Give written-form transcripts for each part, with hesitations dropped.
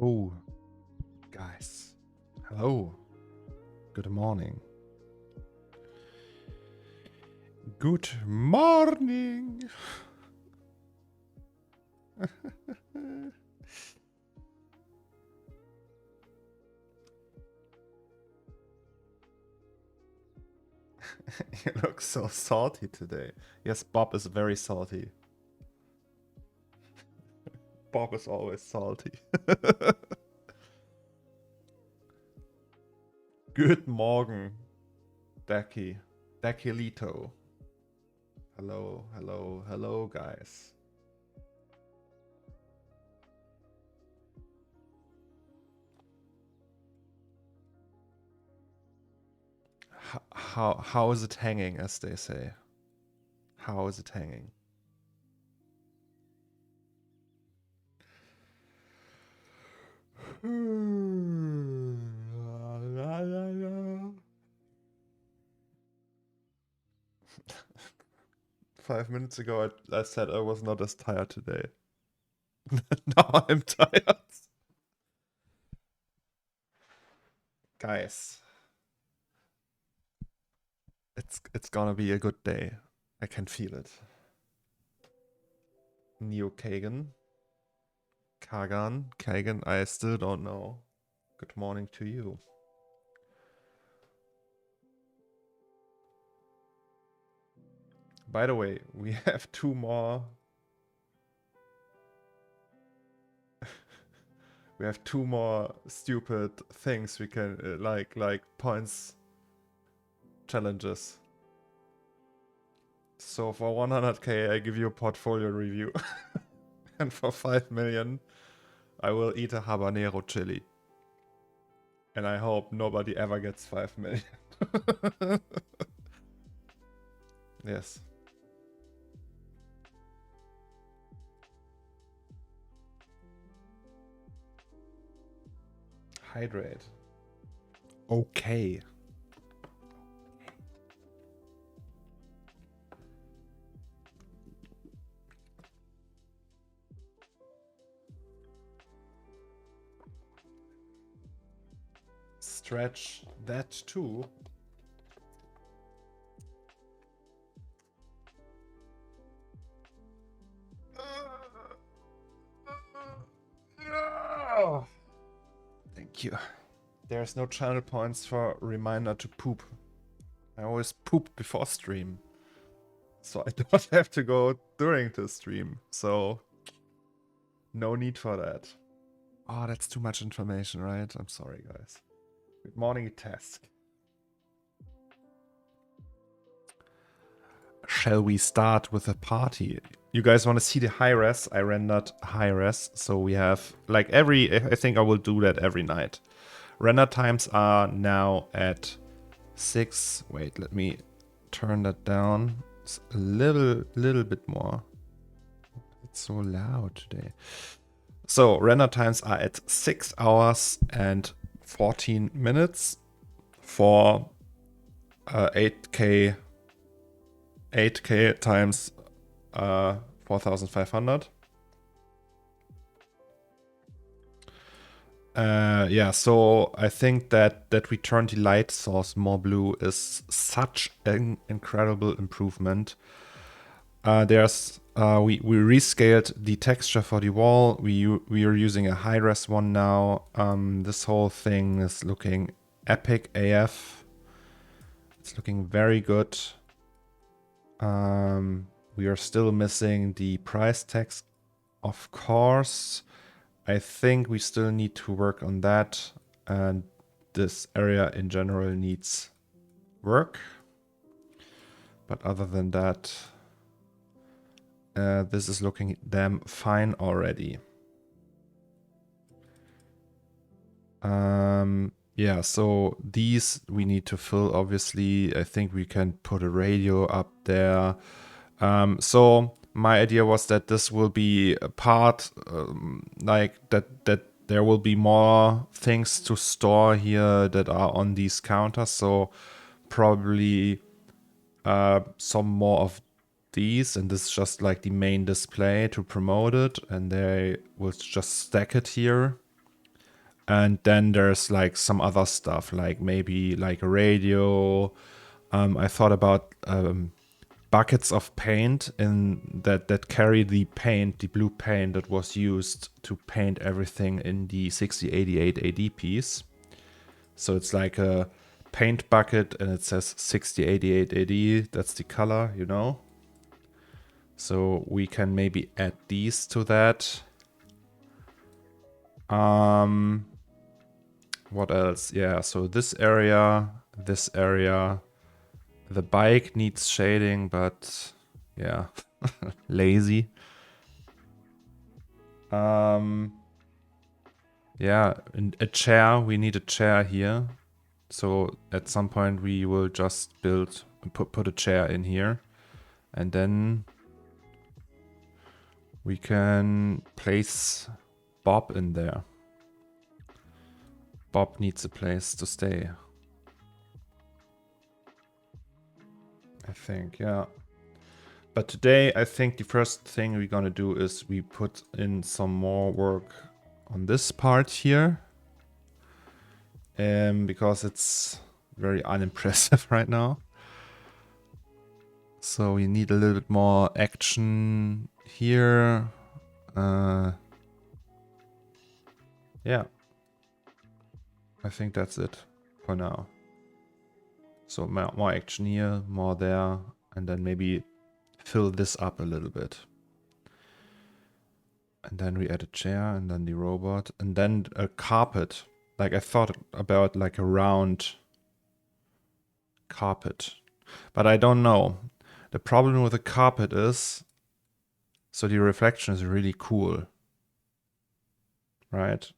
Oh, guys. Hello. Good morning. Good morning. You look so salty today. Yes, Bob is very salty. Bob is always salty. Good morning, Decky. Deckilito. Hello, hello, hello, guys. How is it hanging, as they say? How is it hanging? 5 minutes ago, I said I was not as tired today. Now I'm tired. Guys, it's gonna be a good day. I can feel it. Neo Kagan. Kagan, I still don't know. Good morning to you. By the way, we have two more. We have two more stupid things we can like points challenges. So for 100k, I give you a portfolio review, and for 5 million, I will eat a habanero chili. And I hope nobody ever gets 5 million. Yes. Hydrate. Okay. Stretch that too. Thank you. There's no channel points for reminder to poop. I always poop before stream, so I don't have to go during the stream. So no need for that. Oh, that's too much information, right? I'm sorry, guys. Good morning, task. Shall we start with a party? You guys want to see the high res? I rendered high res, so we have like I think I will do that every night. Render times are now at 6. Wait, let me turn that down. It's a little bit more. It's so loud today. So render times are at 6 hours and 14 minutes for 8K times 4500. Yeah, so I think that we turned the light source more blue is such an incredible improvement. We rescaled the texture for the wall. We are using a high res one now. This whole thing is looking epic AF. It's looking very good. We are still missing the price tags, of course. I think we still need to work on that, and this area in general needs work. But other than that, this is looking damn fine already. Yeah, so these we need to fill, obviously. I think we can put a radio up there. So my idea was that this will be a part, like that there will be more things to store here that are on these counters. So probably some more of these, and this is just like the main display to promote it, and they will just stack it here. And then there's like some other stuff, like maybe like a radio. I thought about buckets of paint in that carry the paint, the blue paint that was used to paint everything in the 6088 AD piece. So it's like a paint bucket and it says 6088 AD. That's the color, you know. So we can maybe add these to that. What else? Yeah, so this area. The bike needs shading, but yeah, lazy. Yeah, and a chair. We need a chair here. So at some point we will just put a chair in here, and then we can place Bob in there. Bob needs a place to stay, I think, yeah. But today, I think the first thing we're gonna do is we put in some more work on this part here. Because it's very unimpressive right now. So we need a little bit more action here. Yeah. I think that's it for now. So more action here, more there, and then maybe fill this up a little bit. And then we add a chair, and then the robot, and then a carpet. Like I thought about like a round carpet, but I don't know. The problem with the carpet is, so the reflection is really cool, right?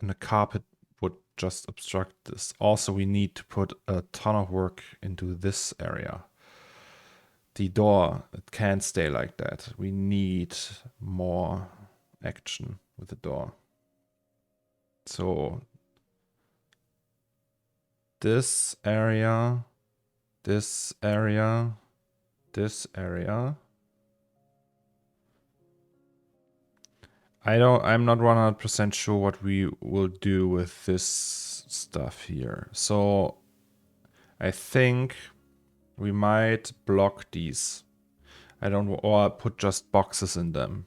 And the carpet would just obstruct this. Also, we need to put a ton of work into this area. The door, it can't stay like that. We need more action with the door. So this area, this area, this area. I'm not 100% sure what we will do with this stuff here. So I think we might block these. Or put just boxes in them.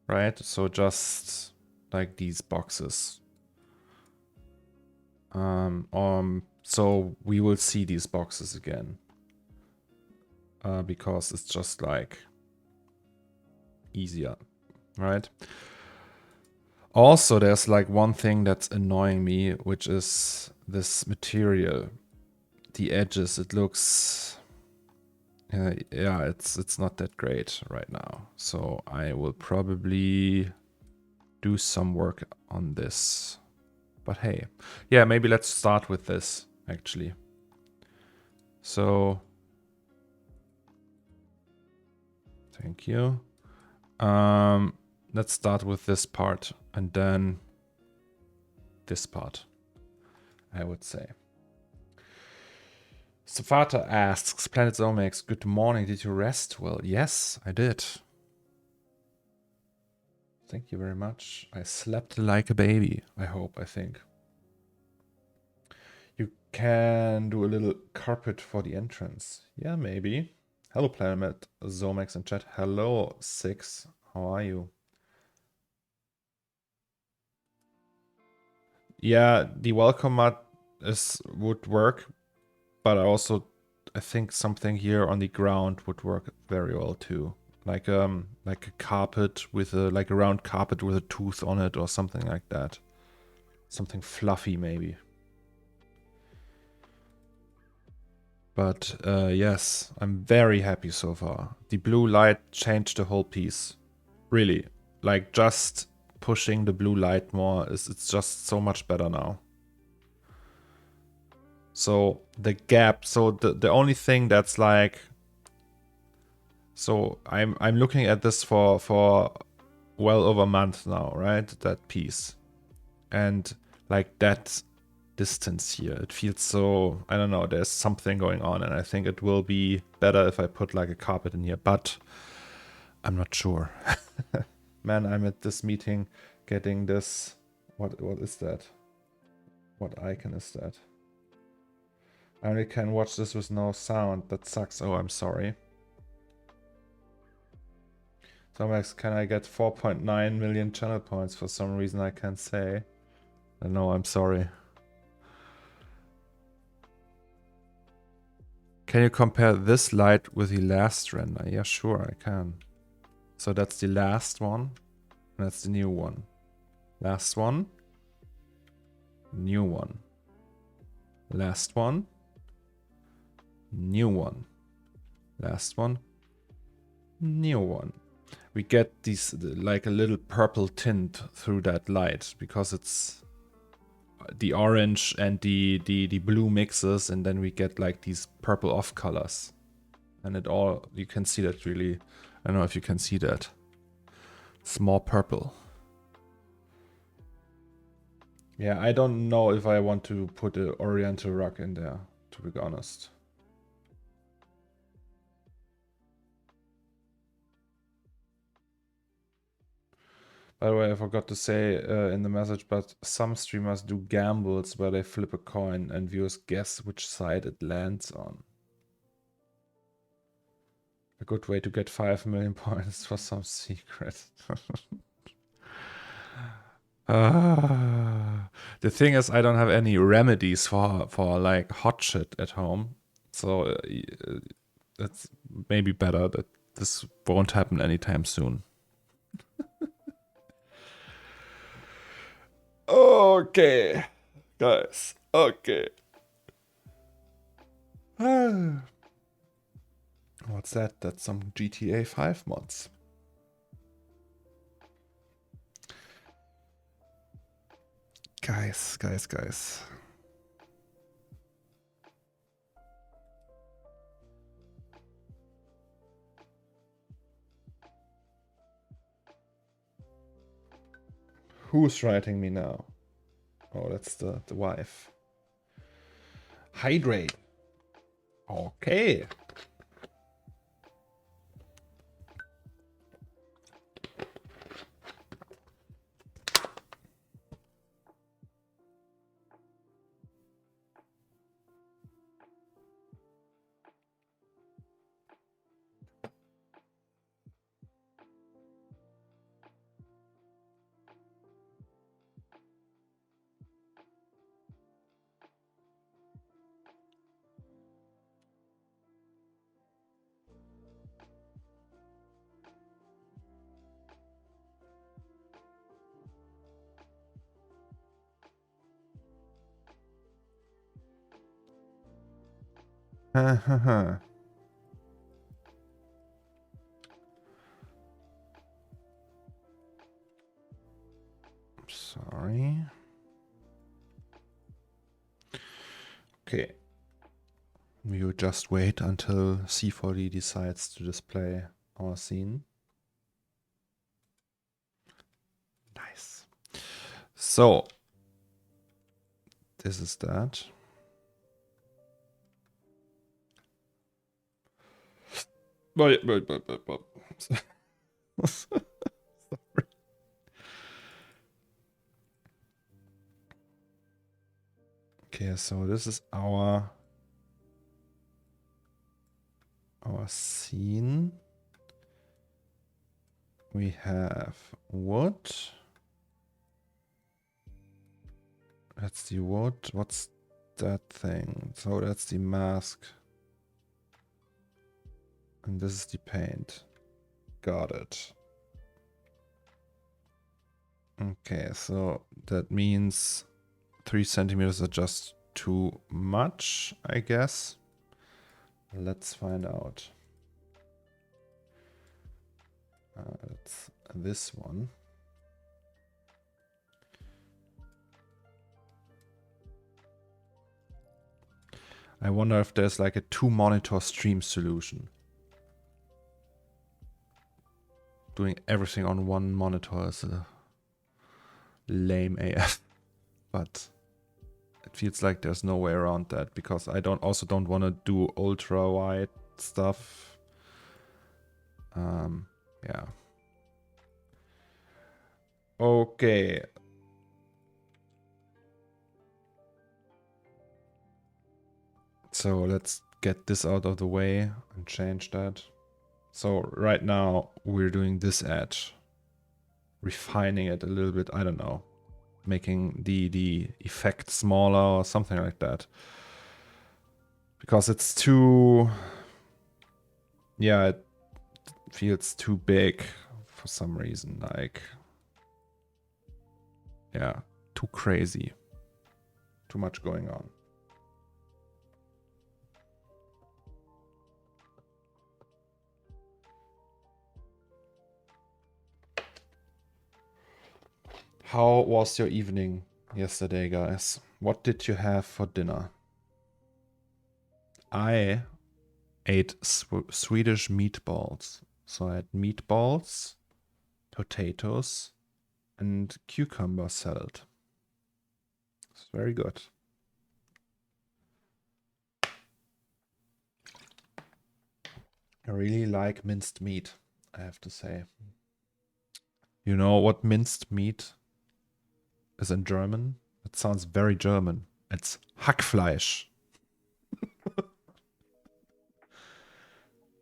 Right? So just like these boxes. So we will see these boxes again. Because it's just like easier, right? Also, there's like one thing that's annoying me, which is this material. The edges, it looks... yeah, it's not that great right now. So I will probably do some work on this. But hey, yeah, maybe let's start with this, actually. So... thank you. Let's start with this part and then this part, I would say. Safata asks, Planet Zomax, good morning. Did you rest? Well, yes, I did. Thank you very much. I slept like a baby, I hope, I think. You can do a little carpet for the entrance. Yeah, maybe. Hello, Planet Zomax in chat. Hello, Six. How are you? Yeah, the welcome mat would work, but I think something here on the ground would work very well too. Like a carpet with a round carpet with a tooth on it or something like that. Something fluffy maybe. But yes, I'm very happy so far. The blue light changed the whole piece. Really. Like just pushing the blue light more it's just so much better now. So the gap, so the only thing that's like, so I'm looking at this for well over a month now, right? That piece. And like that distance here, it feels so, I don't know, there's something going on, and I think it will be better if I put like a carpet in here, but I'm not sure. Man, I'm at this meeting getting this, what is that? What icon is that? I only can watch this with no sound. That sucks. Oh, I'm sorry. So Max, can I get 4.9 million channel points? For some reason I can't say. No, I'm sorry. Can you compare this light with the last render? Yeah, sure, I can. So that's the last one. That's the new one. Last one. New one. Last one. New one. Last one. New one. We get these like a little purple tint through that light because it's the orange and the blue mixes, and then we get like these purple off colors, and it all, you can see that really. I don't know if you can see that. It's more purple. Yeah, I don't know if I want to put an oriental rug in there, to be honest. By the way, I forgot to say in the message, but some streamers do gambles where they flip a coin and viewers guess which side it lands on. A good way to get 5 million points for some secret. The thing is, I don't have any remedies for like hot shit at home, so it's maybe better that this won't happen anytime soon. Okay, guys. Okay. What's that? That's some GTA 5 mods. Guys. Who's writing me now? Oh, that's the wife. Hydrate. Okay. Sorry. Okay. We will just wait until C4D decides to display our scene. So, this is that. Sorry. Okay, so this is our scene. We have wood. That's the wood. What's that thing? So that's the mask. And this is the paint. Got it. Okay, so that means 3 centimeters are just too much, I guess. Let's find out. It's this one. I wonder if there's like a 2-monitor stream solution. Doing everything on one monitor is a lame AF. But it feels like there's no way around that, because I also don't want to do ultra wide stuff. Yeah. Okay. So let's get this out of the way and change that. So right now we're doing this edge, refining it a little bit. I don't know, making the effect smaller or something like that, because it's too, yeah, it feels too big for some reason. Like, yeah, too crazy, too much going on. How was your evening yesterday, guys? What did you have for dinner? I ate Swedish meatballs. So I had meatballs, potatoes, and cucumber salad. It's very good. I really like minced meat, I have to say. You know what minced meat is in German? It sounds very German. It's Hackfleisch.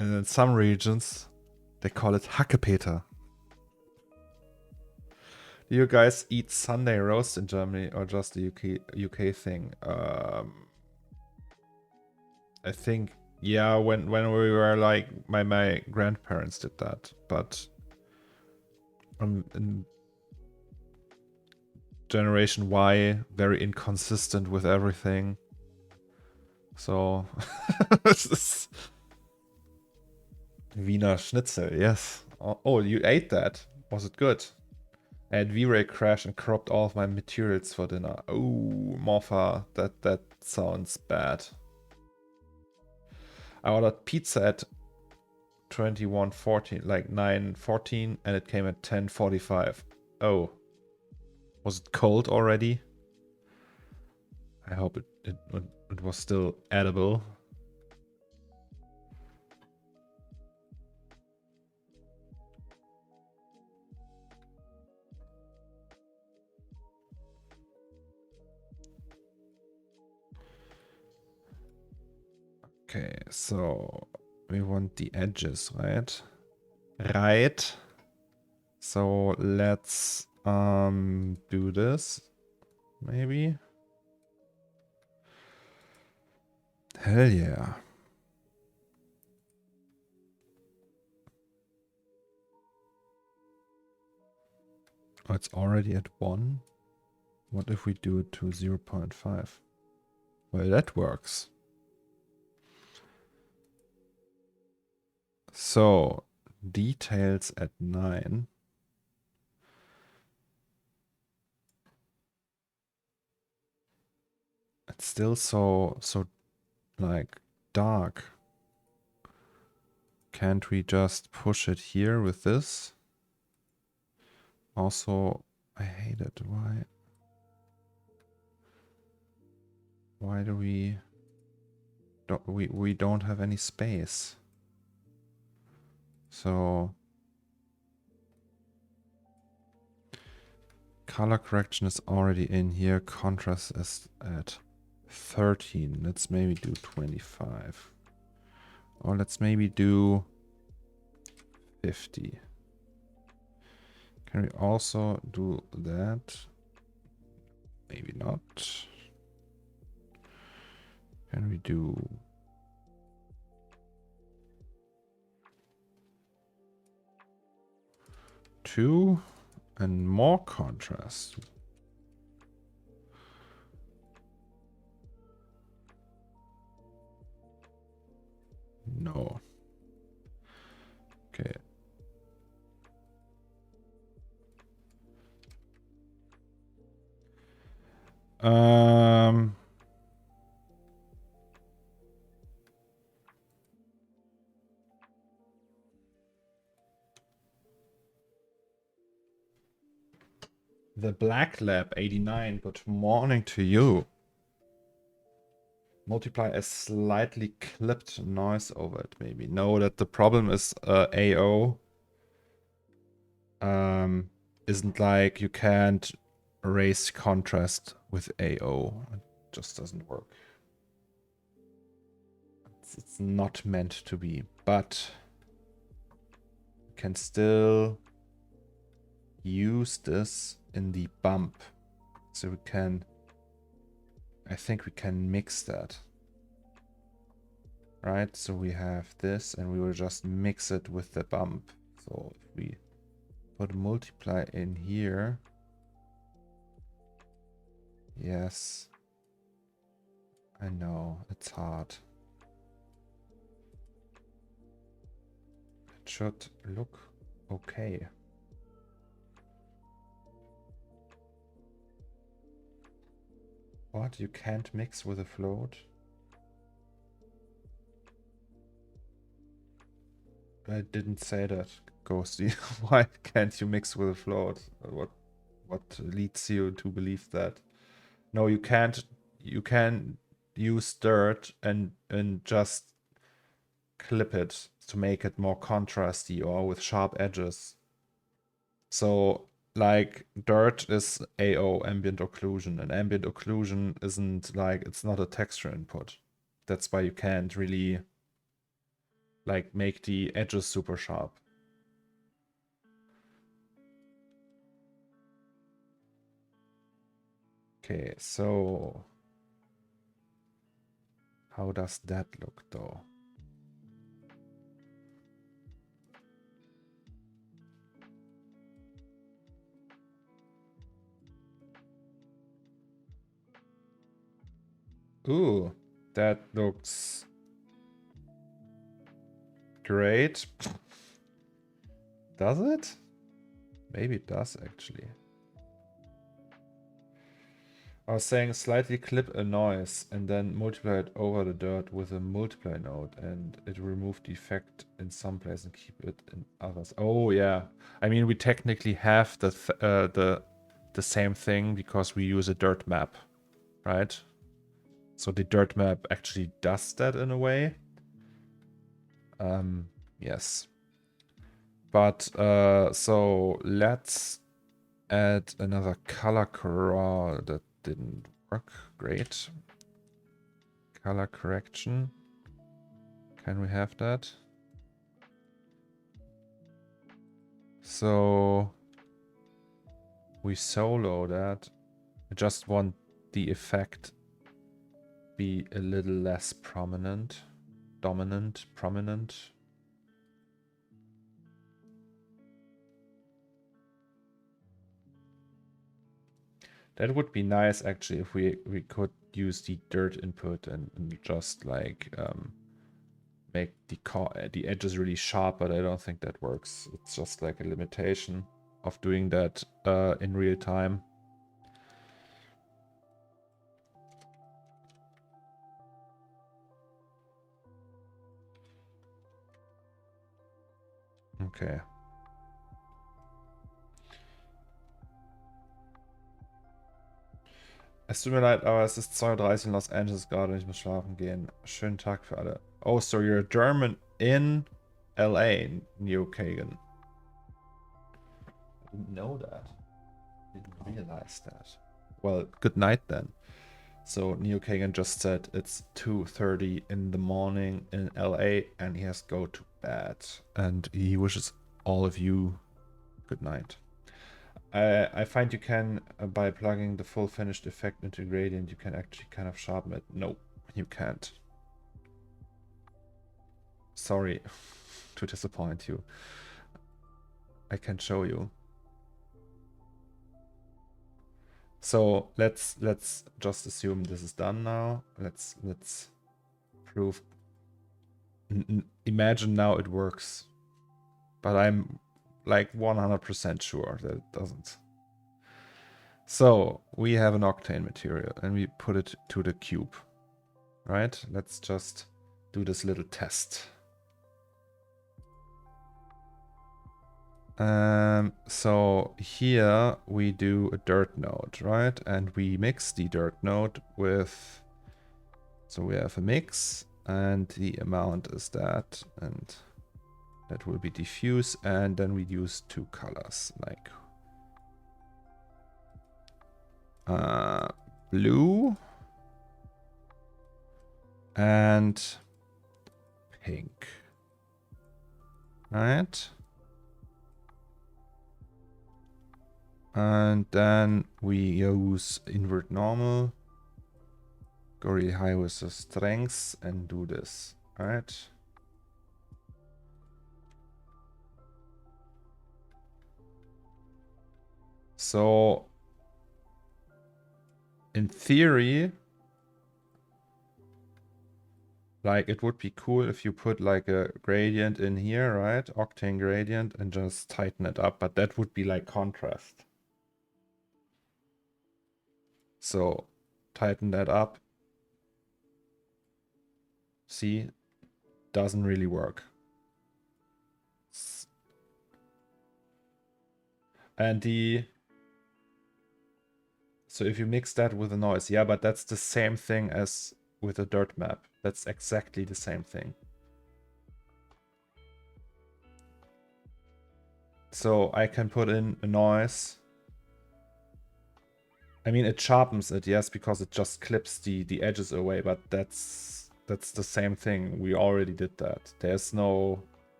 And in some regions, they call it Hackepeter. Do you guys eat Sunday roast in Germany, or just the UK thing? I think, yeah, when we were like, my grandparents did that, but in Generation Y, very inconsistent with everything. So, this is Wiener Schnitzel, yes. Oh, you ate that. Was it good? I had V-Ray crash and cropped all of my materials for dinner. Oh, Morpha, that sounds bad. I ordered pizza at 21:14, like 9:14, and it came at 10:45. Oh. Was it cold already? I hope it was still edible. Okay, so we want the edges, right? Right. So let's do this, maybe. Hell yeah. Oh, it's already at 1. What if we do it to 0.5? Well, that works. So, details at 9. It's still so like dark. Can't we just push it here with this? Also, I hate it. Why? Why do we don't have any space? So color correction is already in here. Contrast is at 13. Let's maybe do 25. Or let's maybe do 50. Can we also do that? Maybe not. Can we do 2 and more contrast? No. Okay. The Black Lab 89, good morning to you. Multiply a slightly clipped noise over it, maybe. No, that the problem is AO. Isn't like you can't raise contrast with AO. It just doesn't work. It's not meant to be, but you can still use this in the bump. So we can, I think we can mix that. Right, so we have this and we will just mix it with the bump. So if we put multiply in here. Yes. I know, it's hard. It should look okay. What? You can't mix with a float? I didn't say that, Ghosty. Why can't you mix with a float? What leads you to believe that? No, you can't. You can use dirt and just clip it to make it more contrasty or with sharp edges. So like dirt is AO, ambient occlusion, and ambient occlusion isn't like, it's not a texture input. That's why you can't really like make the edges super sharp. Okay, so how does that look though? Ooh, that looks great. Does it? Maybe it does actually. I was saying slightly clip a noise and then multiply it over the dirt with a multiply node, and it removed the effect in some place and keep it in others. Oh yeah, I mean we technically have the same thing because we use a dirt map, right? So the dirt map actually does that in a way. Yes. But so let's add another color that didn't work. Great. Color correction. Can we have that? So we solo that. I just want the effect be a little less prominent. Dominant, prominent. That would be nice actually if we could use the dirt input and just like make the edges really sharp, but I don't think that works. It's just like a limitation of doing that in real time. Okay. Es tut mir leid, aber es ist 2:30 Uhr in Los Angeles gerade und ich muss schlafen gehen. Schönen Tag für alle. Oh, so you're a German in LA, Neo Kagan. I didn't know that. Didn't realize that. Well, good night then. So Neo Kagan just said it's 2:30 in the morning in LA and he has to go to bed. And he wishes all of you good night. I find you can, by plugging the full finished effect into gradient, you can actually kind of sharpen it. No, you can't. Sorry to disappoint you. I can show you. So let's just assume this is done now. Let's prove. Imagine now it works, but I'm like 100% sure that it doesn't. So we have an octane material and we put it to the cube, right? Let's just do this little test. So here we do a dirt node, right? And we mix the dirt node with, so we have a mix and the amount is that, and that will be diffuse, and then we use two colors like blue and pink, right? And then we use invert normal, go really high with the strengths and do this, right? So in theory, like it would be cool if you put like a gradient in here, right? Octane gradient, and just tighten it up, but that would be like contrast. So tighten that up. See, doesn't really work. And so if you mix that with the noise, yeah, but that's the same thing as with a dirt map. That's exactly the same thing. So I can put in a noise. I mean, it sharpens it, yes, because it just clips the edges away, but that's the same thing. We already did that. There's no,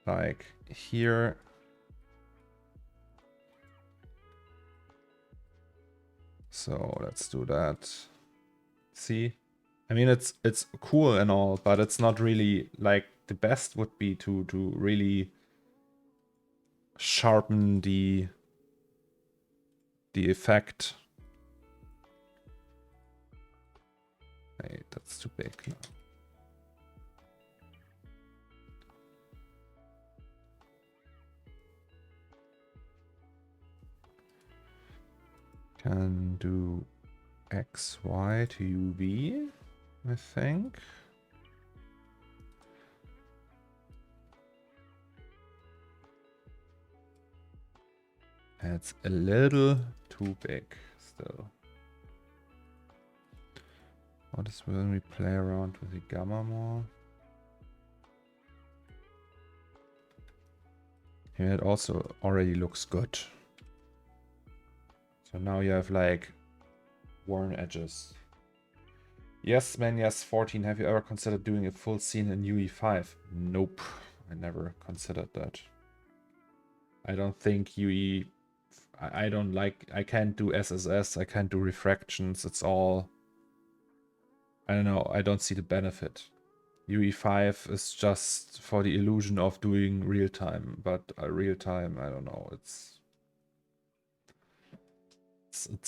like, here. So let's do that. See? I mean, it's cool and all, but it's not really, like, the best would be to really sharpen the effect. Hey, that's too big now. Can do XY to UV, I think. It's a little too big still. What is when we play around with the gamma more? Here it also already looks good. So now you have like worn edges. Yes, man, yes, 14. Have you ever considered doing a full scene in UE5? Nope, I never considered that. I don't think UE... I don't like... I can't do SSS, I can't do refractions, it's all... I don't know, I don't see the benefit. UE5 is just for the illusion of doing real time, but real time, I don't know, it's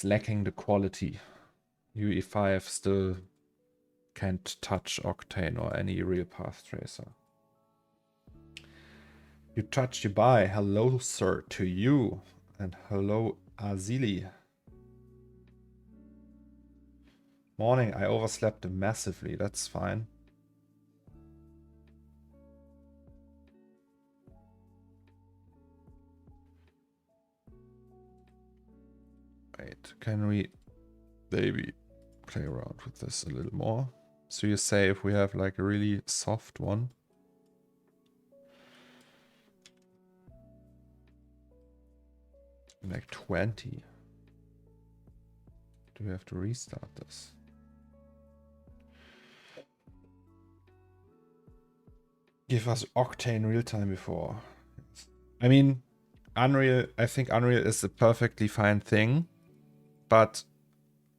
lacking the quality. UE5 still can't touch Octane or any real path tracer. You touch, you buy. Hello, sir, to you. And hello, Azili. Morning, I overslept massively. That's fine. Wait, can we maybe play around with this a little more? So you say if we have like a really soft one. Like 20. Do we have to restart this? Give us Octane real time before. I mean, Unreal, I think Unreal is a perfectly fine thing, but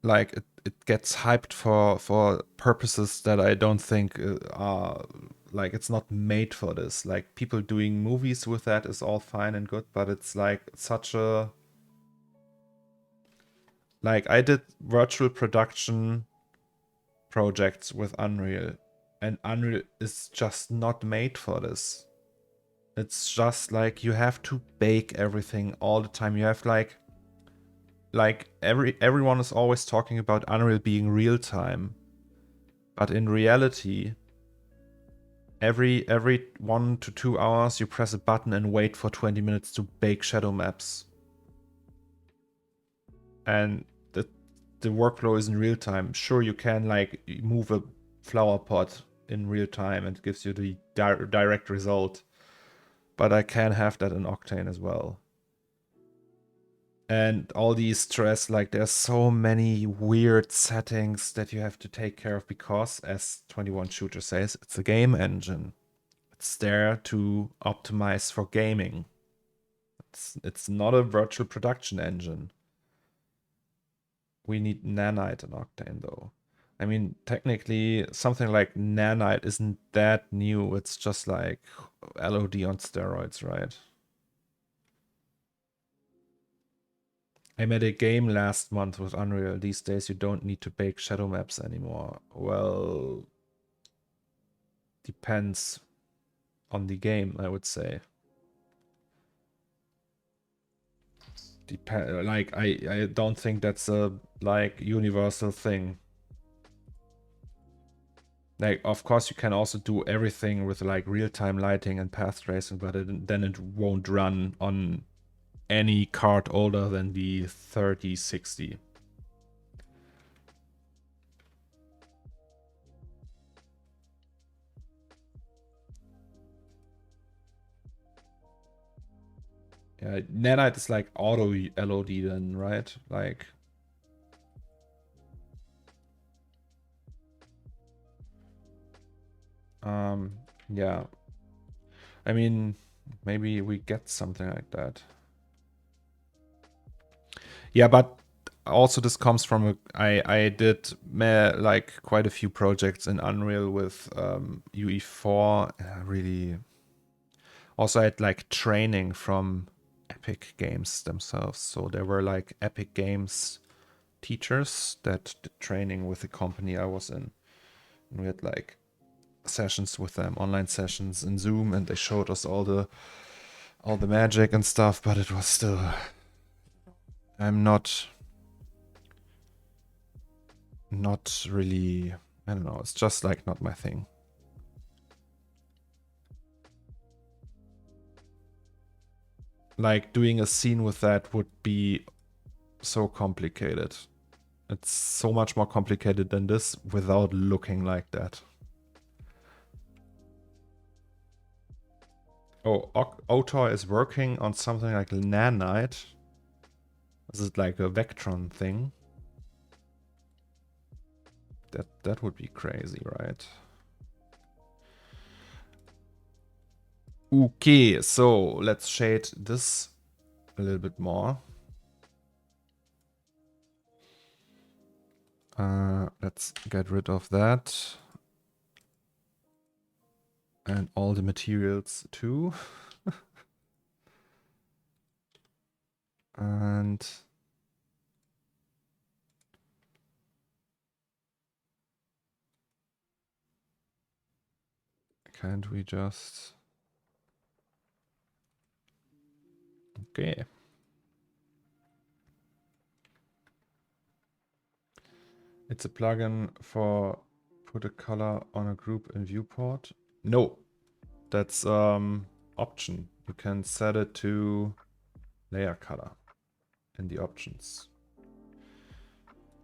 like it gets hyped for purposes that I don't think are like, it's not made for this. Like people doing movies with that is all fine and good, but it's like such a, like I did virtual production projects with Unreal, and Unreal is just not made for this. It's just like you have to bake everything all the time. You have like everyone is always talking about Unreal being real time, but in reality, every 1 to 2 hours you press a button and wait for 20 minutes to bake shadow maps, and the workflow is in real time. Sure, you can like move a flower pot in real time and it gives you the direct result, but I can have that in Octane as well. And all these stress, like there's so many weird settings that you have to take care of because, as 21 Shooter says, it's a game engine. It's there to optimize for gaming. It's not a virtual production engine. We need Nanite in Octane though. I mean, technically, something like Nanite isn't that new. It's just like LOD on steroids, right? I made a game last month with Unreal. These days you don't need to bake shadow maps anymore. Well, depends on the game, I would say. Like I don't think that's a like universal thing. Like of course you can also do everything with like real-time lighting and path tracing, but then it won't run on any card older than the 3060. Yeah, Nanite is like auto LOD then, right? Like yeah. I mean, maybe we get something like that. Yeah, but also this comes from a, I did like quite a few projects in Unreal with UE4. Really, also I had like training from Epic Games themselves. So there were like Epic Games teachers that did training with the company I was in, and we had like sessions with them, online sessions in Zoom, and they showed us all the magic and stuff. But it was still, I'm not really, I don't know, it's just like not my thing. Like doing a scene with that would be so complicated. It's so much more complicated than this without looking like that. Oh, Autor is working on something like Nanite. Is it like a Vectron thing? That would be crazy, right? Okay, so let's shade this a little bit more. Let's get rid of that. And all the materials too. And can't we just... Okay. It's a plugin for put a color on a group in viewport. No, that's option. You can set it to layer color in the options.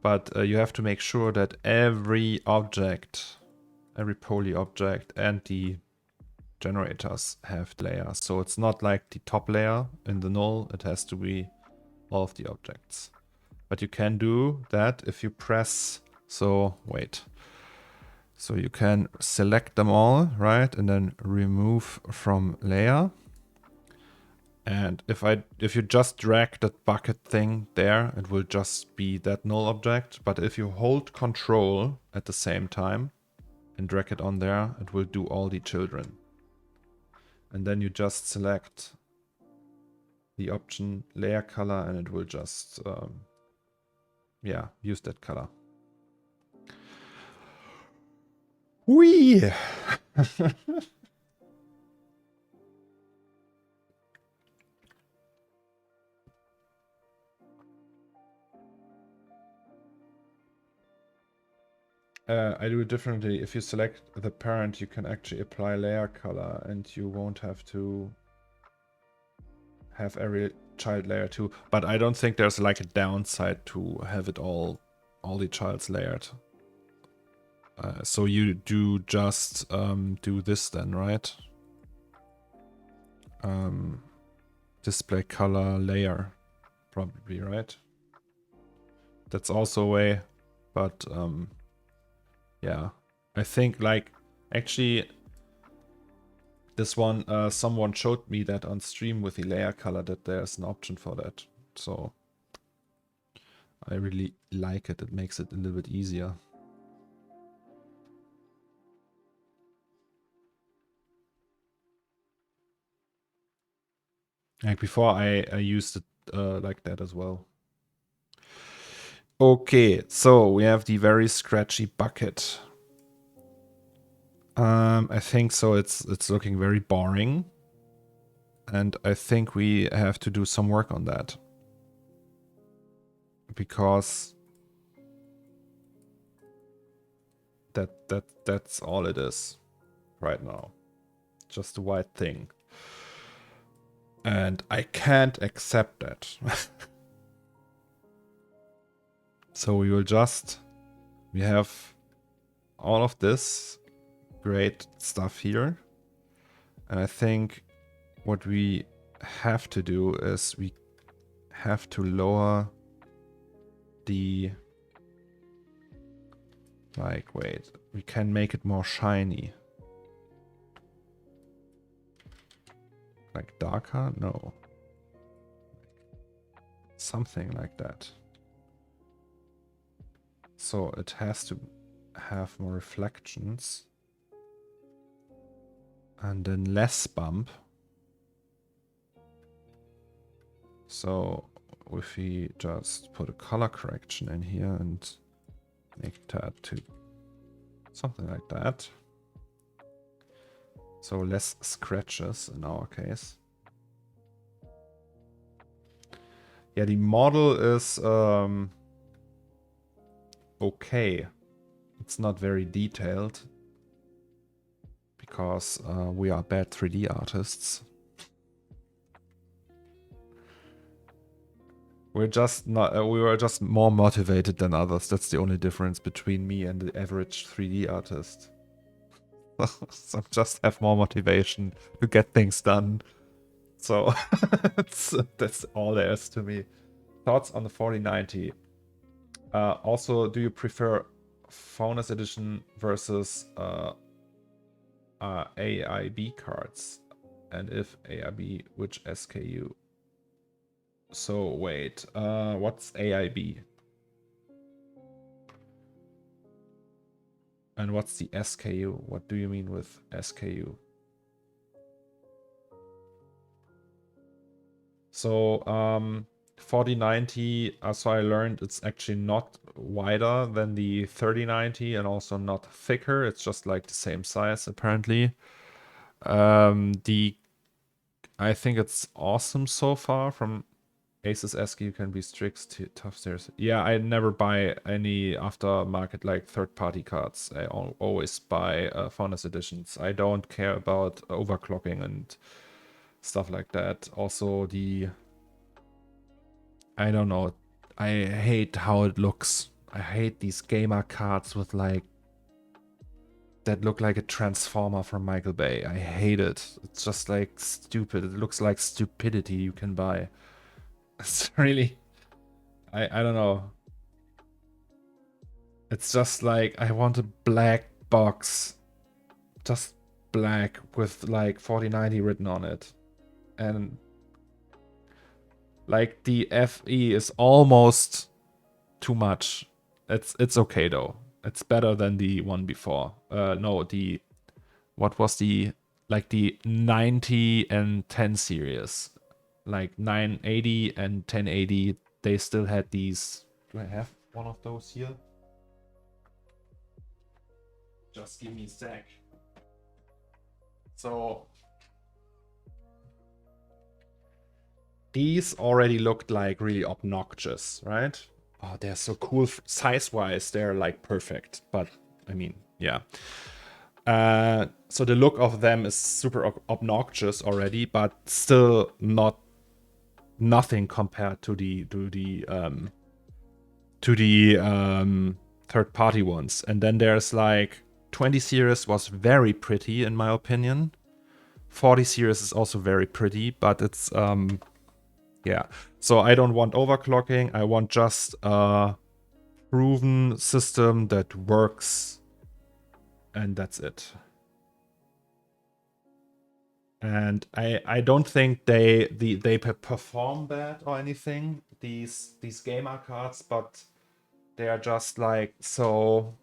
but you have to make sure that every object, every poly object and the generators have layers. So it's not like the top layer in the null, it has to be all of the objects. But you can do that if you press, so wait. So you can select them all, right? And then remove from layer. And if you just drag that bucket thing there, it will just be that null object. But if you hold control at the same time and drag it on there, it will do all the children. And then you just select the option layer color and it will just, yeah, use that color. Whee! I do it differently. If you select the parent, you can actually apply layer color and you won't have to have every child layer too. But I don't think there's like a downside to have it all the childs layered. So you do just do this then, right? Display color layer, probably, right? That's also a way, but yeah, I think like actually this one, someone showed me that on stream with the layer color that there's an option for that. So I really like it. It makes it a little bit easier. Like before I used it like that as well. Okay, so we have the very scratchy bucket. I think so. It's looking very boring, and I think we have to do some work on that because that's all it is right now, just a white thing, and I can't accept that. So we have all of this great stuff here, and I think what we have to do is we have to lower the, like, wait, we can make it more shiny. Like darker? No. Something like that. So it has to have more reflections. And then less bump. So if we just put a color correction in here and make that to something like that. So less scratches in our case. Yeah, the model is okay. It's not very detailed because we are bad 3D artists. We're just not. We were just more motivated than others. That's the only difference between me and the average 3D artist. Some just have more motivation to get things done. So that's all there is to me. Thoughts on the 4090? Also, do you prefer Faunus Edition versus AIB cards? And if AIB, which SKU? So wait, what's AIB? And what's the SKU? What do you mean with SKU? So 4090, as I learned, it's actually not wider than the 3090 and also not thicker. It's just like the same size apparently. I think it's awesome so far. From Asus SKU can be strict, tough stairs. Yeah, I never buy any aftermarket like third-party cards. I always buy Faunus editions. I don't care about overclocking and stuff like that. Also I don't know, I hate how it looks I hate these gamer cards with like that look like a transformer from Michael Bay. I hate it. It's just like stupid. It looks like stupidity you can buy. It's really, I don't know. It's just like I want a black box, just black with like 4090 written on it, and like the FE is almost too much. It's okay though. It's better than the one before. No, the what was the like the 90 and 10 series, like 980 and 1080. They still had these. Do I have one of those here? Just give me a sec. So these already looked like really obnoxious, right? Oh, they're so cool size-wise. They're like perfect, but I mean, yeah. So the look of them is super obnoxious already, but still nothing compared to the third-party ones. And then there's like 20 series was very pretty in my opinion. 40 series is also very pretty, but it's yeah. So I don't want overclocking. I want just a proven system that works, and that's it. And I don't think they perform bad or anything, these gamer cards, but they are just like so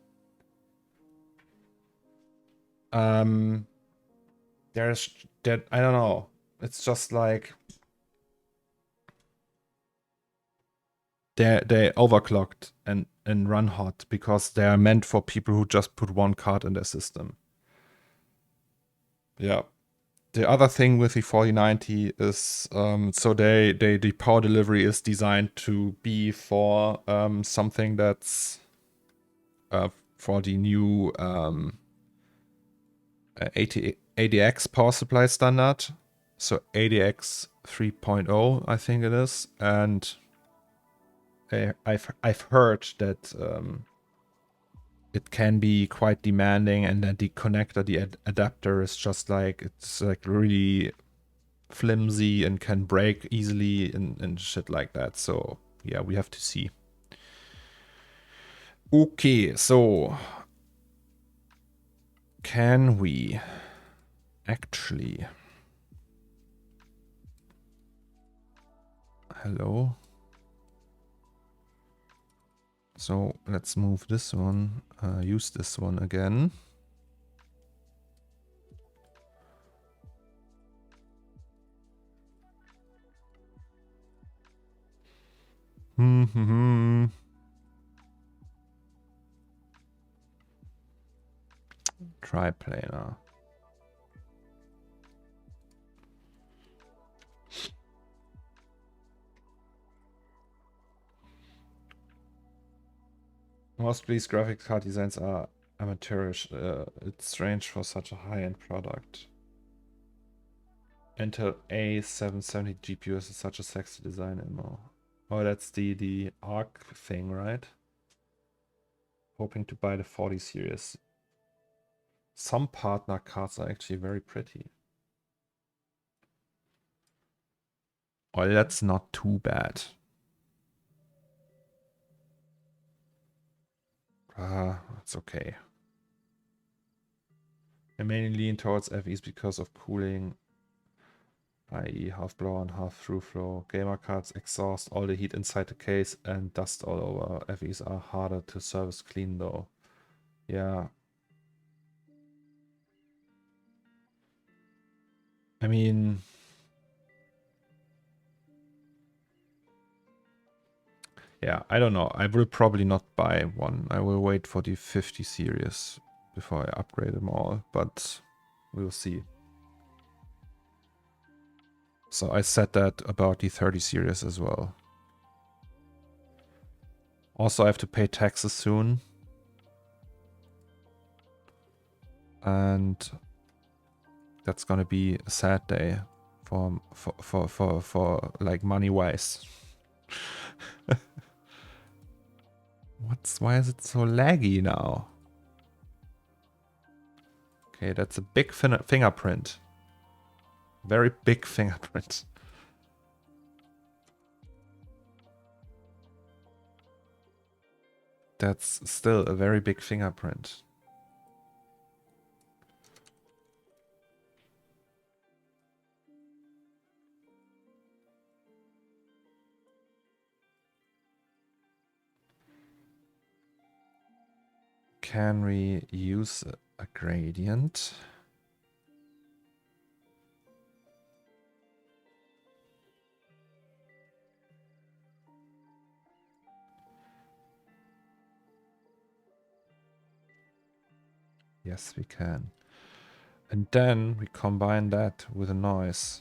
there's that, I don't know. It's just like they overclocked and run hot because they are meant for people who just put one card in their system. Yeah. The other thing with the 4090 is so the power delivery is designed to be for something that's for the new ADX power supply standard. So ADX 3.0, I think it is, and I've heard that it can be quite demanding, and that the connector, the adapter is just like, it's like really flimsy and can break easily and shit like that. So yeah, we have to see. Okay, so can we actually... Hello? So let's move this one, use this one again. Triplanar. Most please graphics card designs are amateurish. It's strange for such a high-end product. Intel A770 GPU is such a sexy design and more. Oh, that's the ARC thing, right? Hoping to buy the 40 series. Some partner cards are actually very pretty. Well, that's not too bad. It's okay. I mainly lean towards FEs because of cooling, i.e. half blow and half through flow. Gamer cards exhaust all the heat inside the case and dust all over. FEs are harder to service clean though. Yeah. I mean... Yeah, I don't know. I will probably not buy one. I will wait for the 50 series before I upgrade them all, but we'll see. So I said that about the 30 series as well. Also, I have to pay taxes soon. And that's gonna be a sad day for like money-wise. Why is it so laggy now? Okay, that's a big fingerprint. Very big fingerprint. That's still a very big fingerprint. Can we use a gradient? Yes, we can. And then we combine that with a noise.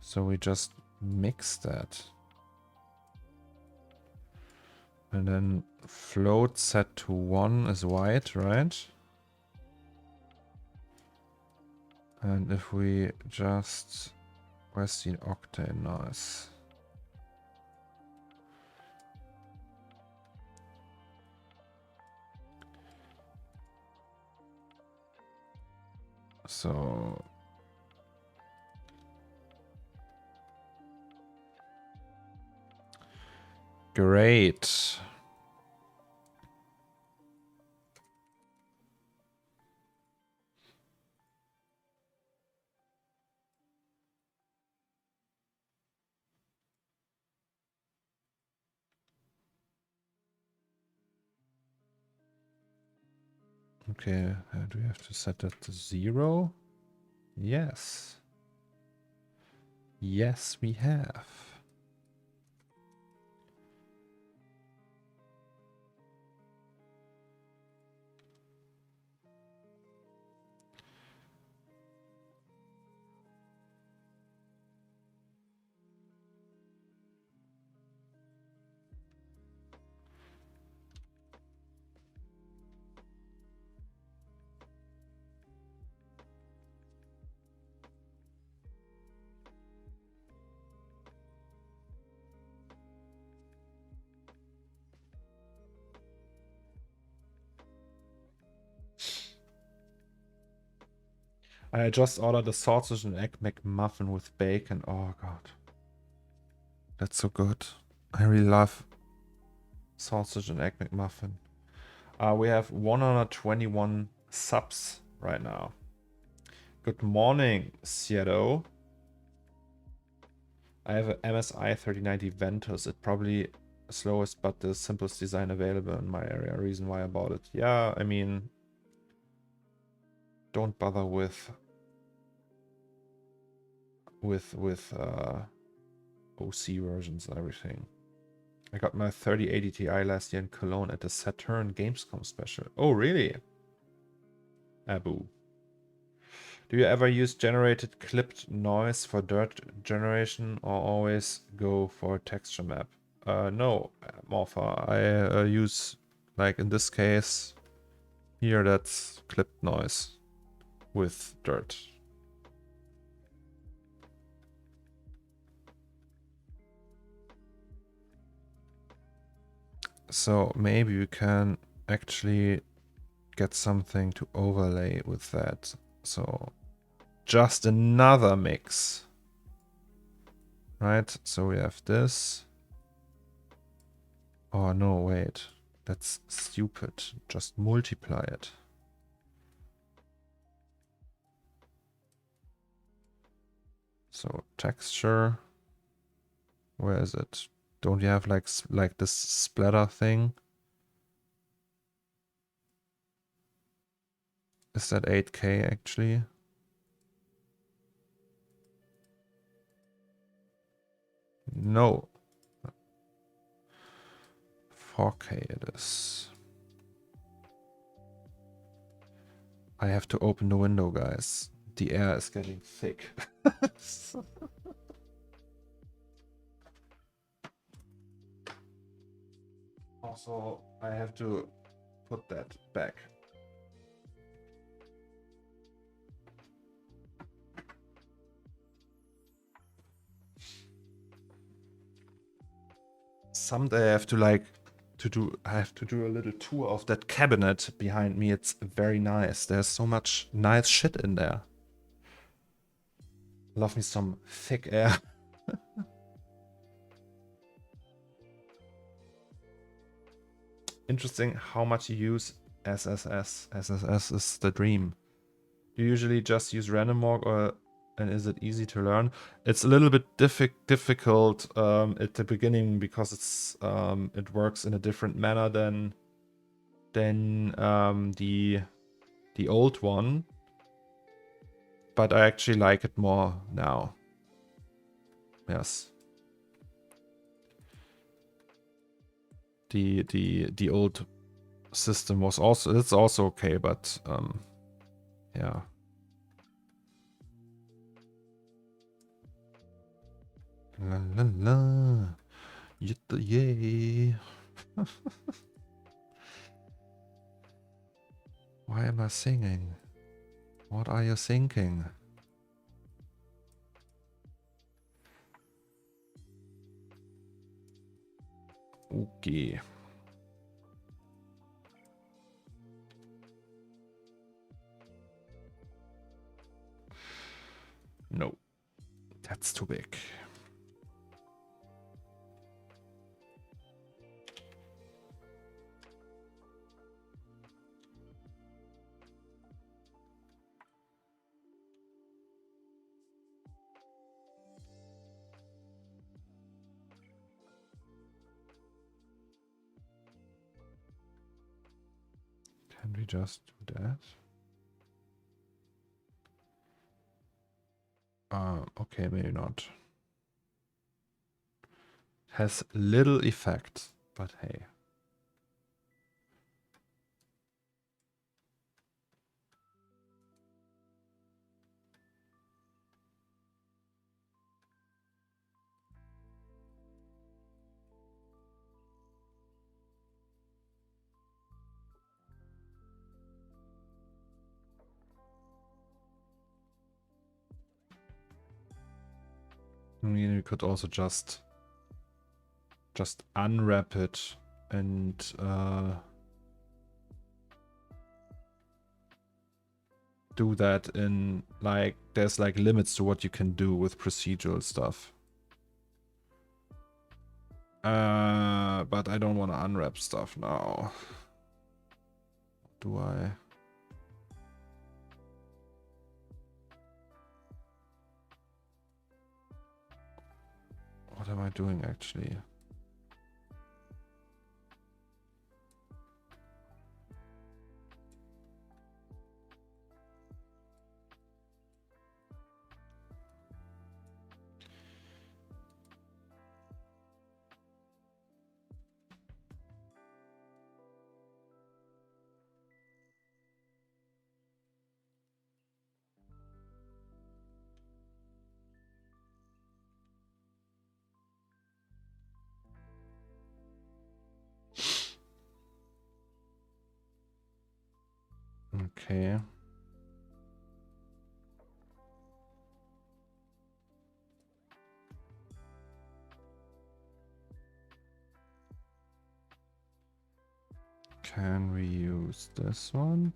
So we just mix that. And then float set to 1 is white, right? And if we just... Where's the octane noise? So... Great. Okay, do we have to set that to 0? Yes. Yes, we have. I just ordered a sausage and egg McMuffin with bacon. Oh god. That's so good. I really love sausage and egg McMuffin. We have 121 subs right now. Good morning, Seattle. I have an MSI 3090 Ventus. It's probably slowest but the simplest design available in my area. Reason why I bought it. Yeah, I mean, don't bother with OC versions and everything. I got my 3080 Ti last year in Cologne at the Saturn Gamescom special. Oh, really? Abu. Do you ever use generated clipped noise for dirt generation or always go for a texture map? No, Morpha. I use, like in this case, here that's clipped noise with dirt. So maybe we can actually get something to overlay with that. So just another mix. Right? So we have this. Oh no, wait. That's stupid. Just multiply it. So texture. Where is it? Don't you have like this splatter thing? Is that 8K actually? No. 4K it is. I have to open the window, guys. The air is getting thick. Also, I have to put that back. Someday I have to like I have to do a little tour of that cabinet behind me. It's very nice. There's so much nice shit in there. Love me some thick air. Interesting how much you use SSS. SSS is the dream. You usually just use randomwalk, or and is it easy to learn? It's a little bit difficult at the beginning because it's it works in a different manner than the old one. But I actually like it more now. Yes. The old system was also, it's also okay, but yeah. La la la. Yay. Why am I singing? What are you thinking? Okay. No, that's too big. Can we just do that? Okay, maybe not. Has little effect, but hey. I mean, we could also just unwrap it and do that in, like, there's like limits to what you can do with procedural stuff. But I don't want to unwrap stuff now. Do I? What am I doing actually? Okay. Can we use this one?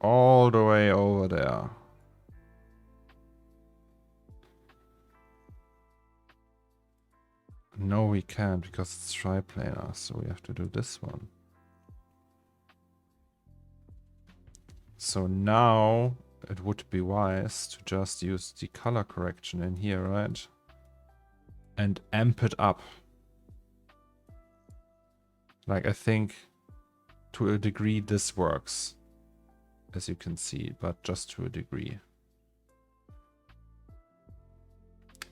All the way over there. No, we can't because it's triplanar, so we have to do this one. So now it would be wise to just use the color correction in here, right? And amp it up. Like, I think to a degree this works, as you can see, but just to a degree.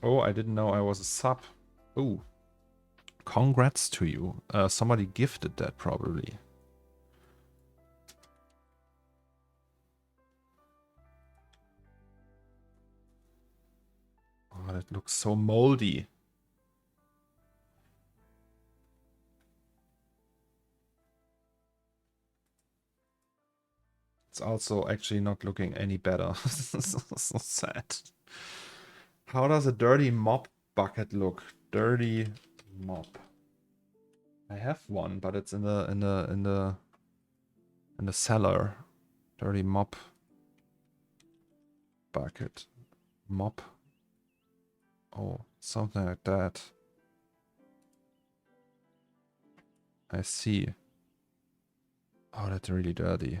Oh, I didn't know I was a sub. Oh, congrats to you. Somebody gifted that probably. Oh, that looks so moldy. It's also actually not looking any better. So sad. How does a dirty mop bucket look? Dirty mop. I have one, but it's in the cellar. Dirty mop bucket. Mop. Oh, something like that. I see. Oh, that's really dirty.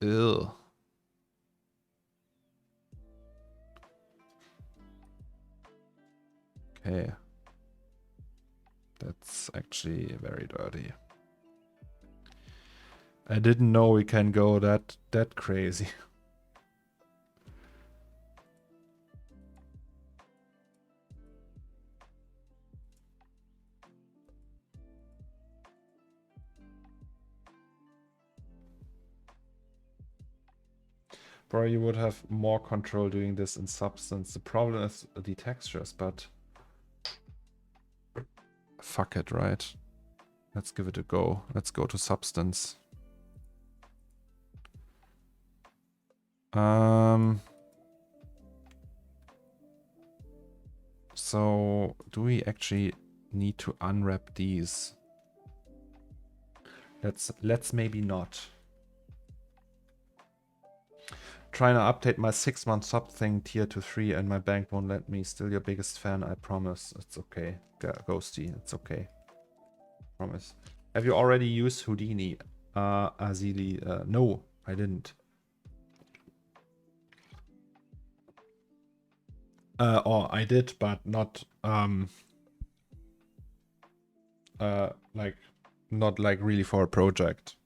Ew. Okay. That's actually very dirty. I didn't know we can go that crazy. Bro, you would have more control doing this in Substance. The problem is the textures, but fuck it, right? Let's give it a go. Let's go to Substance. So do we actually need to unwrap these? Let's maybe not. Trying to update my 6-month sub thing tier to 3 and my bank won't let me. Still your biggest fan, I promise. It's okay. Ghosty, it's okay. Promise. Have you already used Houdini? Azili, no, I didn't. Or I did, but not like not like really for a project.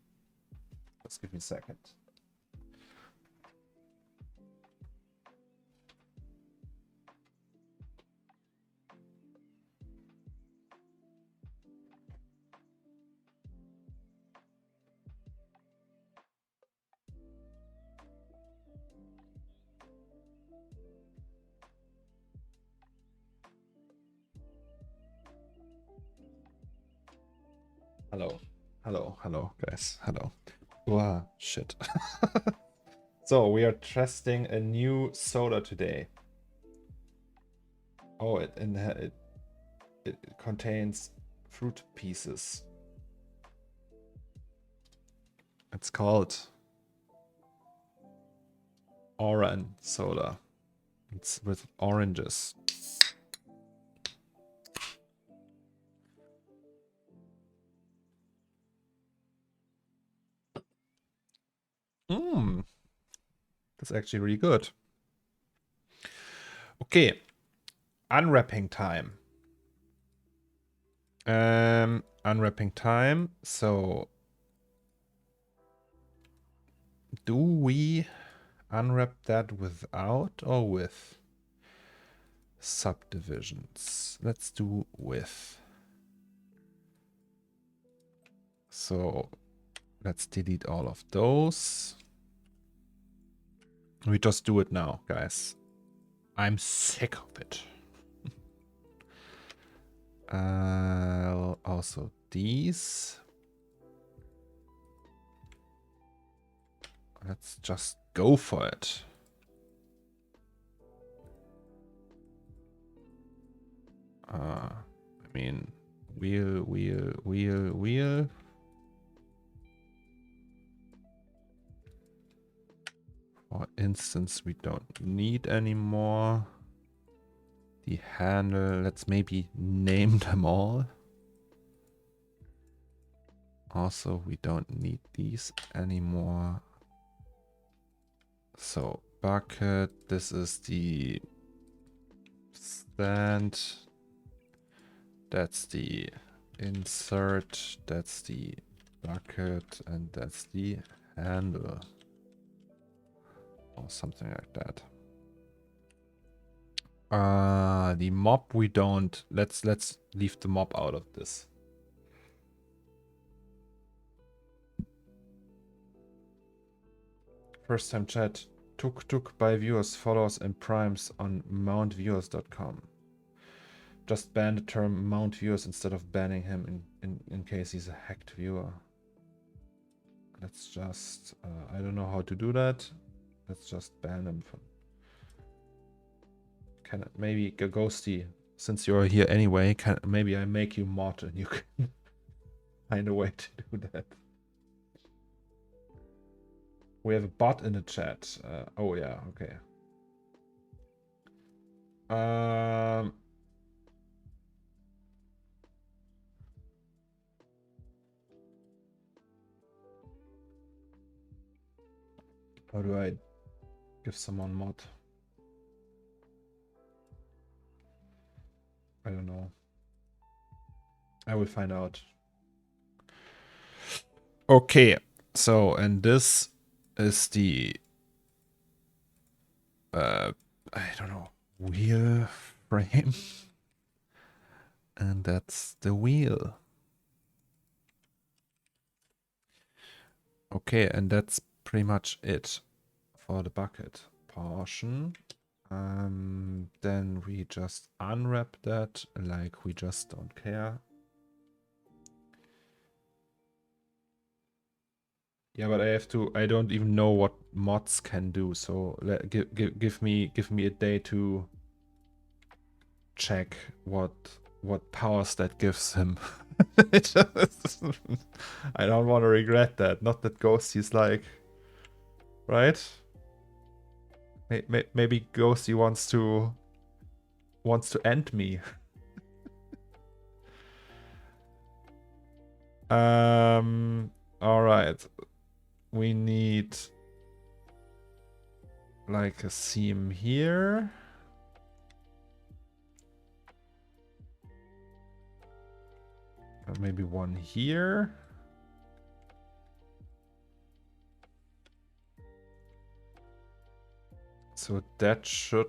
Just give me a second. Hello, guys. Hello. Wow, shit. So we are testing a new soda today. Oh, it contains fruit pieces. It's called Oran soda. It's with oranges. That's actually really good. Okay, unwrapping time. Unwrapping time. So, do we unwrap that without or with subdivisions? Let's do with. So, let's delete all of those. We just do it now, guys. I'm sick of it. Also these. Let's just go for it. I mean, wheel. For instance, we don't need anymore. The handle, let's maybe name them all. Also, we don't need these anymore. So, bucket, this is the stand. That's the insert, that's the bucket, and that's the handle. Or something like that. The mop we don't. Let's leave the mop out of this. First time chat. Tuk by viewers, follows, and primes on mountviewers.com. Just ban the term mount viewers instead of banning him in case he's a hacked viewer. Let's just. I don't know how to do that. Let's just ban him. Can maybe Ghosty, since you're here anyway, can maybe I make you mod and you can find a way to do that. We have a bot in the chat. Oh yeah, okay. How do I give someone mod? I don't know. I will find out. Okay, so and this is the I don't know, wheel frame. And that's the wheel. Okay, and that's pretty much it for the bucket portion. Then we just unwrap that like we just don't care. Yeah, but I don't even know what mods can do, so give me a day to check what powers that gives him. I don't want to regret that. Not that Ghosty's like, right? Maybe Ghosty wants to end me. All right. We need like a seam here. Maybe one here. So that should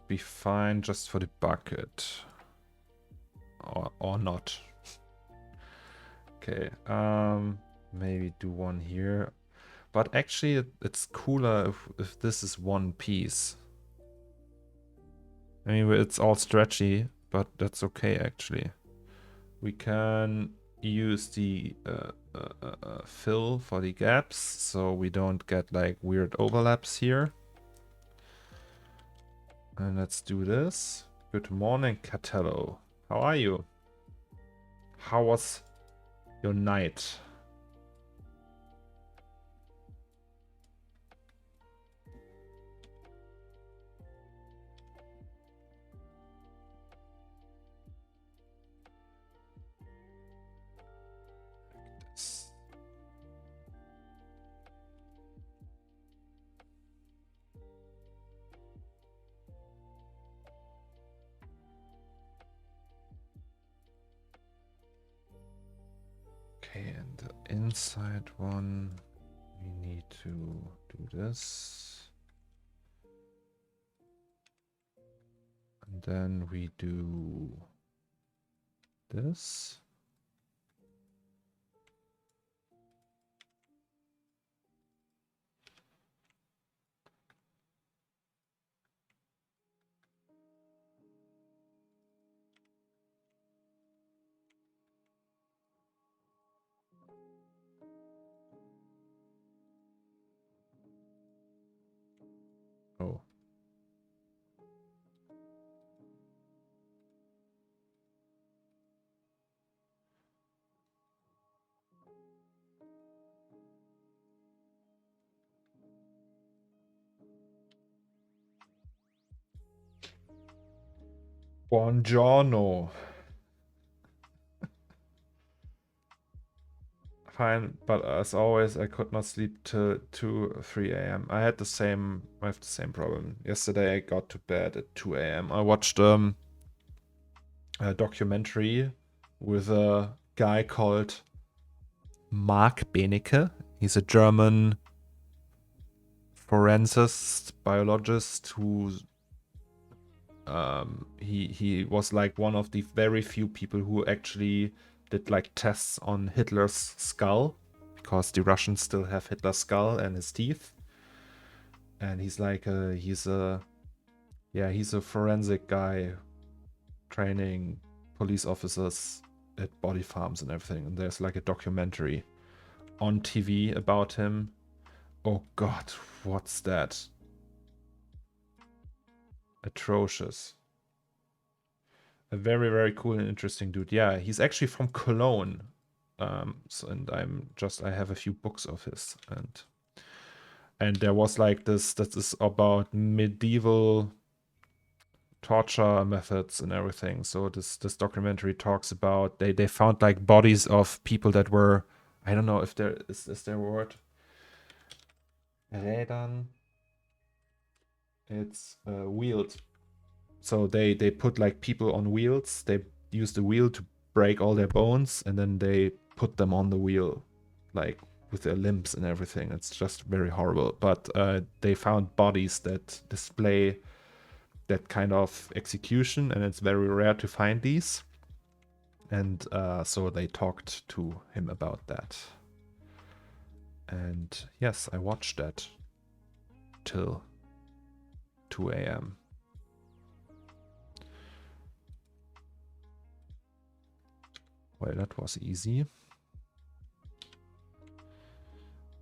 be fine just for the bucket. Or not. Okay, maybe do one here. But actually it's cooler if this is one piece. I mean, it's all stretchy, but that's okay actually. We can use the fill for the gaps, so we don't get like weird overlaps here. And let's do this. Good morning, Catello. How are you? How was your night? Okay, and the inside one, we need to do this. And then we do this. Oh. Buongiorno. Fine, but as always, I could not sleep till 2 or 3 a.m. I have the same problem. Yesterday I got to bed at 2 a.m. I watched a documentary with a guy called Mark Benecke. He's a German forensist, biologist who he was like one of the very few people who actually did like tests on Hitler's skull, because the Russians still have Hitler's skull and his teeth. And he's like he's a forensic guy training police officers at body farms and everything. And there's like a documentary on TV about him. Oh god, what's that? Atrocious. A very, very cool and interesting dude. Yeah, he's actually from Cologne. And I have a few books of his, and there was like this that is about medieval torture methods and everything. So this documentary talks about they found like bodies of people that were, I don't know if there is there a word, Rädern. It's wheeled. So they put like people on wheels. They use the wheel to break all their bones, and then they put them on the wheel, like with their limbs and everything. It's just very horrible. But they found bodies that display that kind of execution, and it's very rare to find these. And so they talked to him about that. And yes, I watched that till 2 a.m. Well, that was easy.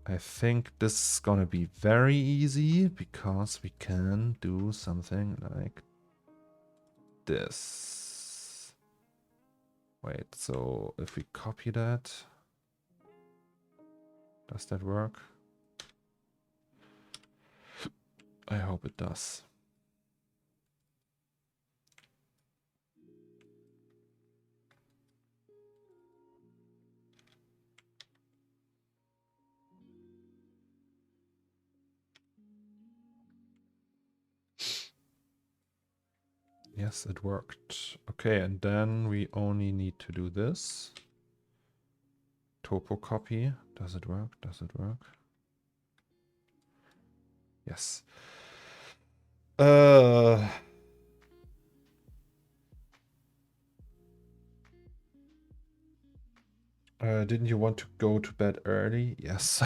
I think this is gonna be very easy because we can do something like this. Wait, so if we copy that, does that work? I hope it does. Yes, it worked. Okay, and then we only need to do this. Topo copy. Does it work? Does it work? Yes. Didn't you want to go to bed early? Yes.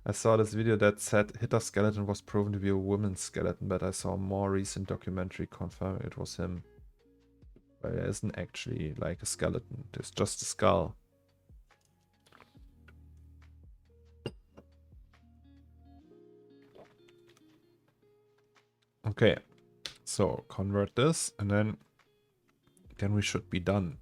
I saw this video that said Hitler's skeleton was proven to be a woman's skeleton, but I saw a more recent documentary confirming it was him. But it isn't actually like a skeleton, it's just a skull. Okay, so convert this, and then we should be done.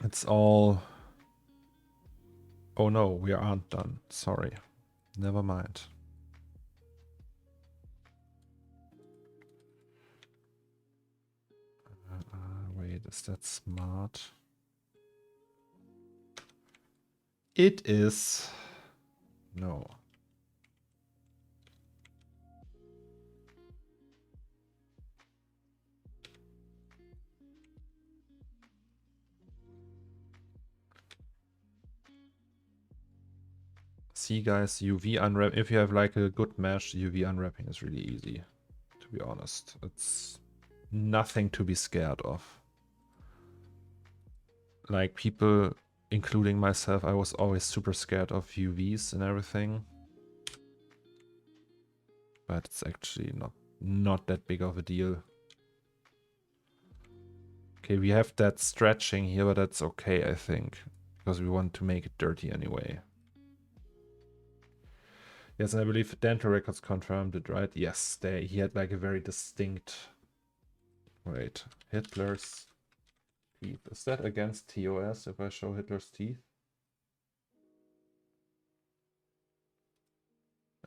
It's all... Oh no, we aren't done. Sorry. Never mind. Wait, is that smart? It is. No. See guys, UV unwrap. If you have like a good mesh, UV unwrapping is really easy. To be honest, it's nothing to be scared of. Like people, including myself, I was always super scared of UVs and everything. But it's actually not that big of a deal. Okay, we have that stretching here, but that's okay, I think. Because we want to make it dirty anyway. Yes, and I believe dental records confirmed it, right? Yes, he had like a very distinct... Wait, Hitler's teeth. Is that against TOS if I show Hitler's teeth?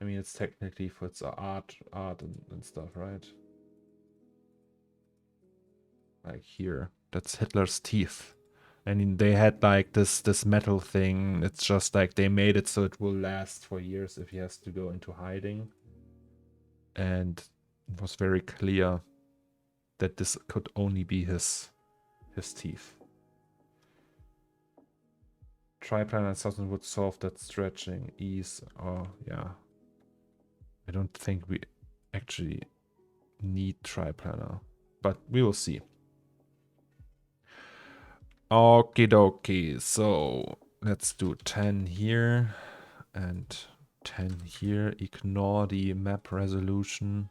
I mean, it's technically for its art and stuff, right? Like here, that's Hitler's teeth. I mean, they had like this metal thing. It's just like they made it so it will last for years if he has to go into hiding. And it was very clear that this could only be his teeth. Triplanar and something would solve that stretching ease. Oh yeah. I don't think we actually need triplanar, but we will see. Okie dokie, so let's do 10 here and 10 here. Ignore the map resolution.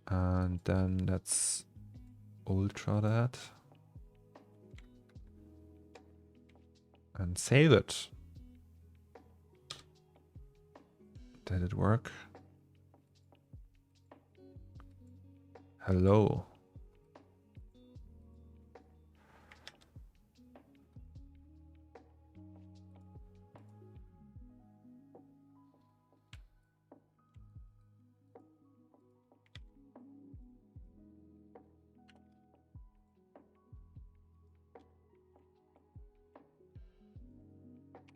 And then let's ultra that. and save it. Did it work? Hello.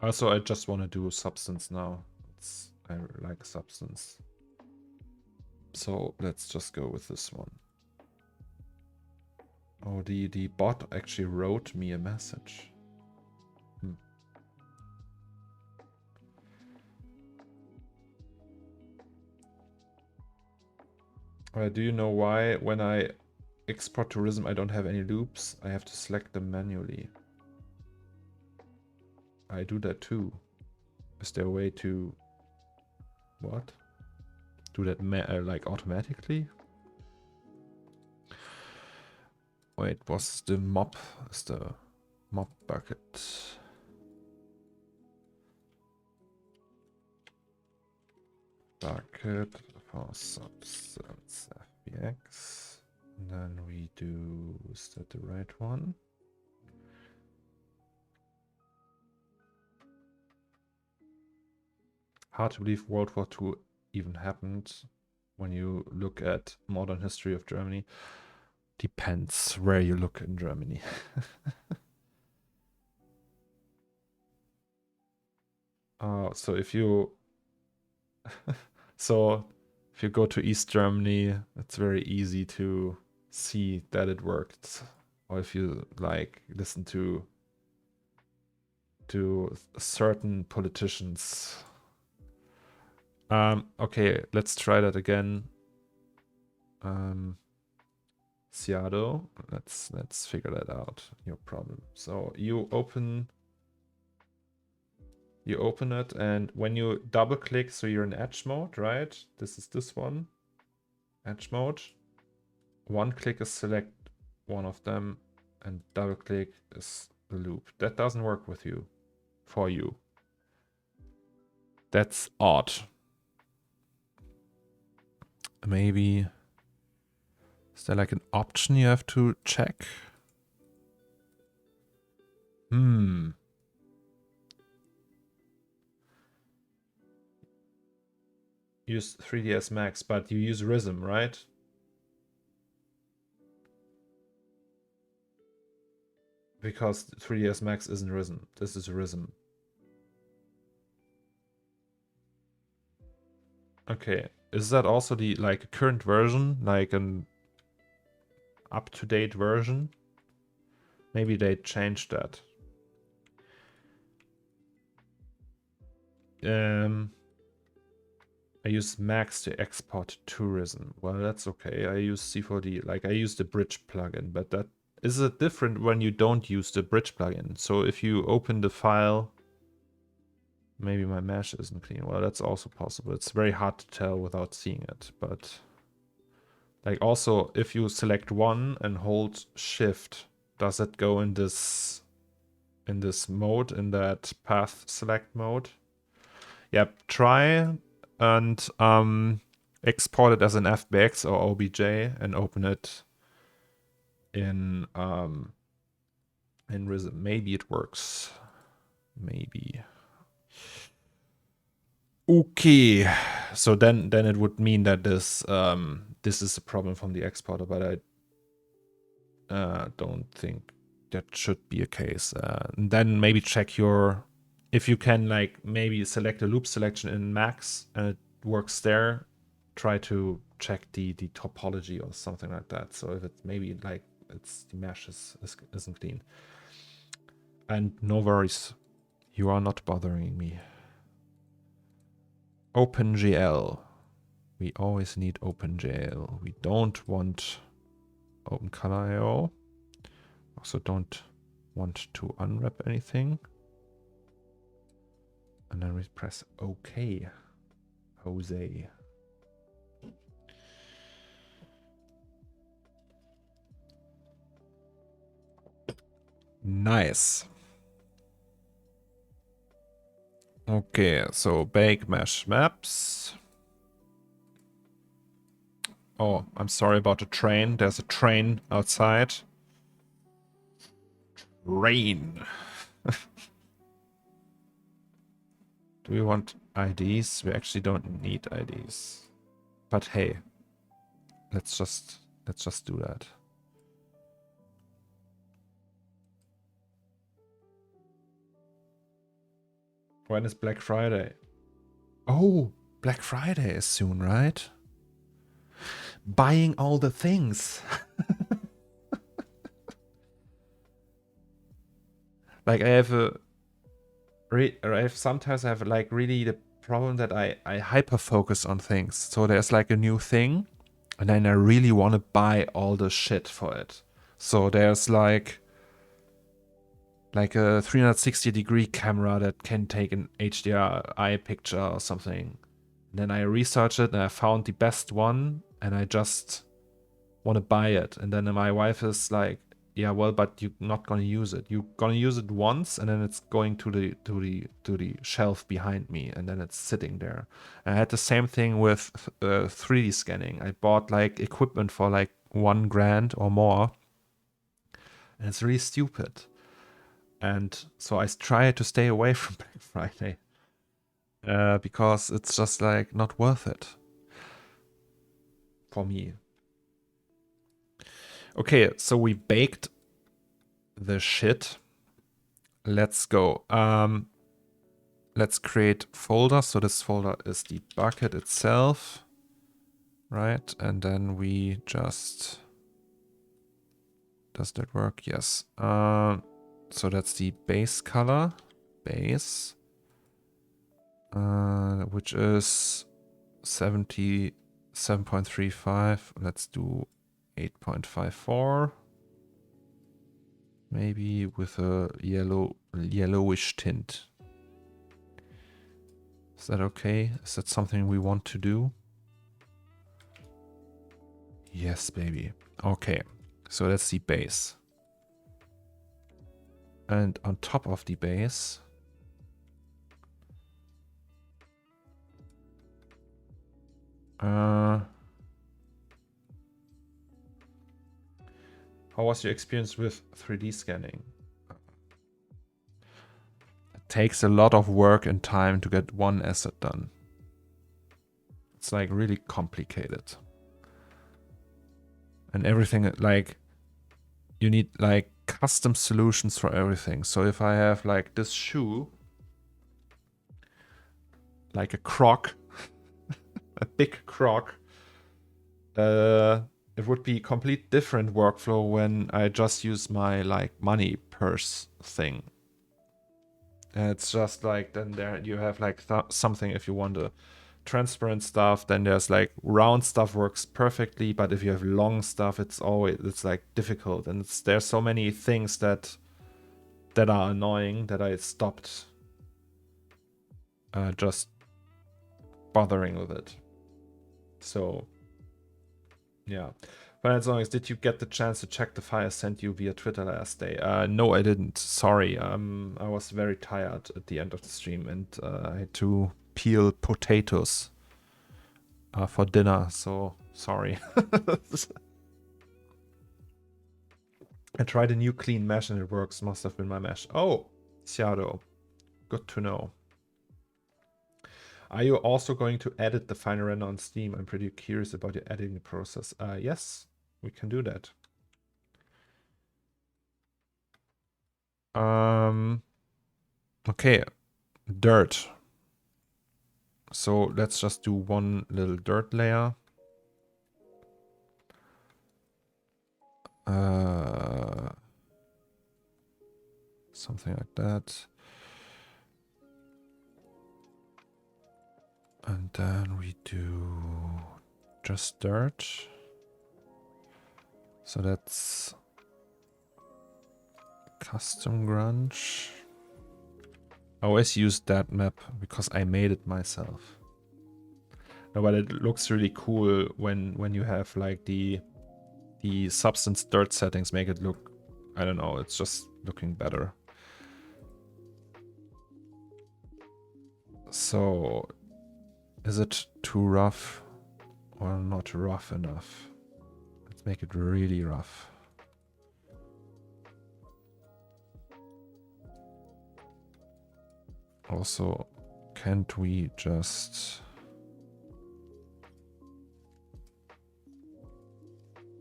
Also, I just want to do Substance now. I like Substance. So let's just go with this one. Oh, the bot actually wrote me a message. Do you know why when I export to Rism I don't have any loops? I have to select them manually. I do that too. Is there a way to... what? Do that like automatically? Wait, what's the mop? Is the mop bucket? Bucket for substance FBX. And then we do, is that the right one? Hard to believe World War II even happened when you look at modern history of Germany. Depends where you look in Germany. So if you if you go to East Germany, it's very easy to see that it worked. Or if you like listen to certain politicians. Okay, let's try that again. Ciado, let's figure that out. Your problem. So you open it, and when you double click, so you're in edge mode, right? This is this one, edge mode. One click is select one of them, and double click is the loop. That doesn't work with you, for you. That's odd. Maybe, is there like an option you have to check? Use 3ds Max, but you use Rism, right? Because 3ds Max isn't Rism. This is Rism. Okay, is that also the like current version, like an up-to-date version? Maybe they changed that. I use Max to export tourism. Well, that's okay. I use C4D, like I use the bridge plugin, but that is it different when you don't use the bridge plugin. So if you open the file, maybe my mesh isn't clean. Well, that's also possible. It's very hard to tell without seeing it, but like also if you select one and hold shift, does it go in this mode, in that path select mode? Yep, try and export it as an FBX or OBJ and open it in Rism. Maybe it works. Maybe. Okay, so then it would mean that this is a problem from the exporter, but I don't think that should be a case. And then maybe check if you can like maybe select a loop selection in Max and it works there, try to check the topology or something like that. So if it's maybe like the mesh isn't clean. And no worries, you are not bothering me. OpenGL. We always need OpenGL. We don't want OpenColor.io. Also don't want to unwrap anything. And then we press OK. Jose. Nice. Okay, so bake mesh maps. Oh, I'm sorry about the train. There's a train outside. Rain. Do we want IDs? We actually don't need IDs. But hey, let's just do that. When is Black Friday? Oh, Black Friday is soon, right? Buying all the things. Like sometimes I have like really the problem that I hyper focus on things. So there's like a new thing and then I really want to buy all the shit for it. So there's like a 360-degree camera that can take an HDRI picture or something. And then I researched it and I found the best one and I just want to buy it. And then my wife is like, yeah, well, but you're not gonna use it. You're gonna use it once and then it's going to the shelf behind me and then it's sitting there. And I had the same thing with 3D scanning. I bought like equipment for like $1,000 or more. And it's really stupid. And so I try to stay away from Black Friday because it's just like not worth it for me. Okay, so we baked the shit. Let's go. Let's create folder. So this folder is the bucket itself, right? And then we just, does that work? Yes. So that's the base color, base, which is 77.35. Let's do 8.54. Maybe with a yellowish tint. Is that okay? Is that something we want to do? Yes, baby. Okay, so that's the base. And on top of the base, how was your experience with 3D scanning? It takes a lot of work and time to get one asset done. It's like really complicated. And everything, like, you need like custom solutions for everything. So if I have like this shoe, like a croc, a big croc, it would be a complete different workflow when I just use my like money purse thing. And it's just like, then there you have like something if you want a transparent stuff, then there's like round stuff works perfectly, but if you have long stuff, it's like difficult. And there's so many things that are annoying that I stopped just bothering with it. So yeah. But as long as, did you get the chance to check the file I sent you via Twitter last day? No, I didn't. Sorry. I was very tired at the end of the stream and I had to peel potatoes for dinner. So sorry. I tried a new clean mesh and it works. Must have been my mesh. Oh, Shadow. Good to know. Are you also going to edit the final render on Steam? I'm pretty curious about your editing process. Yes, we can do that. Okay, dirt. So let's just do one little dirt layer. Something like that. And then we do just dirt. So that's custom grunge. I always use that map because I made it myself. No, but it looks really cool when you have like the substance dirt settings make it look, I don't know, it's just looking better. So, is it too rough or not rough enough? Let's make it really rough. Also, can't we just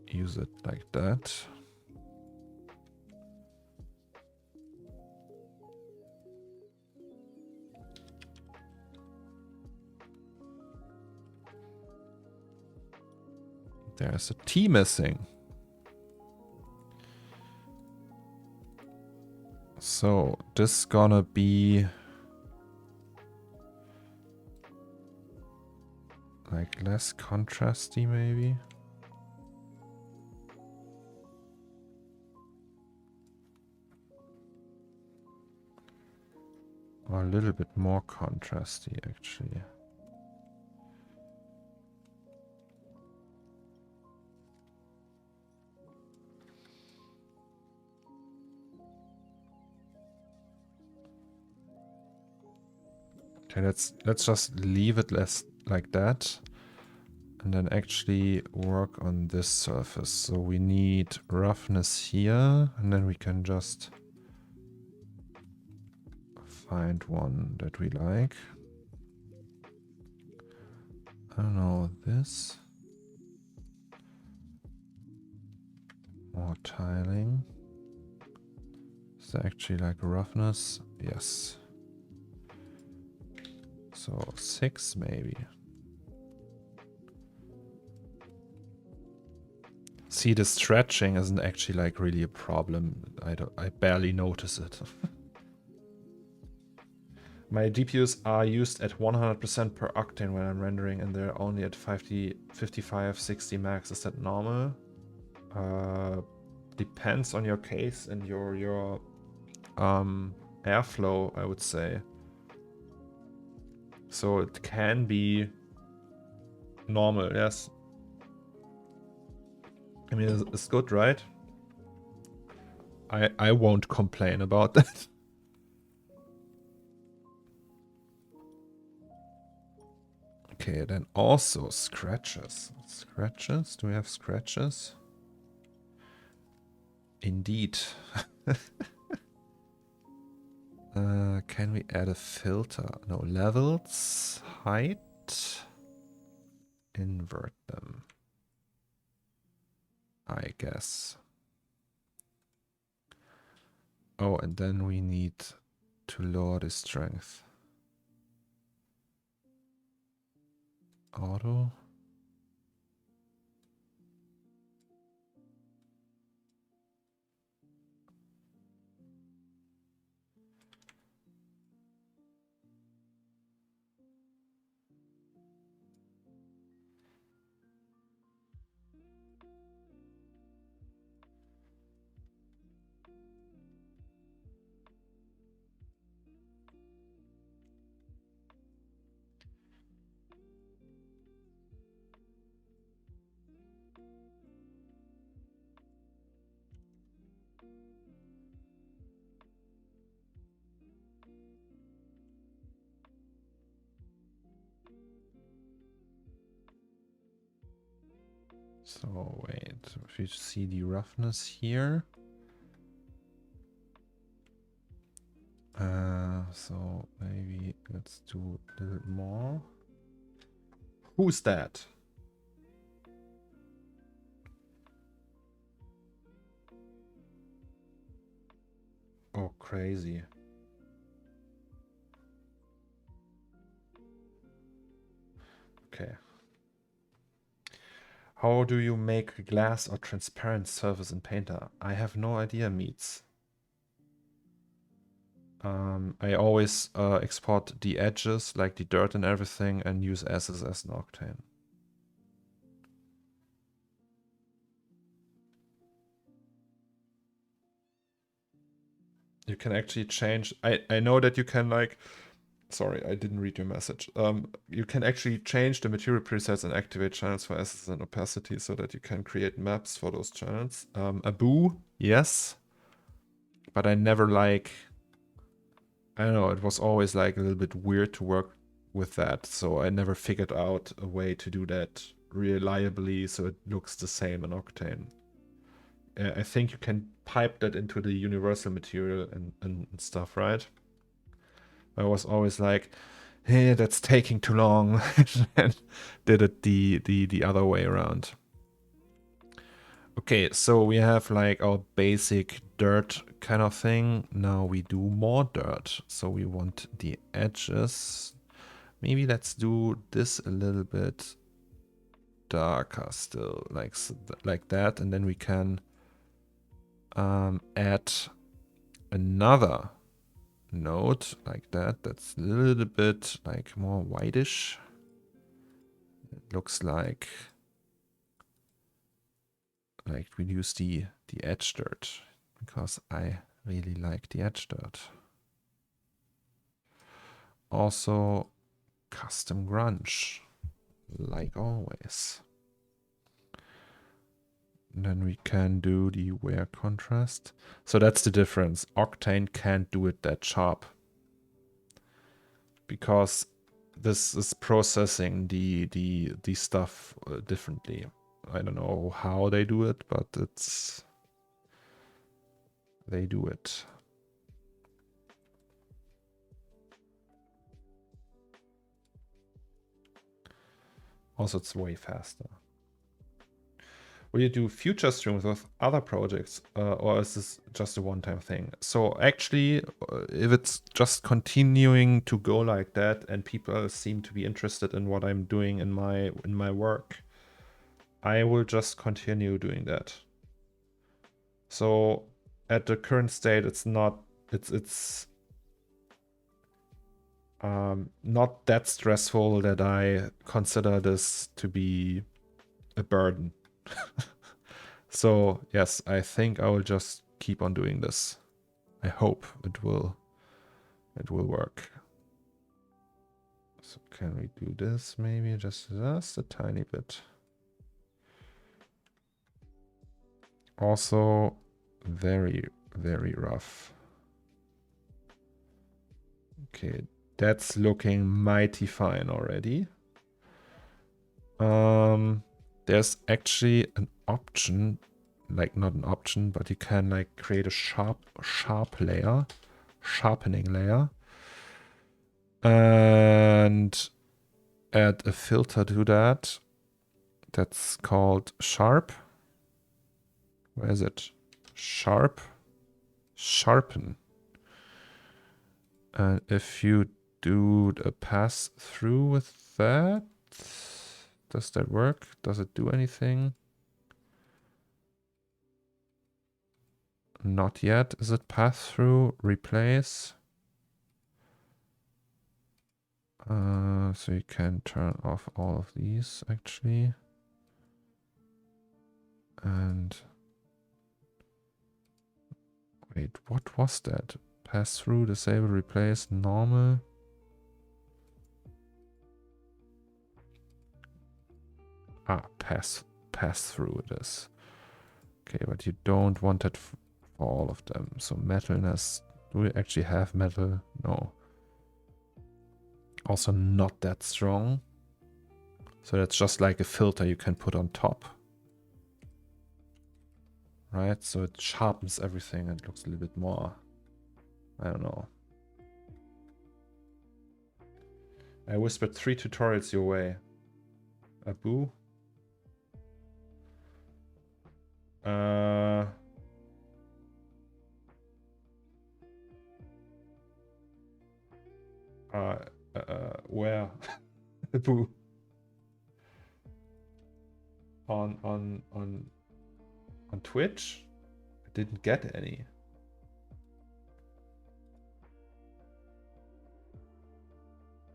use it like that? There's a T missing. So this is gonna be like less contrasty maybe. Or a little bit more contrasty actually. Okay, let's just leave it less like that. And then actually work on this surface. So we need roughness here, and then we can just find one that we like. I don't know, this. More tiling. Is that actually like roughness? Yes. So 6 maybe. See, the stretching isn't actually like really a problem. I barely notice it. My GPUs are used at 100% per octane when I'm rendering, and they're only at 55, 60 max. Is that normal? Depends on your case and your airflow, I would say. So it can be normal, yes. I mean, it's good, right? I won't complain about that. Okay, then also scratches. Scratches? Do we have scratches? Indeed. Can we add a filter? No, levels, height, invert them. I guess. Oh, and then we need to lower the strength. Auto. So wait, if you see the roughness here. So maybe let's do a little more. Who's that? Oh, crazy. Okay. How do you make glass or transparent surface in Painter? I have no idea, Meets. I always export the edges, like the dirt and everything, and use SSS and Octane. You can actually change. I know that you can like. Sorry, I didn't read your message. You can actually change the material presets and activate channels for SSS and opacity so that you can create maps for those channels. Abu, yes. But I never like. I don't know, it was always like a little bit weird to work with that, so I never figured out a way to do that reliably so it looks the same in Octane. I think you can pipe that into the universal material and stuff, right? I was always like, hey, that's taking too long, and did it the other way around. Okay, so we have like our basic dirt kind of thing. Now we do more dirt. So we want the edges. Maybe let's do this a little bit darker still, like that, and then we can add another node like that. That's a little bit like more whitish. It looks like we use the edge dirt because I really like the edge dirt. Also custom grunge, like always. And then we can do the wear contrast. So that's the difference. Octane can't do it that sharp because this is processing the stuff differently. I don't know how they do it, but they do it. Also, it's way faster. Will you do future streams with other projects, or is this just a one-time thing? So actually, if it's just continuing to go like that, and people seem to be interested in what I'm doing in my work, I will just continue doing that. So at the current state, it's not not that stressful that I consider this to be a burden. So yes, I think I will just keep on doing this. I hope it will work. So can we do this maybe just a tiny bit? Also very, very rough. Okay, that's looking mighty fine already. There's actually an option, like not an option, but you can like create a sharpening layer, and add a filter to that. That's called sharp. Where is it? Sharpen. And if you do a pass through with that, does that work? Does it do anything? Not yet. Is it pass through? Replace. So you can turn off all of these actually. And wait, what was that? Pass through, disable, replace, normal. Pass through it is. Okay, but you don't want it for all of them. So metalness, do we actually have metal? No. Also not that strong. So that's just like a filter you can put on top. Right, so it sharpens everything and looks a little bit more, I don't know. I whispered 3 tutorials your way. Abu? Where? Abu? On Twitch? I didn't get any.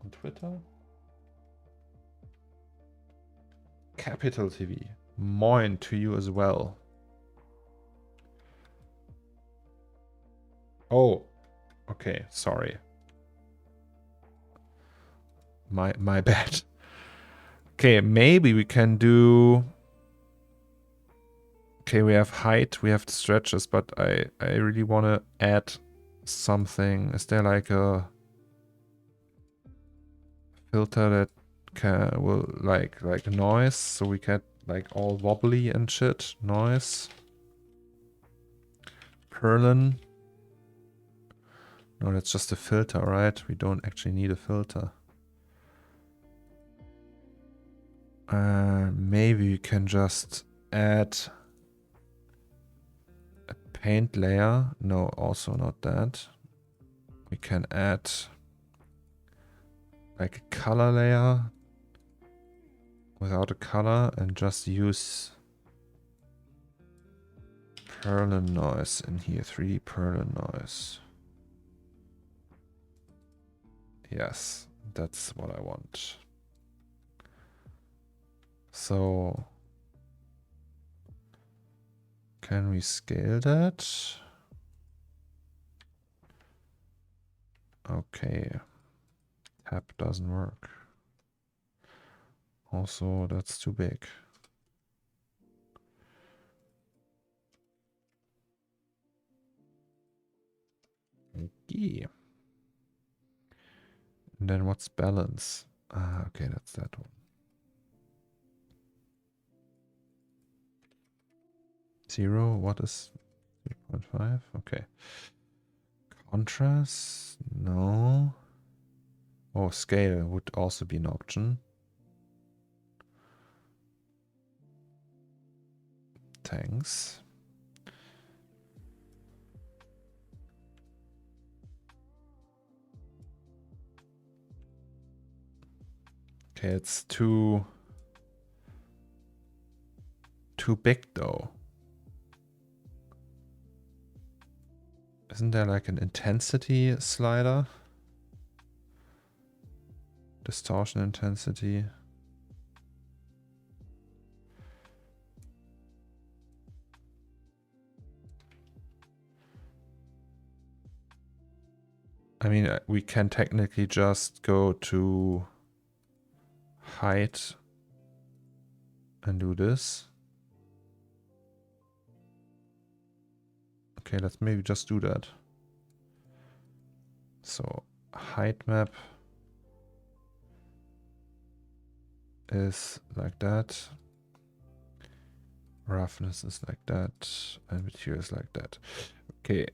On Twitter? Capital TV. Moin to you as well. Oh, okay, sorry. My bad. Okay, maybe we can do... Okay, we have height, we have the stretches, but I really want to add something. Is there like a filter that will like noise, so we get like all wobbly and shit. Noise. Perlin. No, that's just a filter, right? We don't actually need a filter. Maybe we can just add a paint layer. No, also not that. We can add like a color layer without a color and just use Perlin noise in here. 3D Perlin noise. Yes, that's what I want. So can we scale that? Okay. Tab doesn't work. Also, that's too big. Okay. And then what's balance? Ah, okay, that's that one. 0, what is 3.5? Okay. Contrast? No. Oh, scale would also be an option. Thanks. Okay, it's too big though. Isn't there like an intensity slider? Distortion intensity. I mean, we can technically just go to height and do this. Okay, let's maybe just do that. So height map is like that. Roughness is like that. And material is like that. Okay.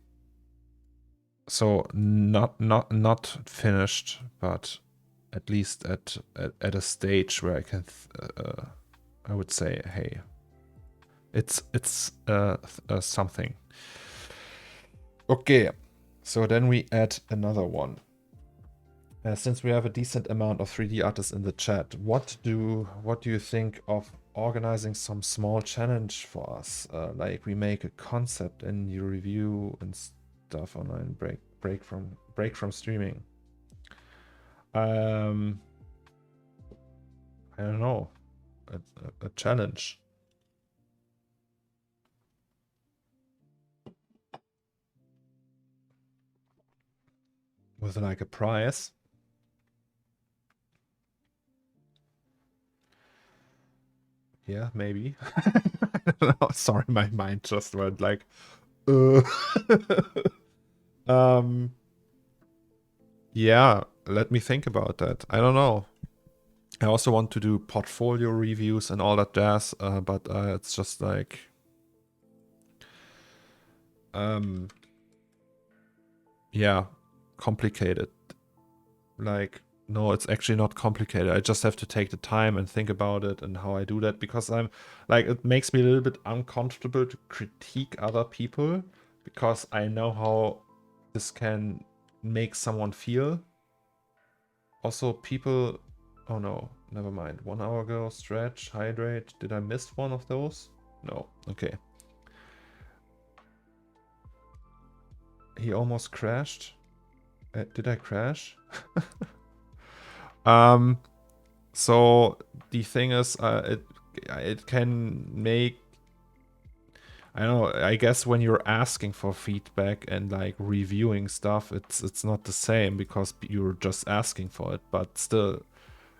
So not finished, but at least at a stage where I can I would say, hey, it's something. Okay, so then we add another one. Since we have a decent amount of 3D artists in the chat, what do you think of organizing some small challenge for us? Like we make a concept and you review and stuff online, break from streaming. I don't know, a challenge. With like a prize. Yeah, maybe. I don't know. Sorry, my mind just went like, yeah, let me think about that. I don't know. I also want to do portfolio reviews and all that jazz, but it's just like, yeah, complicated. Like, no, it's actually not complicated. I just have to take the time and think about it and how I do that, because I'm like, it makes me a little bit uncomfortable to critique other people because I know how this can make someone feel. Also, people, oh no, never mind. 1 hour ago, stretch, hydrate. Did I miss one of those? No, okay. He almost crashed. Did I crash? So the thing is, it can make, I don't know, I guess when you're asking for feedback and like reviewing stuff, it's not the same because you're just asking for it, but still,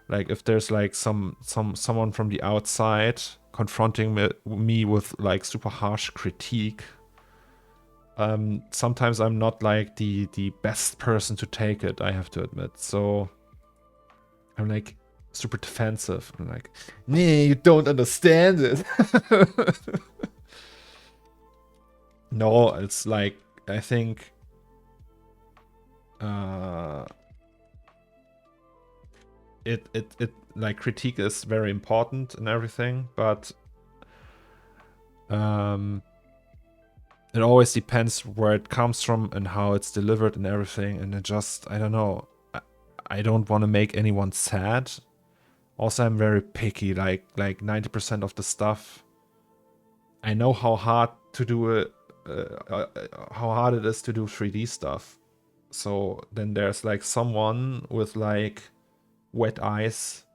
like if there's like someone from the outside confronting me with like super harsh critique, sometimes I'm not like the best person to take it, I have to admit. So I'm like super defensive. I'm like, nee, you don't understand it. No, it's like, I think it like critique is very important and everything, but it always depends where it comes from and how it's delivered and everything. And it just, I don't know. I don't want to make anyone sad. Also, I'm very picky. Like 90% of the stuff, I know how hard to do it, how hard it is to do 3D stuff. So then there's like someone with like wet eyes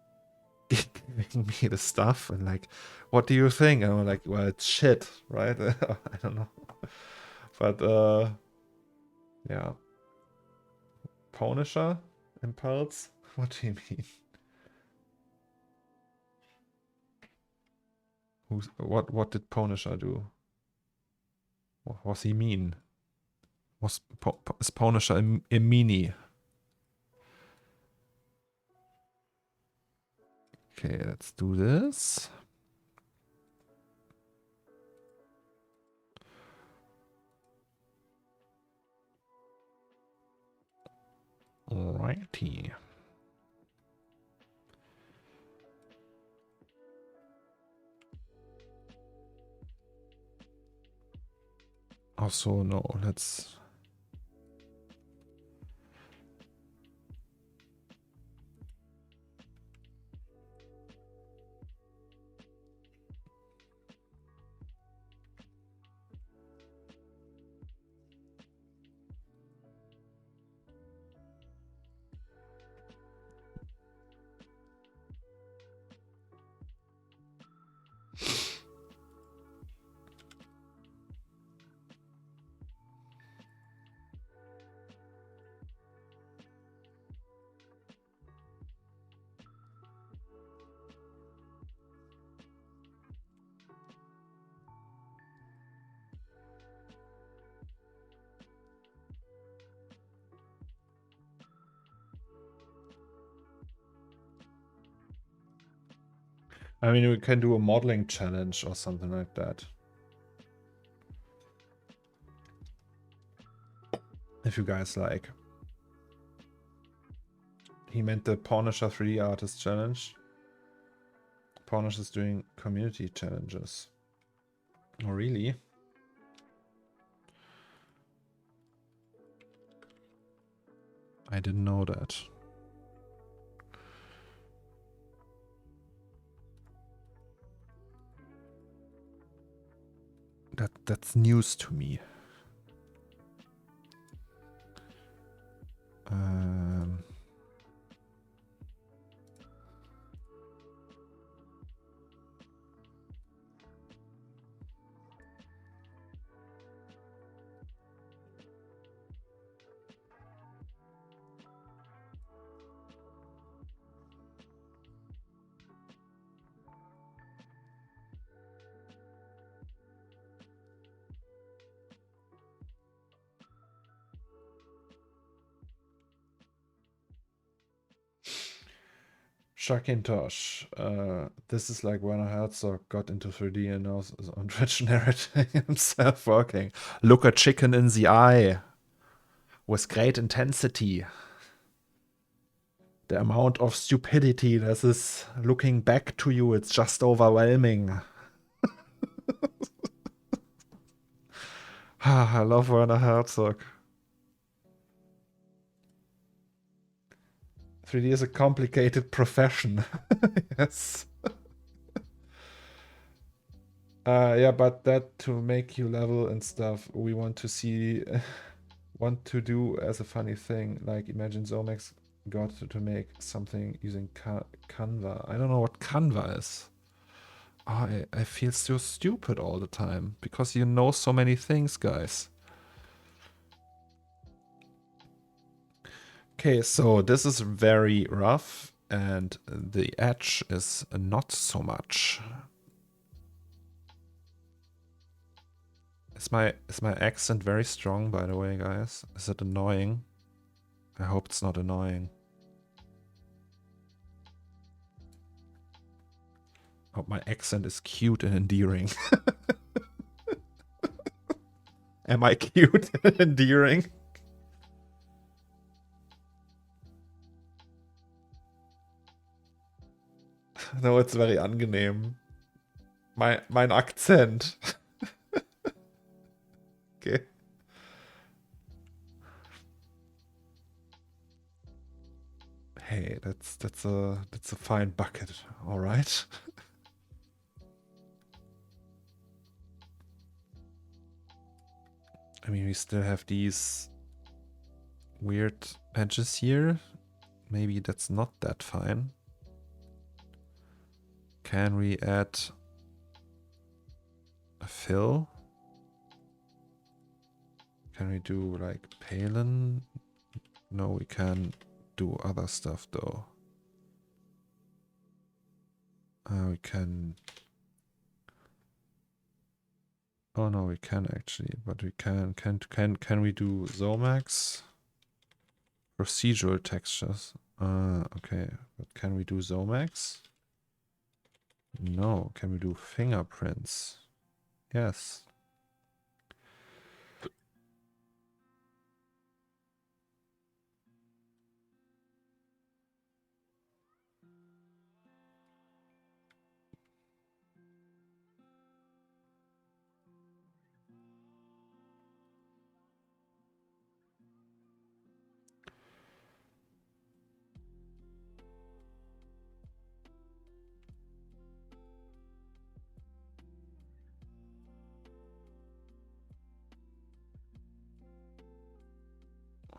giving me the stuff and like, what do you think? And I'm like, well, it's shit, right? I don't know. But yeah. Punisher? Impulse? What do you mean? What did Punisher do? What was he mean? Is Punisher a mini? Okay, let's do this. Alrighty. Also, no, let's... I mean, we can do a modeling challenge or something like that. If you guys like. He meant the Punisher 3D Artist Challenge. Punisher is doing community challenges. Oh, really? I didn't know that. That's news to me. Shakintosh. This is like when Herzog got into 3D and now is on Twitch narrating himself working. Look a chicken in the eye with great intensity. The amount of stupidity that is looking back to you, it's just overwhelming. I love Werner Herzog. 3D is a complicated profession. Yes. Yeah, but that to make you level and stuff, we want to see, want to do as a funny thing. Like imagine Zomex got to make something using Canva. I don't know what Canva is. Oh, I feel so stupid all the time because you know so many things, guys. Okay, so this is very rough and the edge is not so much. Is my accent very strong, by the way, guys? Is it annoying? I hope it's not annoying. Hope my accent is cute and endearing. Am I cute and endearing? No, it's very angenehm. Mein Akzent. Okay. Hey, that's a fine bucket, all right. I mean, we still have these weird edges here. Maybe that's not that fine. Can we add a fill? Can we do like Palin? No, we can do other stuff though. We can. Oh no, we can actually, but we can we do Zomax? Procedural textures. Okay, but can we do Zomax? No. Can we do fingerprints? Yes.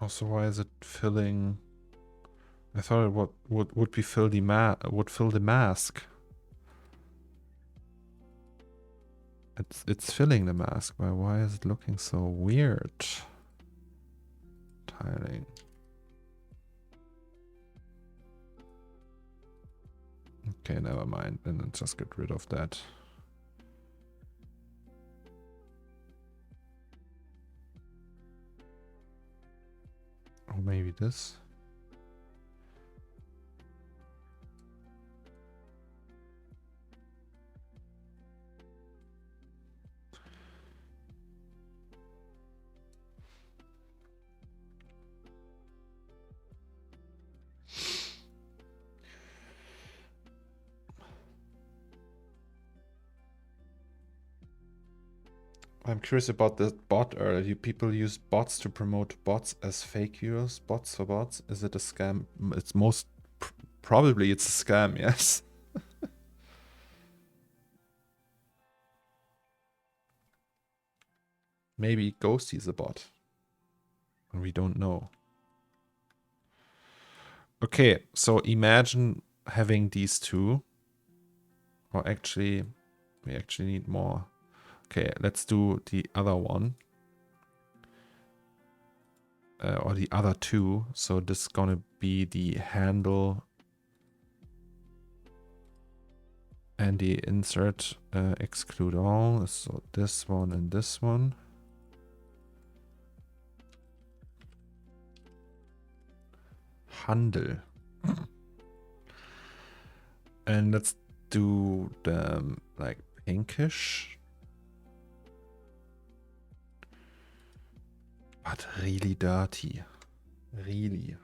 Also, why is it filling? I thought it would be fill the mask. It's filling the mask, but why is it looking so weird? Tiling. Okay, never mind. Then let's just get rid of that. Or maybe this. I'm curious about the bot earlier. Do people use bots to promote bots as fake viewers? Bots for bots? Is it a scam? It's probably it's a scam, yes. Maybe Ghosty's a bot. We don't know. Okay, so imagine having these two. Or actually, we actually need more. Okay, let's do the other one. Or the other two. So this is gonna be the handle and the insert exclude all. So this one and this one. Handle. And let's do them like pinkish. But really dirty. Really.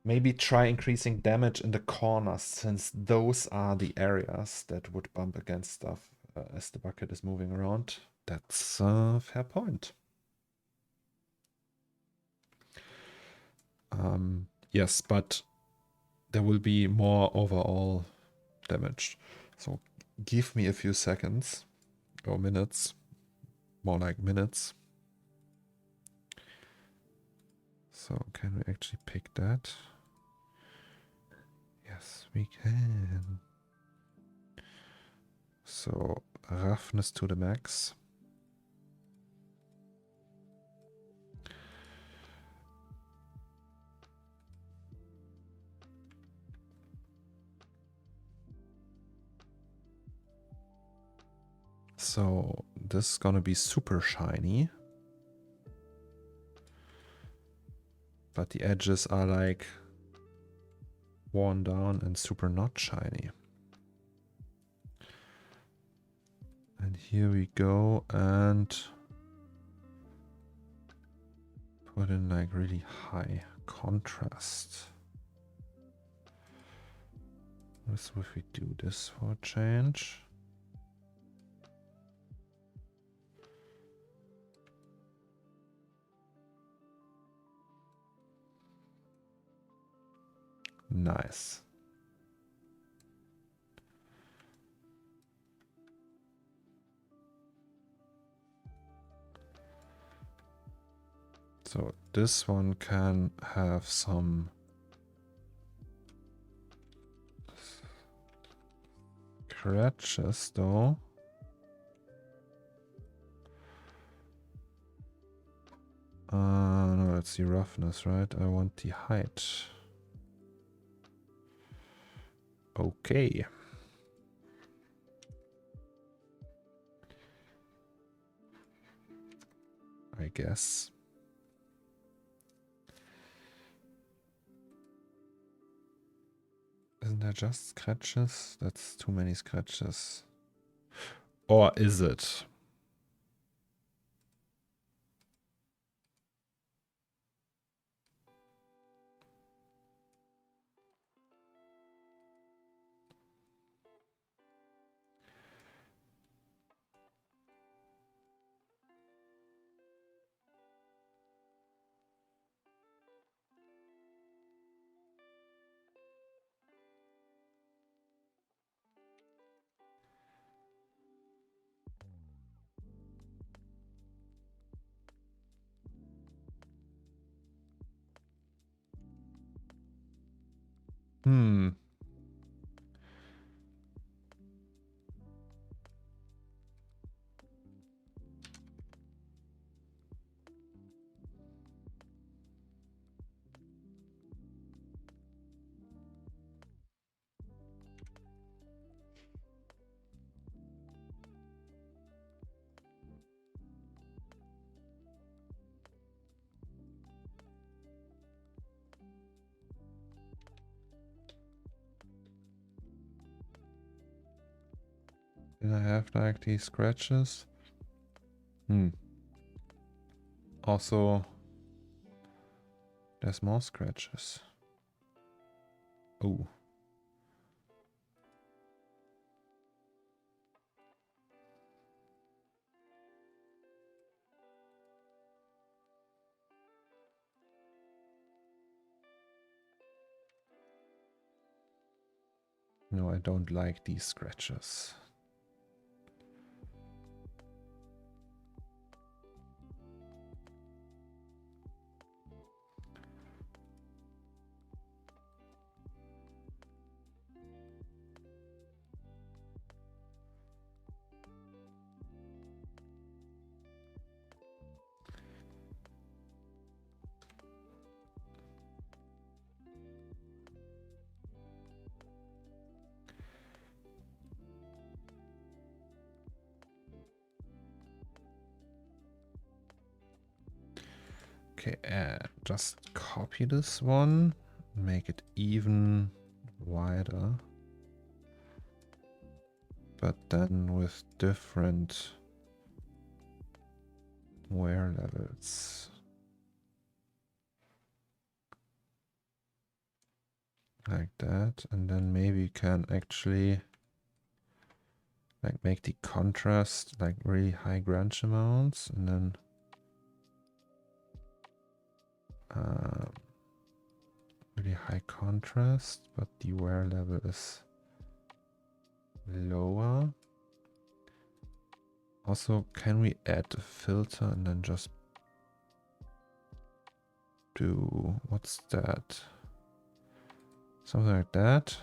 Maybe try increasing damage in the corners, since those are the areas that would bump against stuff as the bucket is moving around. That's a fair point. Yes, but there will be more overall damage. So give me a few seconds. Or minutes. More like minutes. So can we actually pick that? Yes, we can. So roughness to the max. So this is gonna be super shiny. But the edges are like worn down and super not shiny. And here we go and put in like really high contrast. What if we do this for a change? Nice. So this one can have some scratches though. No, that's the roughness, right? I want the height. Okay. I guess. Isn't there just scratches? That's too many scratches. Or is it? Hmm. Did I have like these scratches? Hmm. Also, there's more scratches. Oh. No, I don't like these scratches. Okay, just copy this one, make it even wider, but then with different wear levels. Like that, and then maybe you can actually like make the contrast like really high grunge amounts, and then really high contrast, but the wear level is lower. Also, can we add a filter and then just do, what's that? Something like that.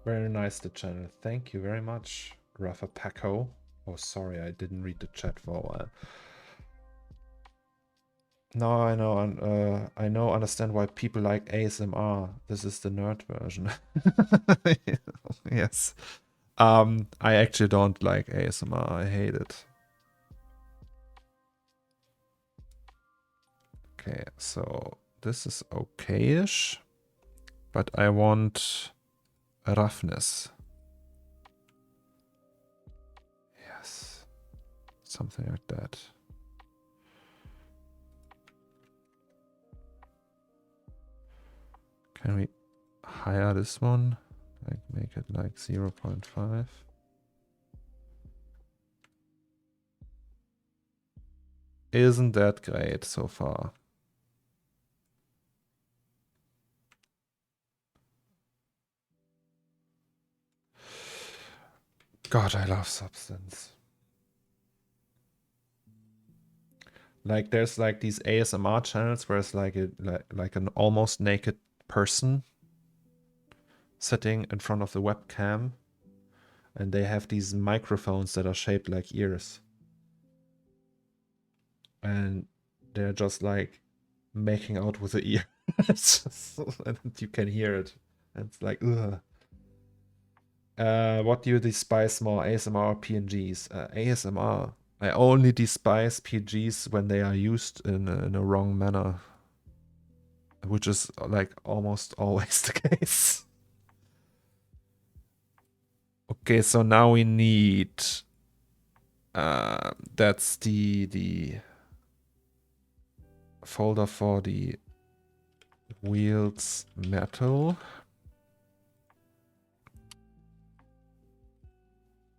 Very nice, the channel. Thank you very much, Rafa Paco. Oh, sorry, I didn't read the chat for a while. No, I know, and I know, understand why people like ASMR. This is the nerd version. Yes. I actually don't like ASMR. I hate it. Okay, so this is okay-ish, but I want roughness. Yes, something like that. Can we higher this one? Like make it like 0.5. Isn't that great so far? God, I love Substance. Like there's like these ASMR channels where it's like like an almost naked person sitting in front of the webcam, and they have these microphones that are shaped like ears, and they're just like making out with the ear. And you can hear it, and it's like, ugh. What do you despise more, ASMR or PNGs? ASMR. I only despise PNGs when they are used in a wrong manner, which is like almost always the case. Okay, so now we need that's the folder for the wheels metal.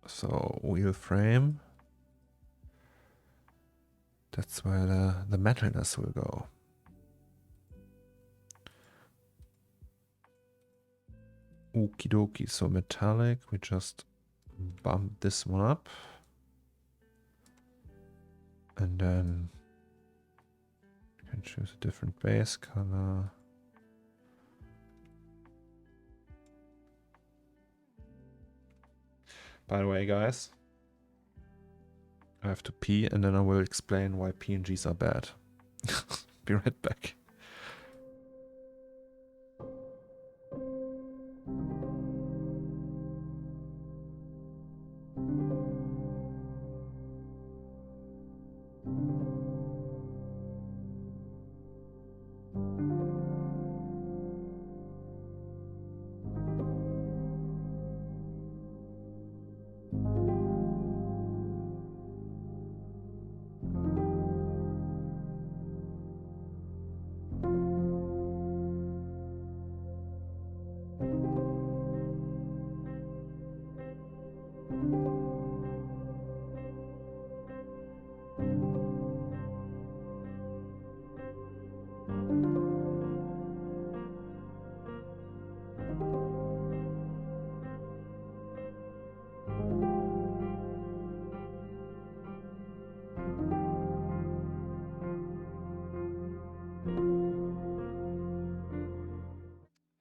So wheel frame. That's where the metalness will go. Okie dokie, so metallic, we just bump this one up. And then you can choose a different base color. By the way, guys, I have to pee and then I will explain why PNGs are bad. Be right back.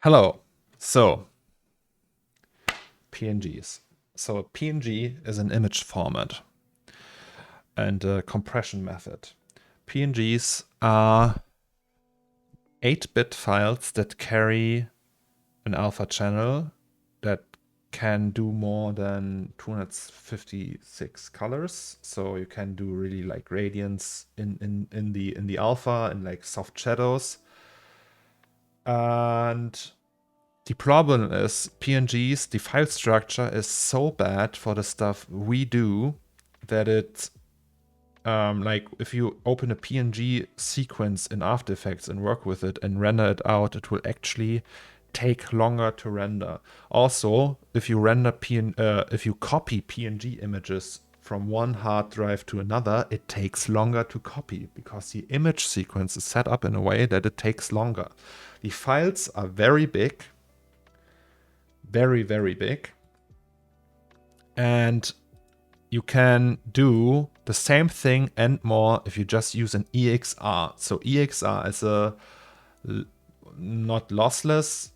Hello. So, PNGs. So a PNG is an image format and a compression method. PNGs are 8-bit files that carry an alpha channel that can do more than 256 colors. So you can do really like gradients in the alpha and like soft shadows. And the problem is PNGs, the file structure is so bad for the stuff we do that it, like if you open a PNG sequence in After Effects and work with it and render it out, it will actually take longer to render. Also, if you if you copy PNG images from one hard drive to another, it takes longer to copy because the image sequence is set up in a way that it takes longer. The files are very big. Very, very big. And you can do the same thing and more if you just use an EXR. So EXR is a not lossless,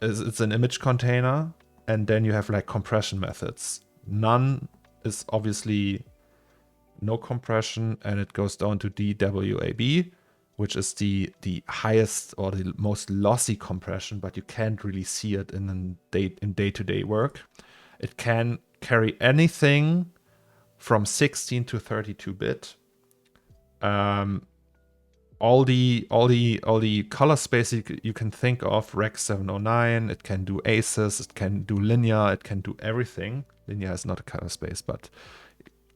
it's an image container, and then you have like compression methods. None is obviously no compression, and it goes down to DWAB, which is the highest or the most lossy compression, but you can't really see it in day-to-day work. It can carry anything from 16 to 32-bit. All the color space you can think of, Rec 709, it can do Asus, it can do linear, it can do everything. Linear is not a color space, but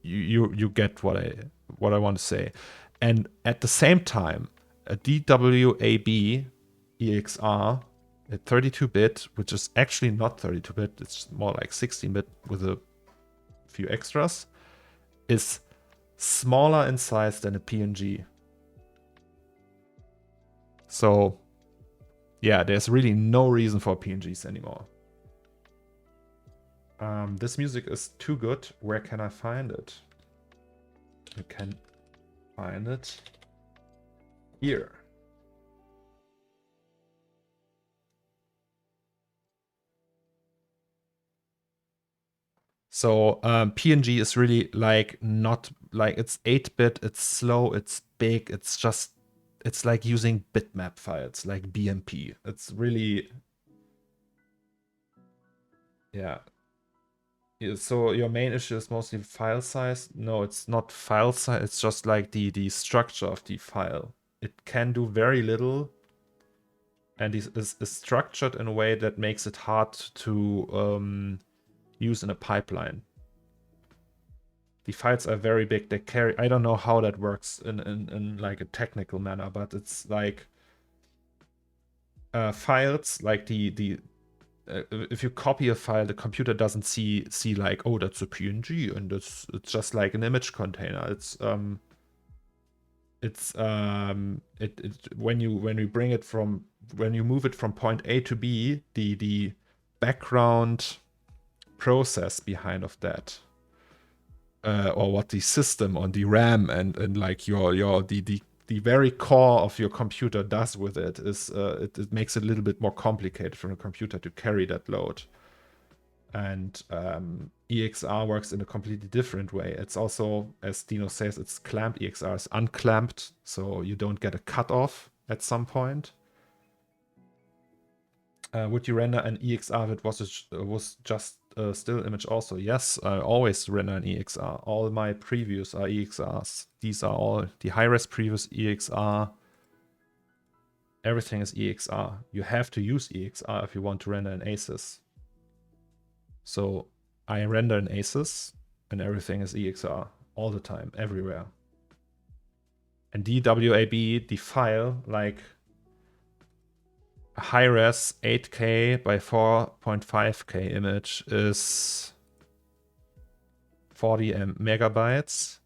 you get what I want to say. And at the same time, a DWAB EXR at 32-bit, which is actually not 32-bit, it's more like 16-bit with a few extras, is smaller in size than a PNG. So yeah, there's really no reason for PNGs anymore. This music is too good. Where can I find it? You can find it here. So PNG is really like not like it's 8-bit, it's slow, it's big, it's like using bitmap files like BMP. It's really, yeah. So your main issue is mostly file size. No, it's not file size. It's just like the structure of the file. It can do very little, and is structured in a way that makes it hard to use in a pipeline. The files are very big. They carry. I don't know how that works in like a technical manner, but it's like files like the if you copy a file, the computer doesn't see like, oh, that's a PNG, and it's just like an image container. When you move it from point A to B, the background process behind of that, or what the system on the RAM and like the very core of your computer does with it is it makes it a little bit more complicated for a computer to carry that load. And EXR works in a completely different way. It's also, as Dino says, it's clamped. EXR is unclamped, so you don't get a cutoff at some point. Would you render an EXR if it was just a still image also? Yes, I always render an EXR. All my previews are EXRs. These are all the high-res previews EXR. Everything is EXR. You have to use EXR if you want to render an Asus. So I render an Asus and everything is EXR all the time, everywhere. And DWAB, the file, like a high-res 8K by 4.5K image is 40 megabytes.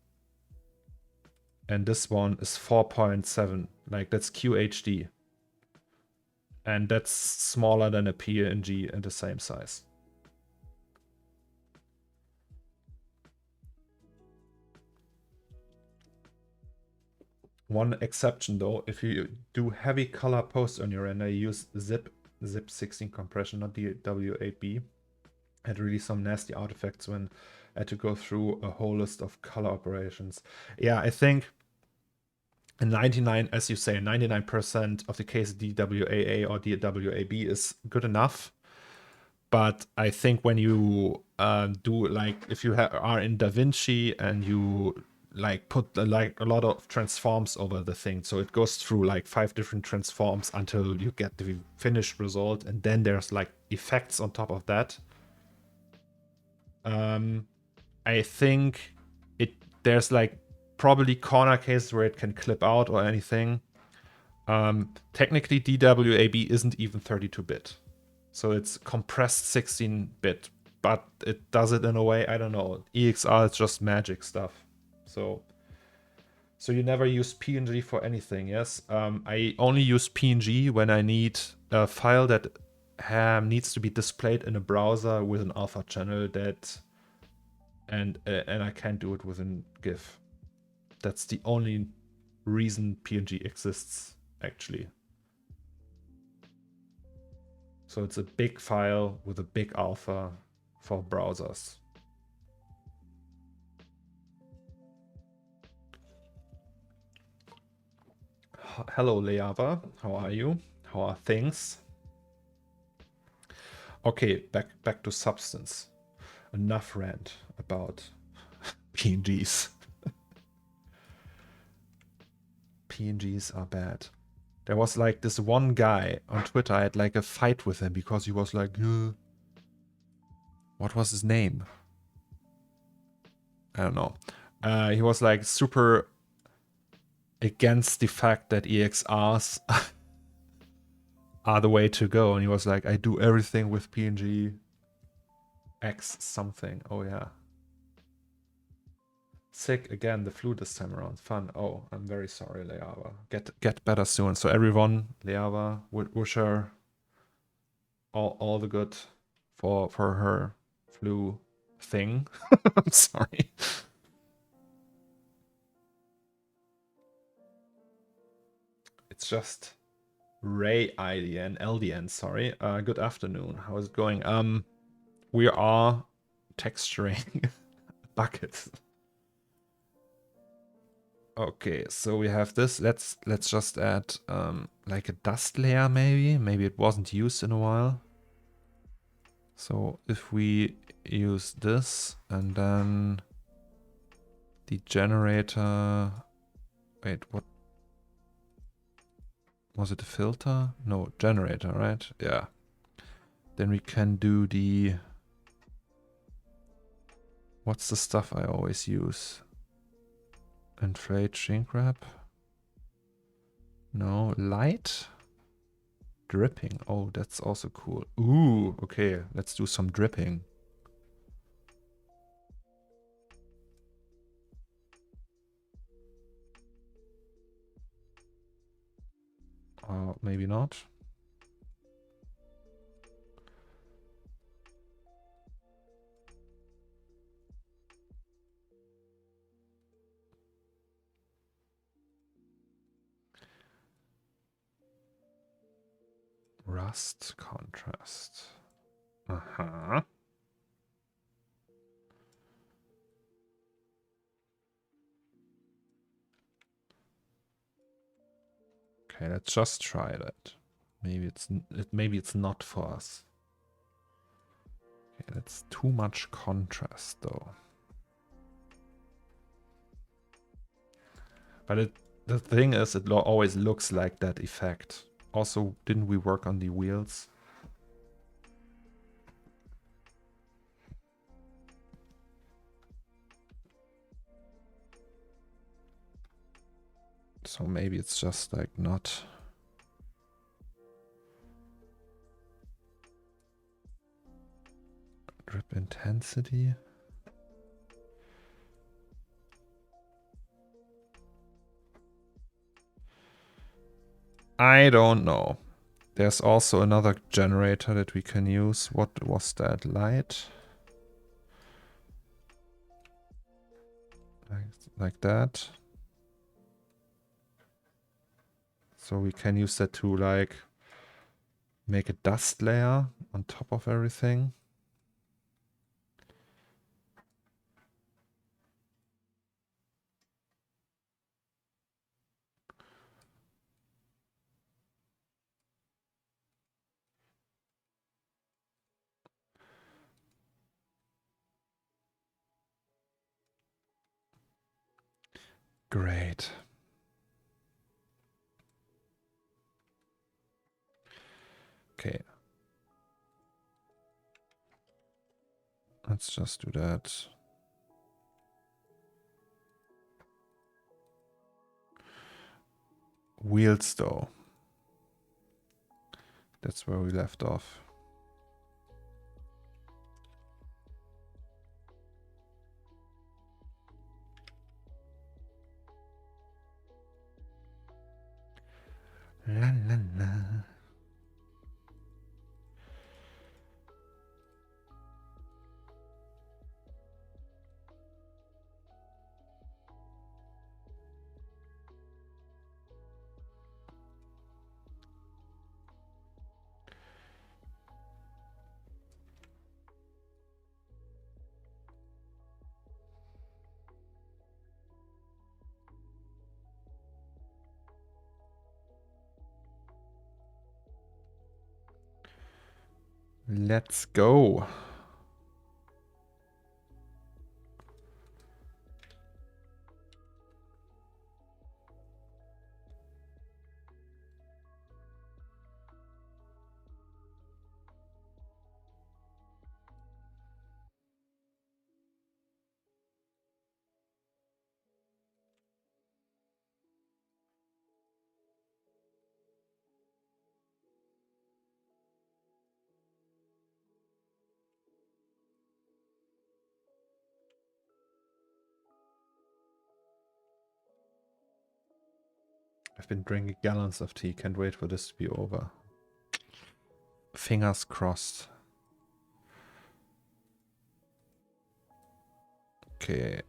And this one is 4.7, like that's QHD. And that's smaller than a PNG and the same size. One exception though, if you do heavy color post on your render, you use zip 16 compression, not the W8B. Had really some nasty artifacts when I had to go through a whole list of color operations. Yeah, I think in 99, as you say, 99% of the cases, DWAA or DWAB is good enough. But I think when you do, like, if you are in DaVinci and you like put like a lot of transforms over the thing, so it goes through like 5 different transforms until you get the finished result, and then there's like effects on top of that. I think there's like probably corner cases where it can clip out or anything. Technically, DWAB isn't even 32-bit. So it's compressed 16-bit, but it does it in a way, I don't know. EXR is just magic stuff. So you never use PNG for anything, yes? I only use PNG when I need a file that needs to be displayed in a browser with an alpha channel and I can't do it within GIF. That's the only reason PNG exists, actually. So it's a big file with a big alpha for browsers. Hello, Leava. How are you? How are things? Okay, back to substance. Enough rant about PNGs. PNGs are bad. There was like this one guy on Twitter, I had like a fight with him because he was like, what was his name? I don't know. He was like super against the fact that EXRs are the way to go. And he was like, I do everything with PNG X something. Oh yeah. Sick again, the flu this time around. Fun. Oh, I'm very sorry, Leava. Get better soon. So everyone, Leava, wish her all the good for her flu thing. I'm sorry. It's just Ray IDN, LDN, sorry. Good afternoon. How is it going? We are texturing buckets. Okay, so we have this. Let's just add like a dust layer maybe. Maybe it wasn't used in a while. So if we use this and then the generator, wait, what was it, a filter? No, generator, right? Yeah. Then we can do the, what's the stuff I always use? Inflate, shrink wrap? No, light? Dripping. Oh, that's also cool. Ooh, okay, let's do some dripping. Maybe not. Rust contrast. Uh-huh. Okay, let's just try that. Maybe it's not for us. Okay, that's too much contrast though. But the thing is, it always looks like that effect. Also, didn't we work on the wheels? So maybe it's just like not. Drip intensity. I don't know. There's also another generator that we can use. What was that? Light? Like that. So we can use that to like make a dust layer on top of everything. Great. Okay. Let's just do that. Wheels though. That's where we left off. La la la. Let's go. I've been drinking gallons of tea. Can't wait for this to be over. Fingers crossed. Okay.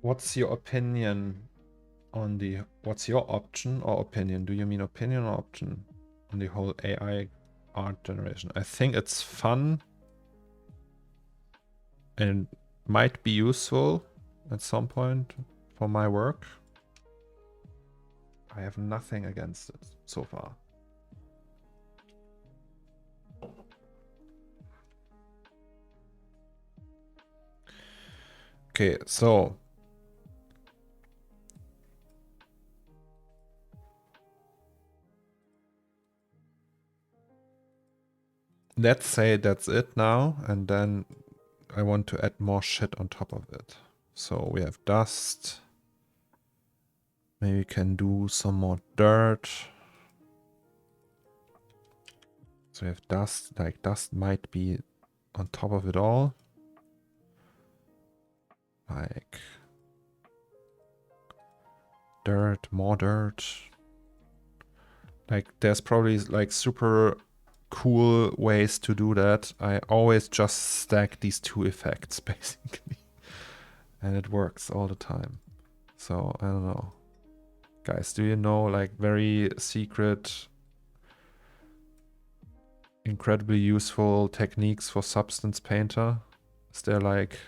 What's your opinion on the... What's your option or opinion? Do you mean opinion or option on the whole AI art generation? I think it's fun and might be useful at some point for my work. I have nothing against it so far. Okay, so let's say that's it now, and then I want to add more shit on top of it. So we have dust. Maybe we can do some more dirt. So we have dust, like dust might be on top of it all. Like dirt, more dirt. Like there's probably like super cool ways to do that. I always just stack these two effects basically. And it works all the time. So I don't know. Guys, do you know like very secret, incredibly useful techniques for Substance Painter? Is there like...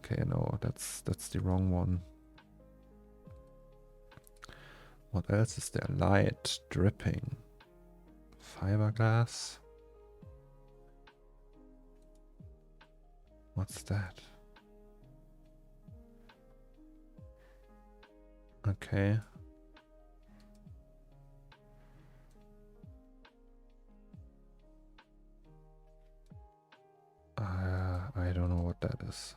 Okay, no, that's the wrong one. What else is there? Light, dripping, fiberglass. What's that? Okay. I don't know what that is.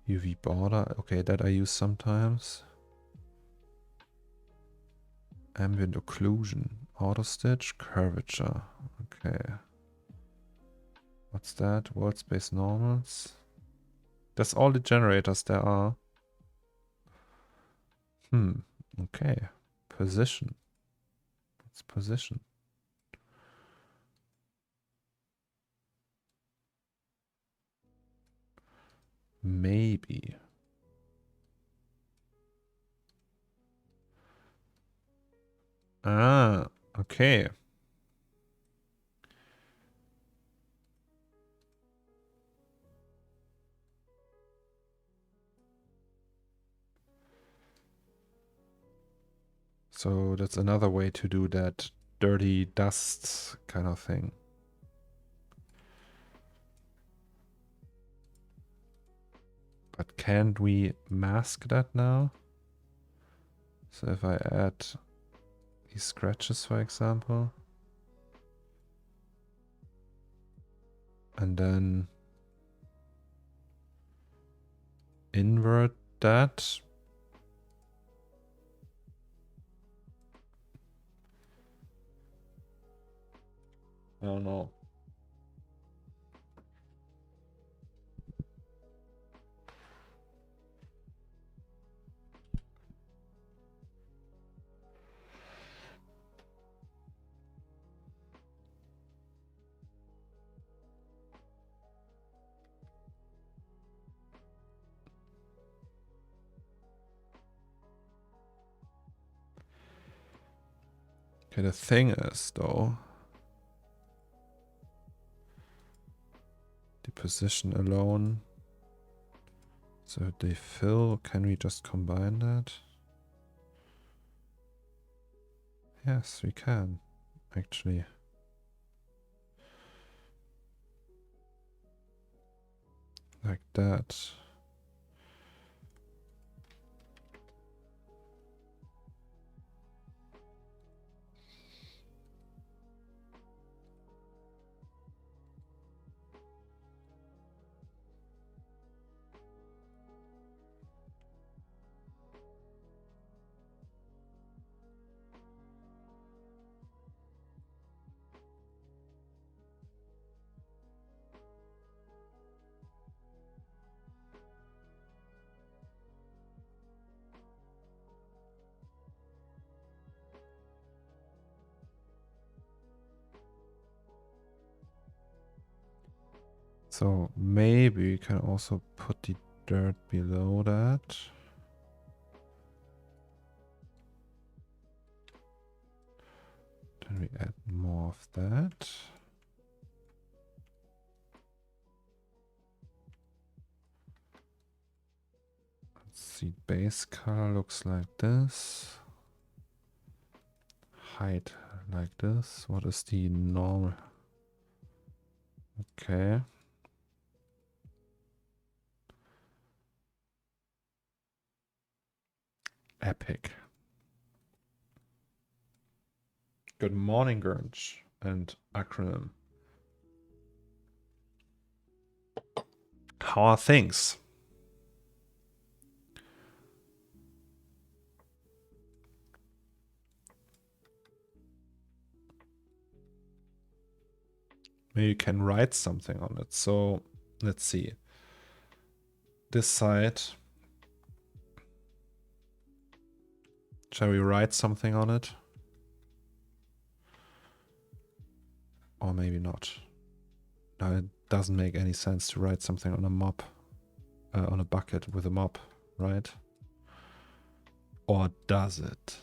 UV border. Okay, that I use sometimes. Ambient occlusion. Auto stitch. Curvature. Okay. What's that? World space normals. That's all the generators there are. Okay. Position. What's position? Maybe. Ah, okay. So that's another way to do that dirty dust kind of thing. But can't we mask that now? So if I add these scratches, for example, and then invert that. I don't know. Okay, the thing is, though, the position alone. So they fill. Can we just combine that? Yes, we can, actually. Like that. So maybe we can also put the dirt below that. Then we add more of that. Let's see, base color looks like this. Height like this. What is the normal? Okay. Epic. Good morning, Gurge and acronym. How are things? Maybe you can write something on it. So let's see. This side. Shall we write something on it? Or maybe not. No, it doesn't make any sense to write something on a mop. On a bucket with a mop, right? Or does it?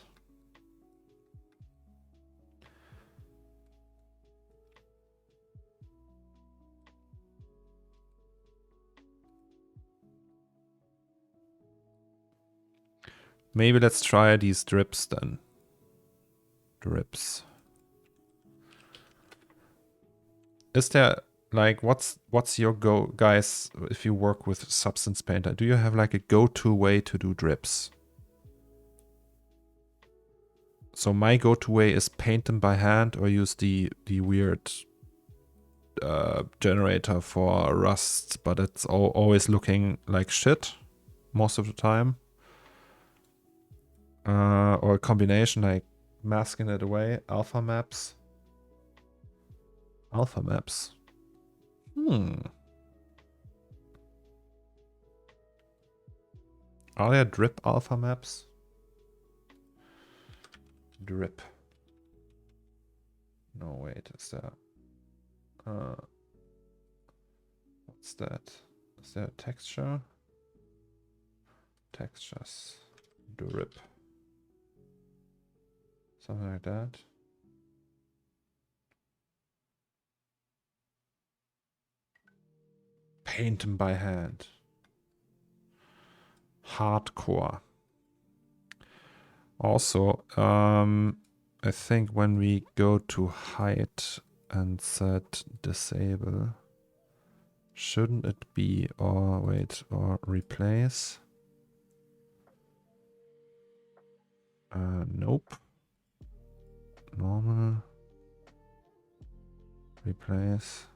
Maybe let's try these drips then. Drips. Is there like what's your go, guys? If you work with Substance Painter, do you have like a go-to way to do drips? So my go-to way is paint them by hand or use the weird generator for rust, but it's always looking like shit most of the time. Or a combination like masking it away. Alpha maps. Alpha maps. Are there drip alpha maps? Drip. No, wait, is there? What's that? Is there a texture? Textures. Drip. Something like that. Paint them by hand. Hardcore. Also, I think when we go to height and set disable, shouldn't it be, or wait, or replace? Nope. Normal. Replace.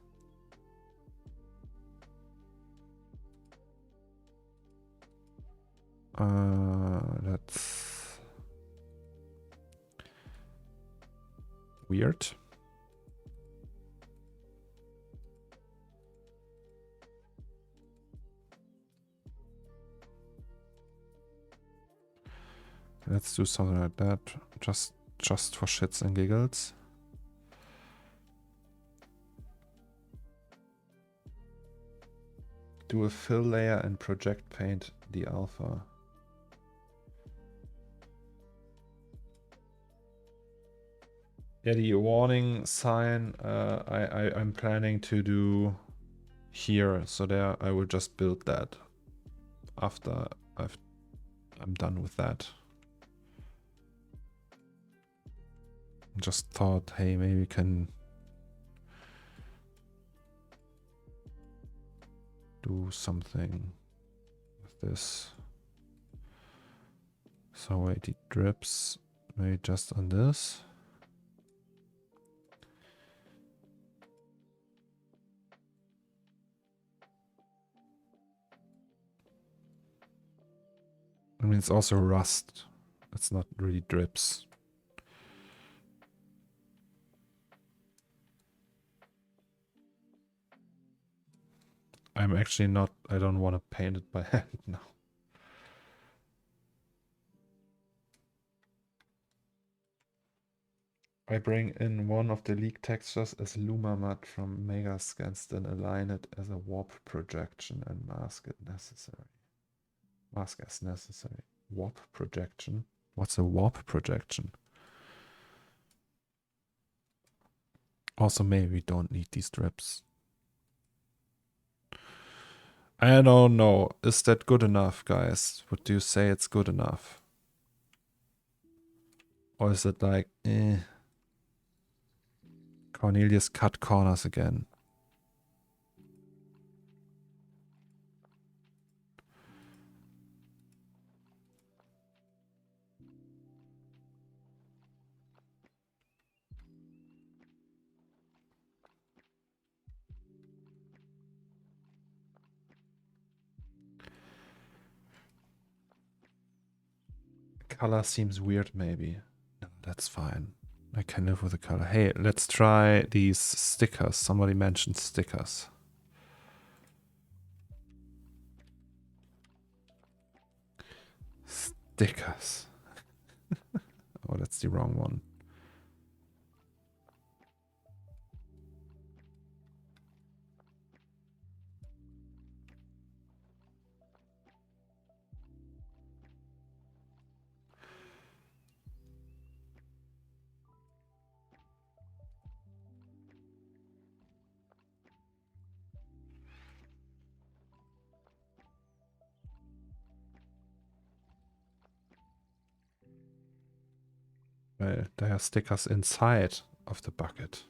That's weird. Let's do something like that, just for shits and giggles. Do a fill layer and project paint the alpha. Yeah, the warning sign I'm planning to do here, so there I will just build that after I'm done with that. Just thought, hey, maybe we can do something with this. So wait, it drips maybe just on this. I mean, it's also rust. It's not really drips. I'm actually not, I don't want to paint it by hand now. I bring in one of the leak textures as Luma matte from Megascans, then align it as a warp projection and mask it necessary. Mask as necessary. Warp projection? What's a warp projection? Also, maybe we don't need these drips. I don't know. Is that good enough, guys? Would you say it's good enough? Or is it like, eh? Cornelius cut corners again. Color seems weird, maybe. No, that's fine. I can live with the color. Hey, let's try these stickers. Somebody mentioned stickers. Stickers. Oh, that's the wrong one. Well, there are stickers inside of the bucket.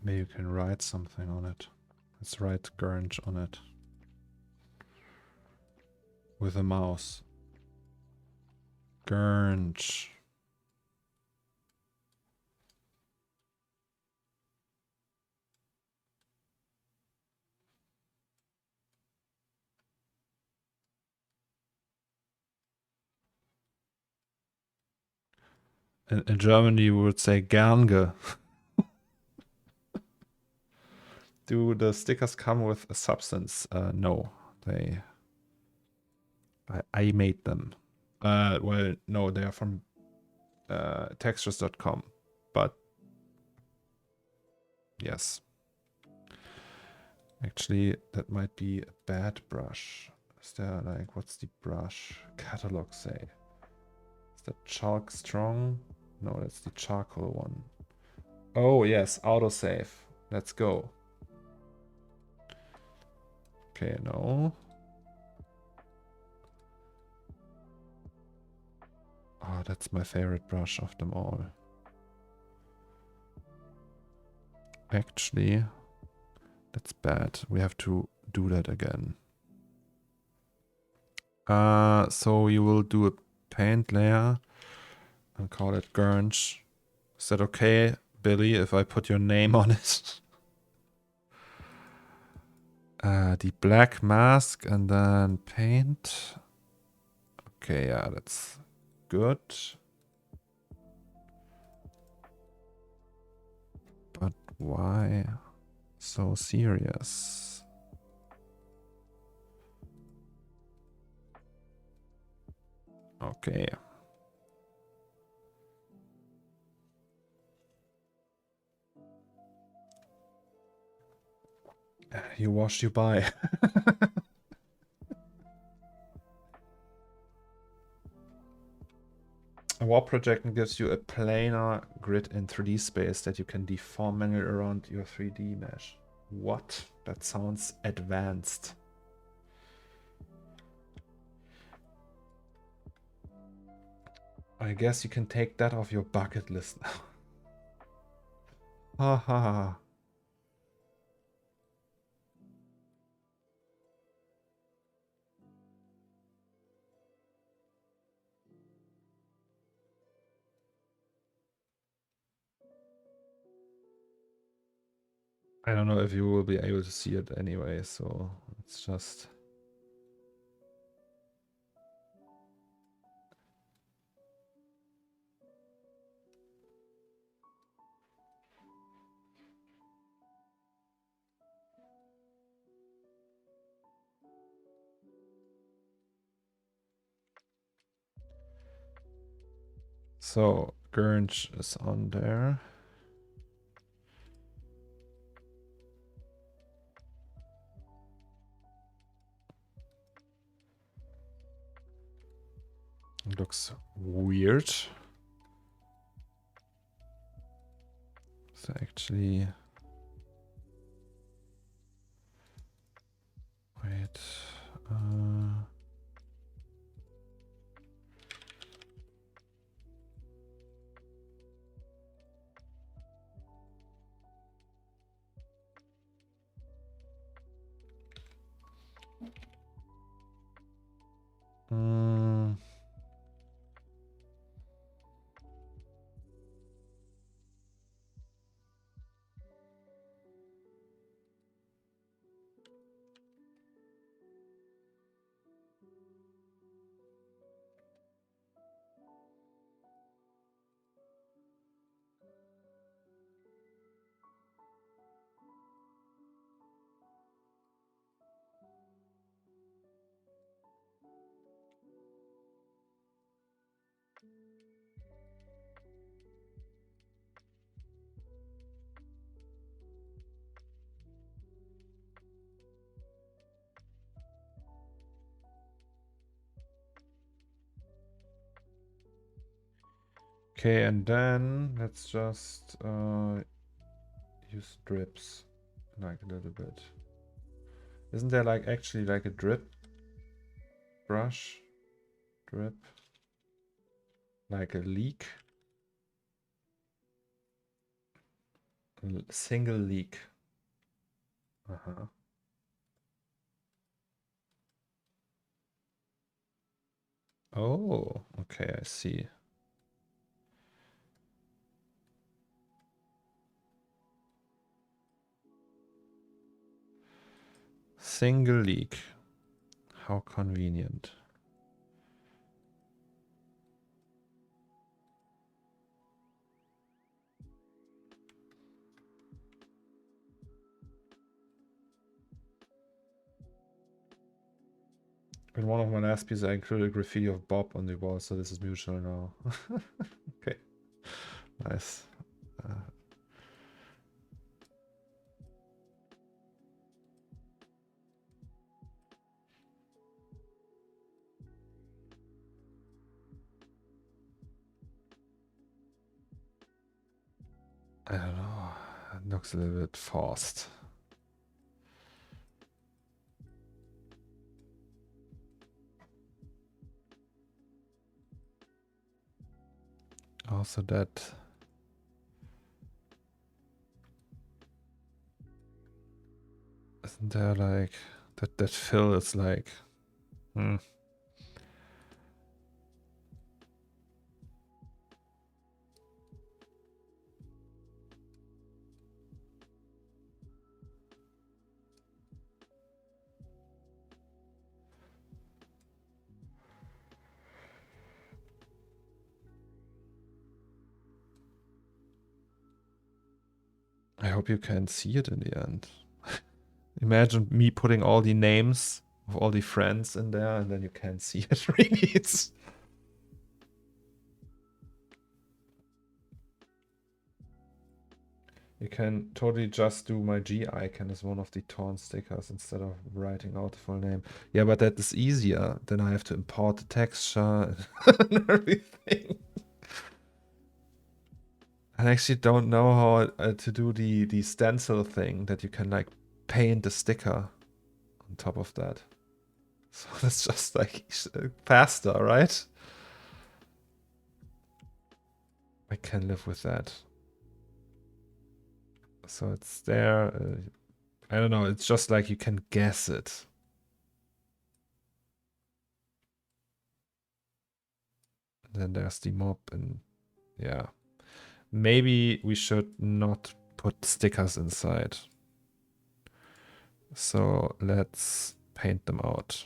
Maybe you can write something on it. Let's write Gurge on it. With a mouse. Gurnch. In Germany, we would say Gernge. Do the stickers come with a substance? No, they. I made them. Well, no, they are from textures.com, but yes. Actually, that might be a bad brush. Is there like, what's the brush catalog say? Is that chalk strong? No, that's the charcoal one. Oh yes, autosave. Let's go. Okay, no. Oh, that's my favorite brush of them all. Actually, that's bad. We have to do that again. So you will do a paint layer and call it Gurnch. Is that okay, Billy, if I put your name on it? The black mask and then paint. Okay, yeah, that's good. But why so serious? Okay. You wash, you buy. A warp projection gives you a planar grid in 3D space that you can deform manually around your 3D mesh. What? That sounds advanced. I guess you can take that off your bucket list now. Ha ha ha. I don't know if you will be able to see it anyway, so it's just... So, Gurnch is on there. It looks weird. So actually... Wait... Okay, and then let's just use drips, like a little bit. Isn't there like actually like a drip brush? Drip. Like a leak? Single leak. Uh-huh. Oh, okay, I see. Single leak. How convenient. In one of my last pieces, I included graffiti of Bob on the wall, so this is mutual now. Okay, nice. I don't know. It looks a little bit forced. Also that... Isn't there like... That fill is like... I hope you can see it in the end. Imagine me putting all the names of all the friends in there and then you can't see it really. It's... You can totally just do my G icon as one of the torn stickers instead of writing out the full name. Yeah, but that is easier. Then I have to import the texture and everything. I actually don't know how to do the stencil thing that you can like paint the sticker on top of that. So that's just like faster, right? I can live with that. So it's there. I don't know. It's just like you can guess it. And then there's the mob and yeah. Maybe we should not put stickers inside. So let's paint them out.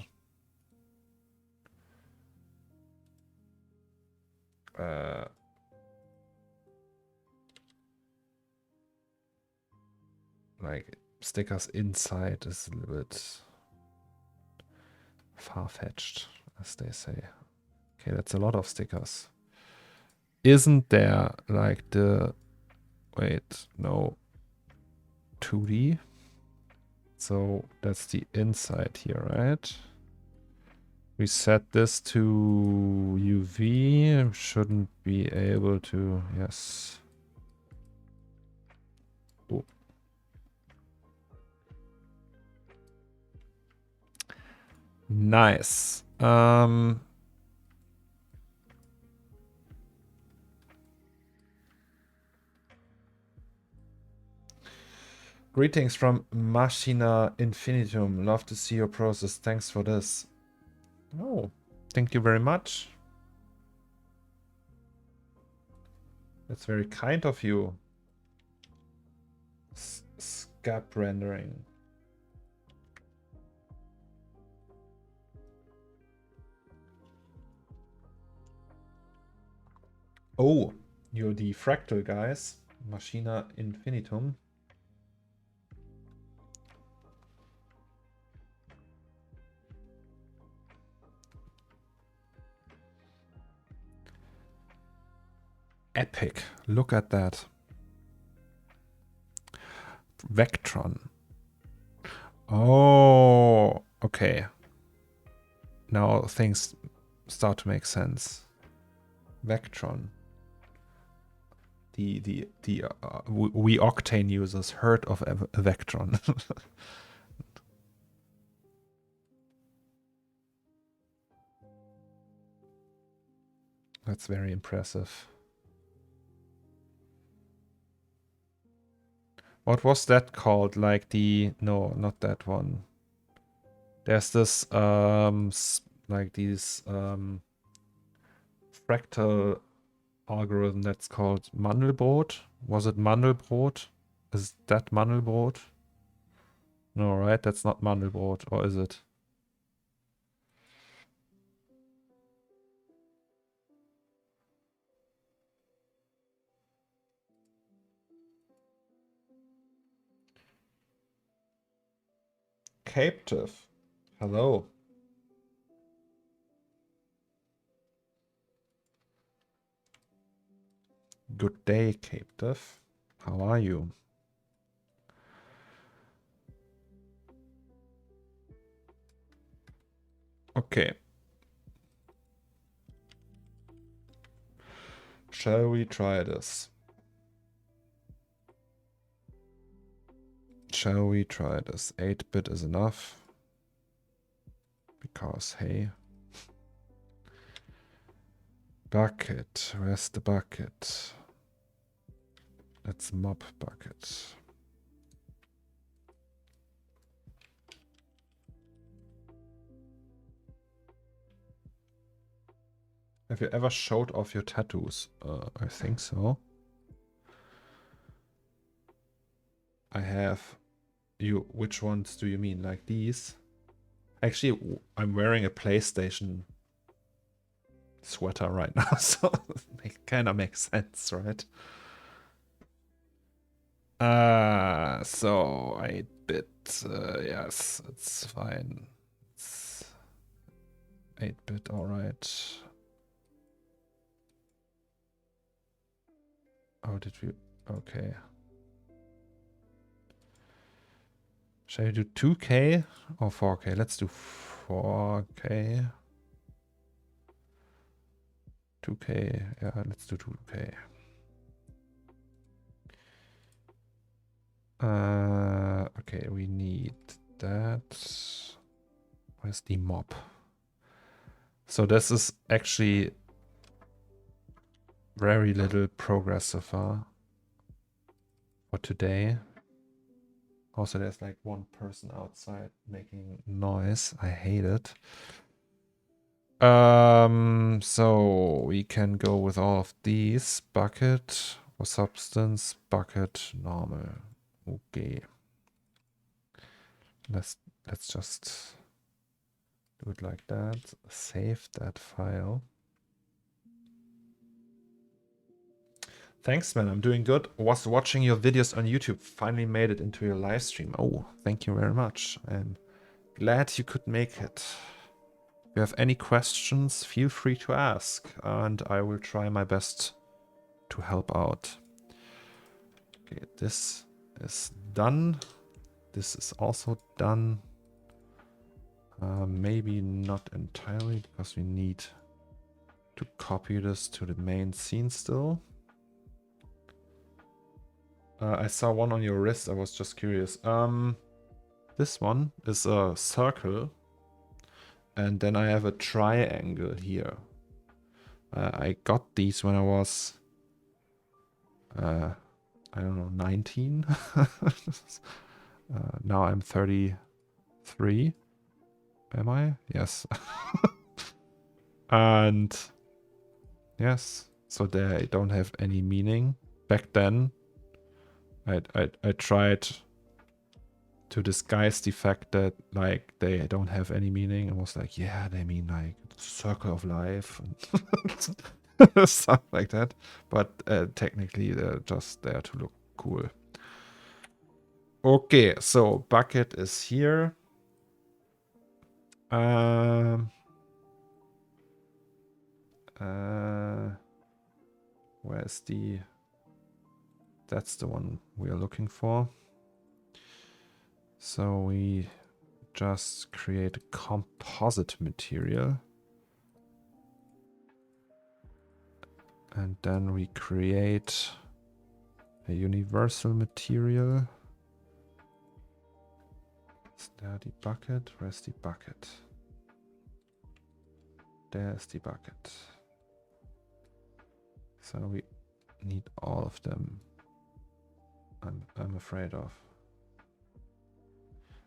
Like stickers inside is a little bit far-fetched, as they say. Okay, that's a lot of stickers. Isn't there like the... Wait, no. 2D? So that's the inside here, right? We set this to UV. Shouldn't be able to... Yes. Oh. Nice. Greetings from Machina Infinitum. Love to see your process. Thanks for this. Oh, thank you very much. That's very kind of you. Scap rendering. Oh, you're the fractal guys. Machina Infinitum. Epic. Look at that. Vectron. Oh, okay. Now things start to make sense. Vectron. We Octane users heard of a Vectron. That's very impressive. What was that called? Like the... No, not that one. There's this, like these, fractal algorithm that's called Mandelbrot. Was it Mandelbrot? Is that Mandelbrot? No, right? That's not Mandelbrot, or is it? Captive. Hello. Good day, Captive. How are you? Okay. Shall we try this? Shall we try this? 8-bit is enough. Because, hey. Bucket. Where's the bucket? Let's mop bucket. Have you ever showed off your tattoos? I think so. I have. Which ones do you mean? Like these? Actually, I'm wearing a PlayStation sweater right now, so it kind of makes sense, right? So 8-bit, yes, it's fine. It's 8-bit, alright. Oh, did we? Okay. Shall we do 2K or 4K? Let's do 4K. 2K, yeah, let's do 2K. Okay, we need that. Where's the mop? So this is actually very little progress so far for today. Also, there's like one person outside making noise. I hate it. So we can go with all of these. Bucket or substance, bucket, normal. Okay. Let's just do it like that. Save that file. Thanks, man. I'm doing good. Was watching your videos on YouTube. Finally made it into your live stream. Oh, thank you very much. I'm glad you could make it. If you have any questions, feel free to ask, and I will try my best to help out. Okay, this is done. This is also done. Maybe not entirely, because we need to copy this to the main scene still. I saw one on your wrist. I was just curious. This one is a circle. And then I have a triangle here. I got these when I was, I don't know, 19. Now I'm 33. Am I? Yes. And yes, so they don't have any meaning. Back then, I tried to disguise the fact that like they don't have any meaning, and was like, yeah, they mean like circle of life and stuff like that. But technically, they're just there to look cool. Okay, so bucket is here. Where's the? That's the one we are looking for. So we just create a composite material. And then we create a universal material. Is there the bucket? Where's the bucket? There's the bucket. So we need all of them. I'm afraid of.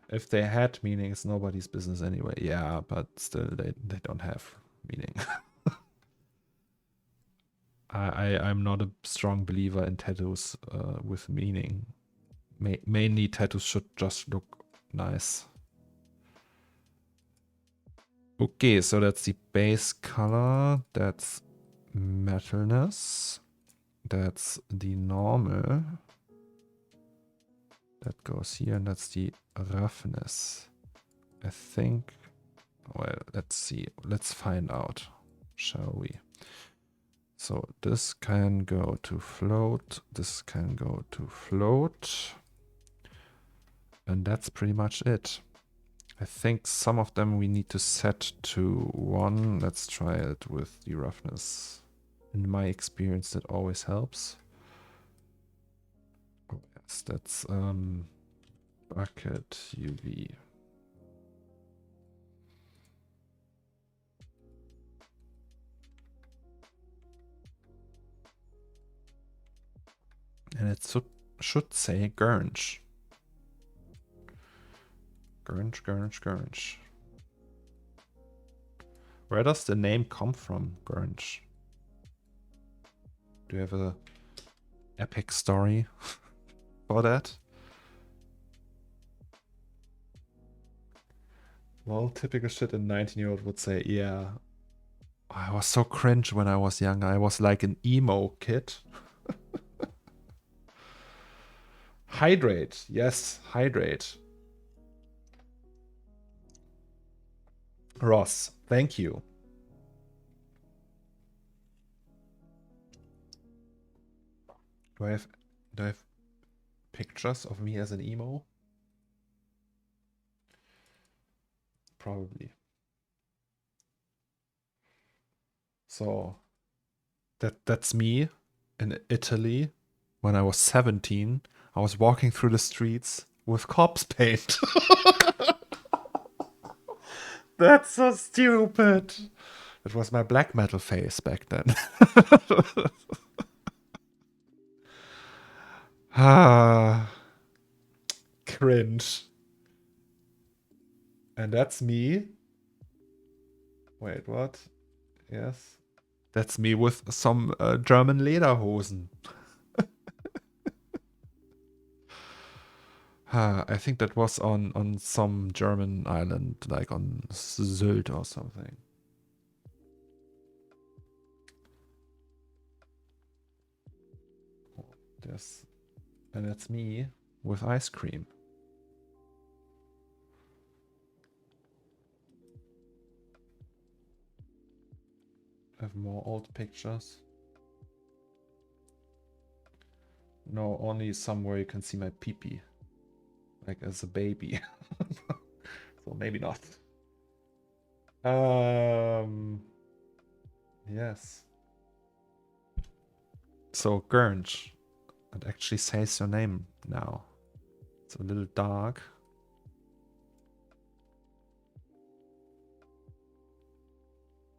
If they had meaning, it's nobody's business anyway. Yeah, but still they don't have meaning. I'm not a strong believer in tattoos with meaning. Mainly tattoos should just look nice. Okay, so that's the base color. That's metalness. That's the normal. That goes here, and that's the roughness. I think. Well, let's see. Let's find out, shall we? So this can go to float. This can go to float. And that's pretty much it. I think some of them we need to set to 1. Let's try it with the roughness. In my experience, that always helps. Oh, yes, that's bucket UV. And it should say Gurnch. Gurnch. Where does the name come from, Gurnch? Do you have a epic story for that? Well, typical shit a 19-year-old would say, yeah. I was so cringe when I was young. I was like an emo kid. Hydrate. Yes, hydrate. Ross, thank you. Do I have pictures of me as an emo? Probably. So that's me in Italy when I was 17. I was walking through the streets with corpse paint. That's so stupid. It was my black metal face back then. Cringe. And that's me. Wait, what? Yes. That's me with some German Lederhosen. I think that was on some German island, like on Sylt or something. Yes. And that's me with ice cream. I have more old pictures. No, only somewhere you can see my pee-pee. Like as a baby. So maybe not. Yes. So Gurnch. It actually says your name now. It's a little dark.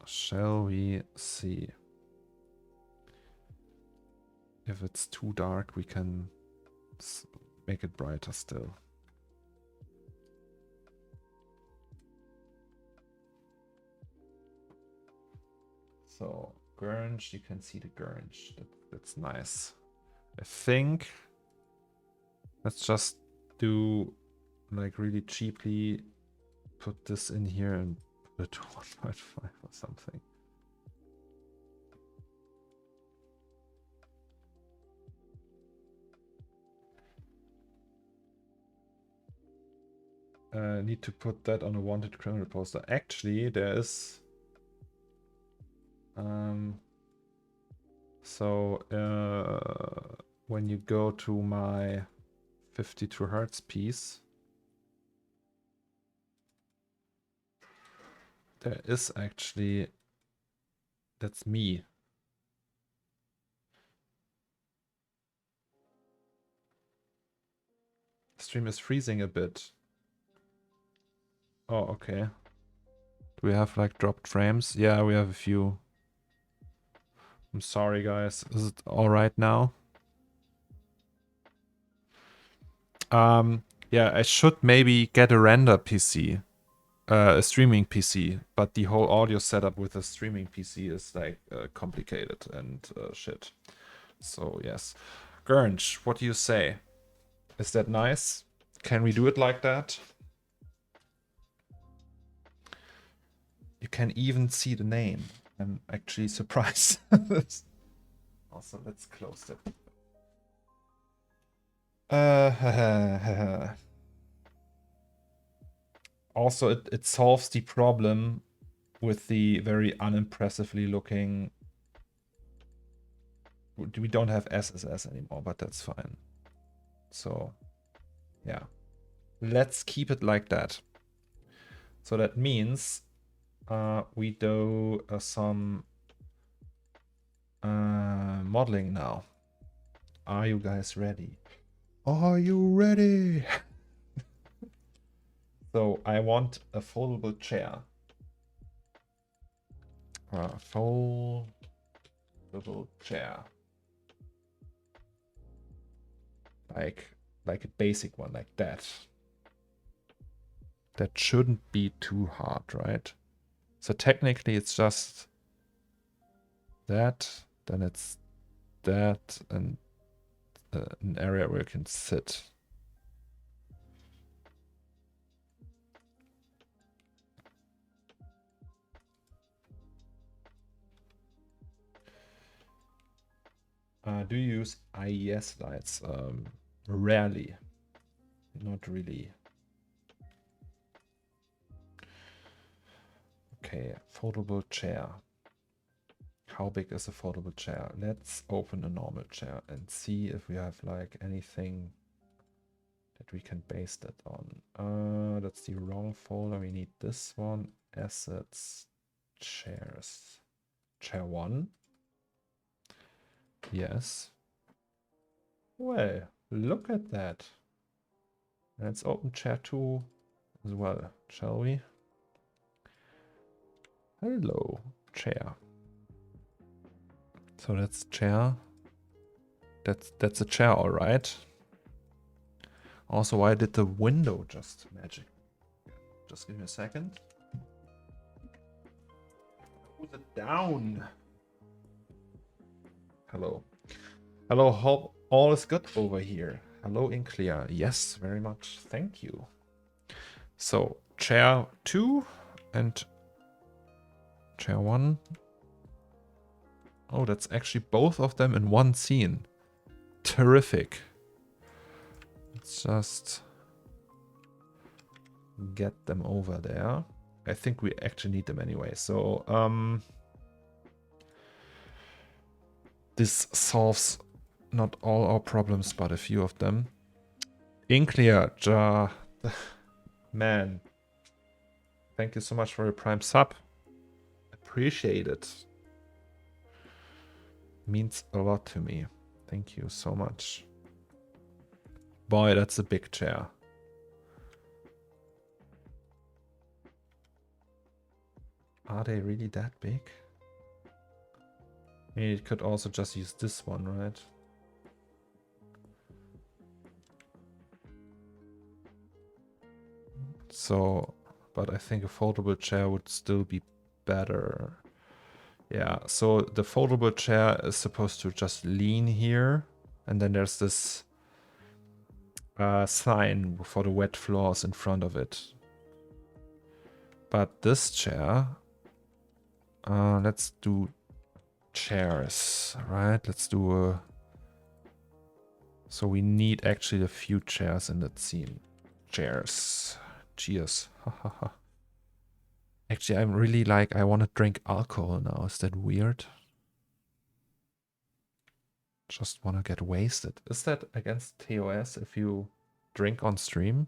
Shall we see? If it's too dark, we can make it brighter still. So Gurnch, you can see the Gurnch. That's nice. I think let's just do like really cheaply put this in here and put it to 1.5 or something. Need to put that on a wanted criminal poster. Actually, there is when you go to my 52 Hertz piece, there is actually, that's me. Stream is freezing a bit. Oh, okay. Do we have like dropped frames? Yeah, we have a few. I'm sorry, guys. Is it all right now? Yeah, I should maybe get a render PC. a streaming PC, but the whole audio setup with a streaming PC is like complicated and shit. So yes. Gernch, what do you say? Is that nice? Can we do it like that? You can even see the name. I'm actually surprised. Also, let's close it. Also, it solves the problem with the very unimpressively looking... We don't have SSS anymore, but that's fine. So, yeah. Let's keep it like that. So that means we do some modeling now. Are you guys ready? Are you ready? So I want a foldable chair. Foldable chair. Like a basic one, like that. That shouldn't be too hard, right? So technically it's just that, then it's that, and an area where you can sit. Do you use IES lights? Rarely. Not really. Okay, foldable chair. How big is a foldable chair? Let's open a normal chair and see if we have like anything that we can base that on. That's the wrong folder. We need this one. Assets, chairs. Chair 1. Yes. Well, look at that. Let's open chair 2 as well, shall we? Hello, chair. So that's chair. That's a chair, all right. Also, why did the window just magic? Just give me a second. Put it down. Hello. Hello, hope all is good over here. Hello, Inclear. Yes, very much. Thank you. So, chair 2 and chair 1. Oh, that's actually both of them in one scene. Terrific. Let's just get them over there. I think we actually need them anyway. So, this solves not all our problems, but a few of them. Inclear, man. Thank you so much for your Prime sub. Appreciate it. Means a lot to me. Thank you so much. Boy, that's a big chair. Are they really that big? I mean, it could also just use this one, right? So, but I think a foldable chair would still be better. Yeah, so the foldable chair is supposed to just lean here. And then there's this sign for the wet floors in front of it. But this chair, let's do chairs, right? Let's do a... So we need actually a few chairs in that scene. Chairs. Cheers. Actually, I'm really like, I want to drink alcohol now. Is that weird? Just want to get wasted. Is that against TOS if you drink on stream?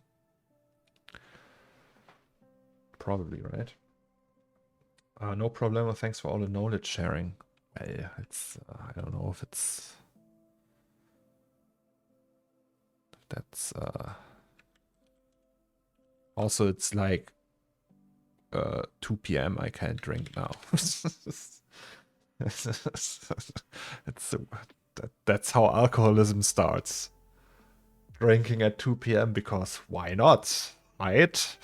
Probably, right? No problem. Thanks for all the knowledge sharing. It's I don't know if it's... That's... Also, it's like 2 p.m. I can't drink now. That's how alcoholism starts. Drinking at 2 p.m. because why not, right?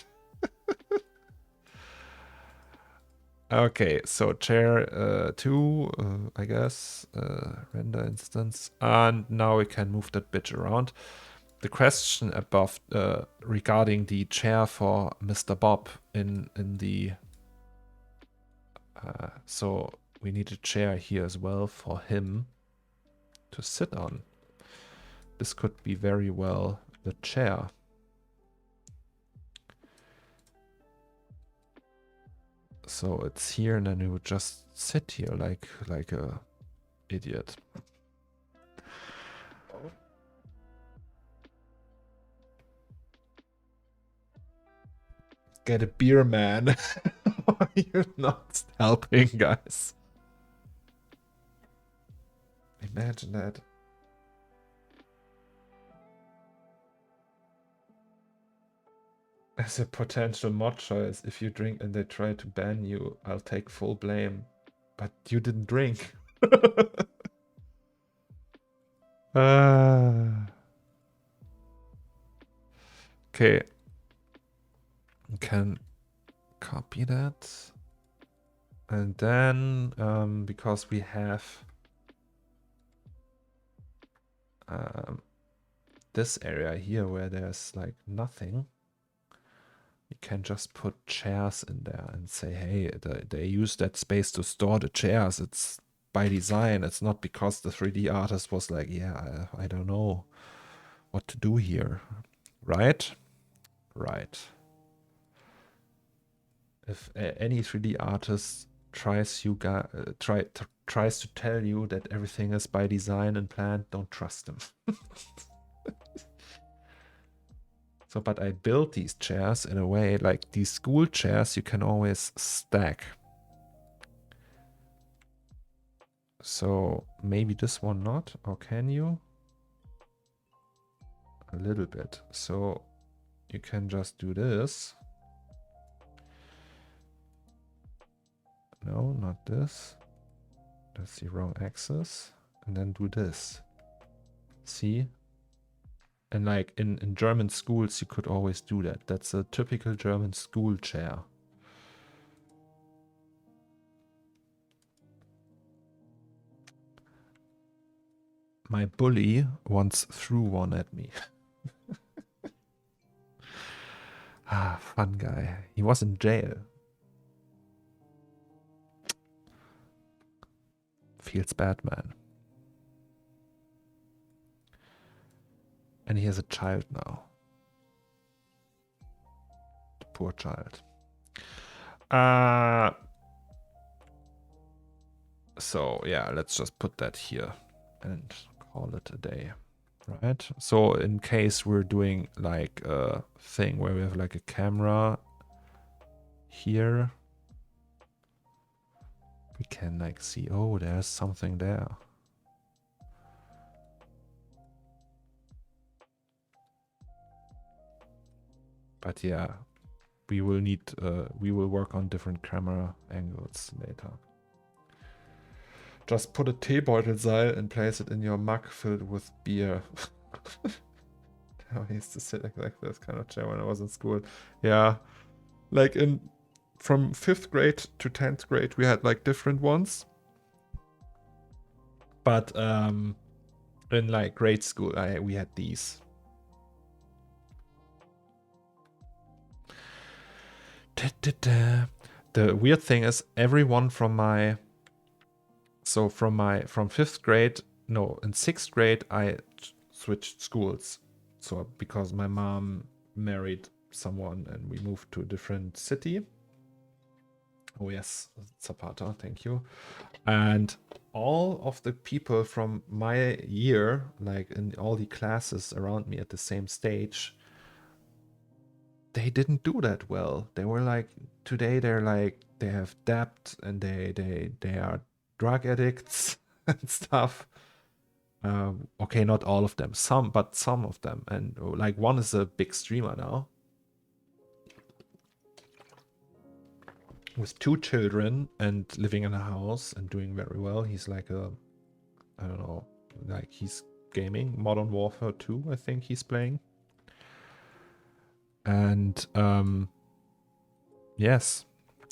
Okay, so chair 2, I guess, render instance, and now we can move that bitch around. The question above regarding the chair for Mr. Bob in the so we need a chair here as well for him to sit on. This could be very well the chair. So it's here, and then he would just sit here like a idiot. Get a beer, man. You're not helping, guys. Imagine that. As a potential mod choice, if you drink and they try to ban you, I'll take full blame. But you didn't drink. Okay. You can copy that. And then, because we have this area here where there's like nothing, you can just put chairs in there and say, hey, they use that space to store the chairs. It's by design. It's not because the 3D artist was like, yeah, I don't know what to do here. Right? Right. If any 3D artist tries to tell you that everything is by design and planned, don't trust them. So, but I built these chairs in a way, like these school chairs, you can always stack. So maybe this one not, or can you? A little bit. So you can just do this. No, not this. That's the wrong axis. And then do this. See? And like in German schools, you could always do that. That's a typical German school chair. My bully once threw one at me. Ah, fun guy. He was in jail. Feels bad, man. And he has a child now. The poor child. So yeah, let's just put that here and call it a day. Right? So in case we're doing like a thing where we have like a camera here, we can like see, oh, there's something there. But yeah, we will work on different camera angles later. Just put a Teebeutelseil and place it in your mug filled with beer. I used to sit like this kind of chair when I was in school. Yeah, like from 5th grade to 10th grade, we had like different ones. But in like grade school, we had these. The weird thing is everyone from my from 5th grade, no, in 6th grade I switched schools. So because my mom married someone and we moved to a different city. Oh yes, Zapata, thank you. And all of the people from my year, like in all the classes around me at the same stage, they didn't do that well. They were like, today they're like, they have debt and they are drug addicts and stuff. Okay, not all of them, but some of them. And like one is a big streamer now with 2 children and living in a house and doing very well. He's like I don't know, like he's gaming Modern Warfare 2, I think he's playing. And yes,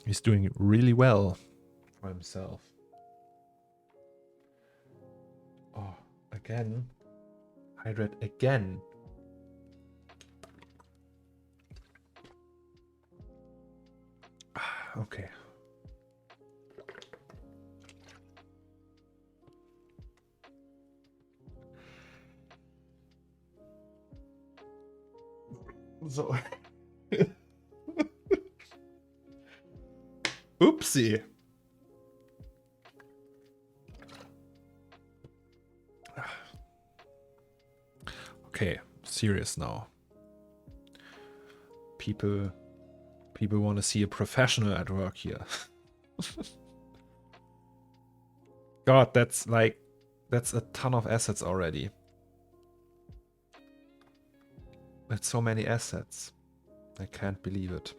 He's doing really well for himself. Oh, again. Hydrate again. Okay. So. Oopsie. Okay, serious now. People want to see a professional at work here. God, that's a ton of assets already. That's so many assets. I can't believe it.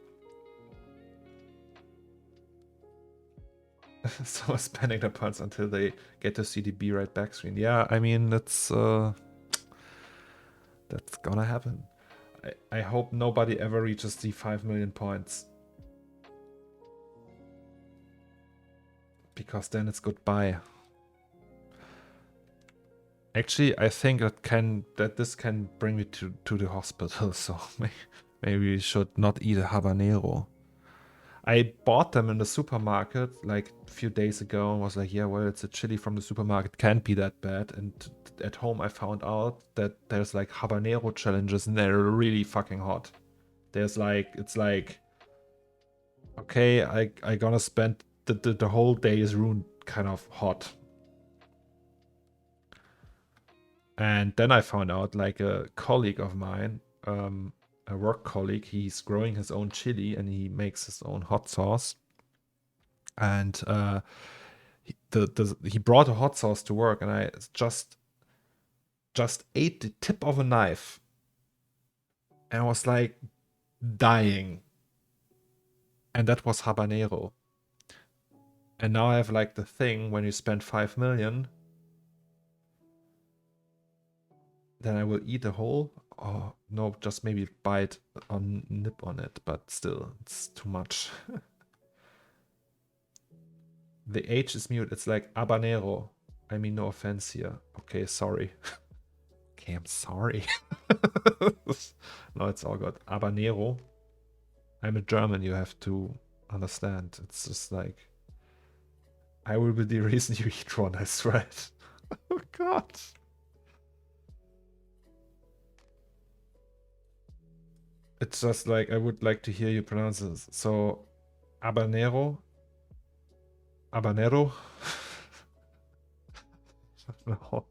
So spending the points until they get to see the be right back screen. Yeah, I mean that's gonna happen. I hope nobody ever reaches the 5 million points. Because then it's goodbye. Actually, I think that this can bring me to the hospital, so maybe we should not eat a habanero. I bought them in the supermarket like a few days ago and was like, yeah, well, it's a chili from the supermarket, can't be that bad. And at home I found out that there's like habanero challenges and they're really fucking hot. There's like, it's like, okay, I gonna spend the whole day is ruined kind of hot. And then I found out like a colleague of mine, a work colleague, he's growing his own chili and he makes his own hot sauce. And he brought a hot sauce to work and I just ate the tip of a knife and was like dying. And that was habanero. And now I have like the thing when you spend 5 million, then I will eat a whole. Oh, no, just maybe bite on nip on it, but still, it's too much. The H is mute. It's like habanero. I mean, no offense here. Okay, sorry. Okay, I'm sorry. No, it's all good. Habanero. I'm a German, you have to understand. It's just like, I will be the reason you eat one, I swear it. Oh god. It's just like, I would like to hear you pronounce this. So, habanero? Habanero? No.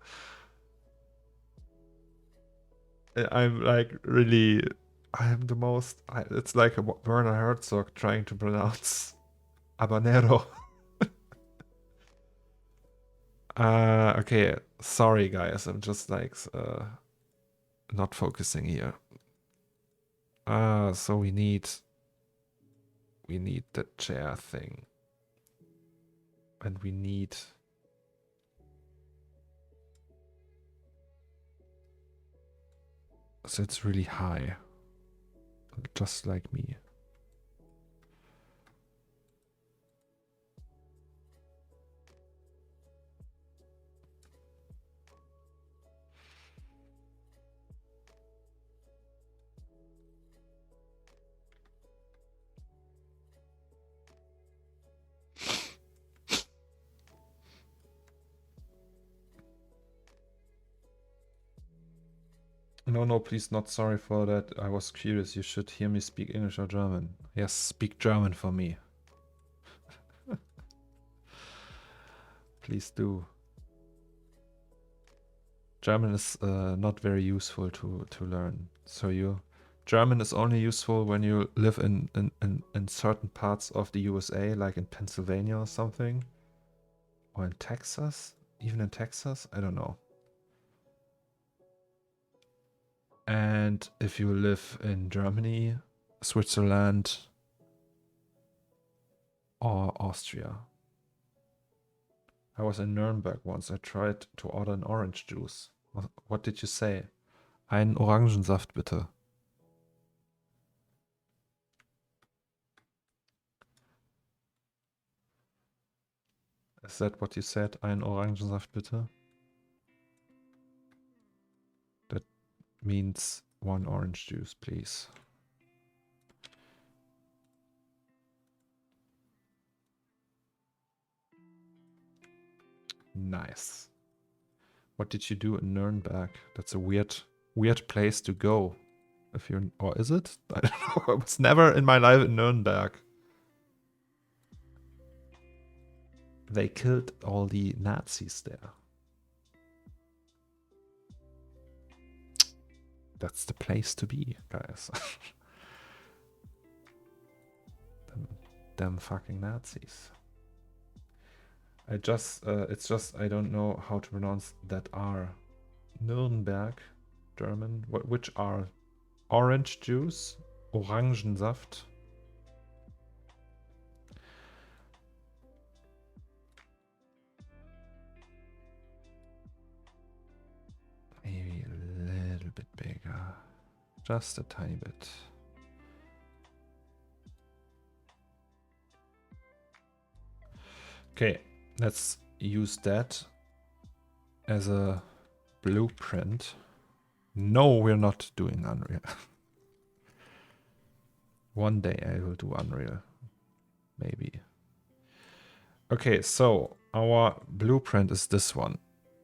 I'm like really, I'm the most, it's like a Werner Herzog trying to pronounce habanero. Okay, sorry guys, I'm just like not focusing here. So we need the chair thing. And we need so it's really high. Just like me. No, please, not sorry for that. I was curious. You should hear me speak English or German. Yes, speak German for me. Please do. German is not very useful to learn. So German is only useful when you live in certain parts of the USA, like in Pennsylvania or something. Or in Texas? Even in Texas? I don't know. And if you live in Germany, Switzerland, or Austria. I was in Nuremberg once. I tried to order an orange juice. What did you say? Einen Orangensaft bitte. Is that what you said? Ein Orangensaft bitte? That means 1 orange juice, please. Nice. What did you do in Nuremberg? That's a weird place to go. If you're, or is it? I don't know. I was never in my life in Nuremberg. They killed all the Nazis there. That's the place to be, guys. them fucking Nazis. It's just I don't know how to pronounce that R. Nürnberg, German. Which R? Orange juice? Orangensaft? Maybe a little bit bigger. Just a tiny bit. Okay, let's use that as a blueprint. No, we're not doing Unreal. One day I will do Unreal. Maybe. Okay, so our blueprint is this one.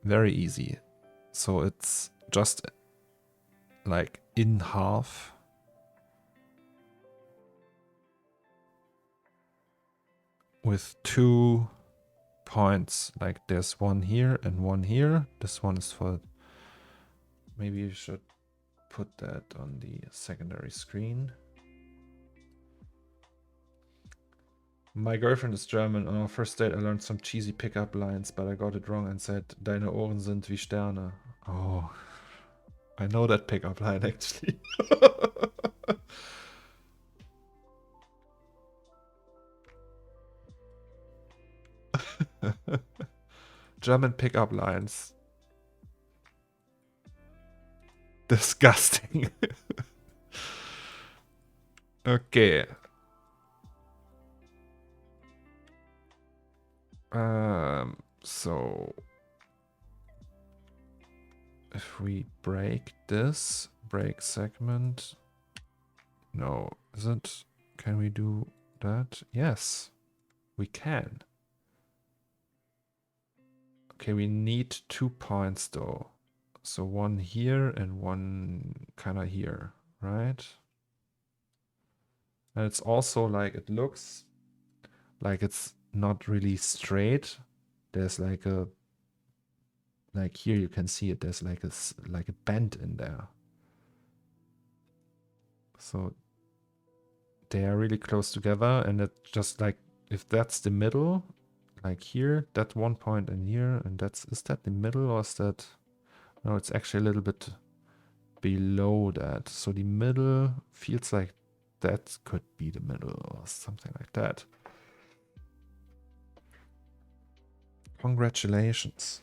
Very easy. So it's just like in half. With 2 points. Like there's one here and one here. This one is for... Maybe you should put that on the secondary screen. My girlfriend is German. On our first date I learned some cheesy pickup lines, but I got it wrong and said, Deine Ohren sind wie Sterne. Oh, I know that pickup line actually. German pickup lines. Disgusting. Okay. So if we break this, break segment. No, is it? Can we do that? Yes, we can. Okay, we need 2 points though. So one here and one kind of here, right? And it's also like, it looks like it's not really straight. There's like a, like here you can see it, there's like a bend in there. So they are really close together, and it just like, if that's the middle, like here, that 1 point in here, and that's, is that the middle or is that, no, it's actually a little bit below that. So the middle feels like that could be the middle or something like that. Congratulations.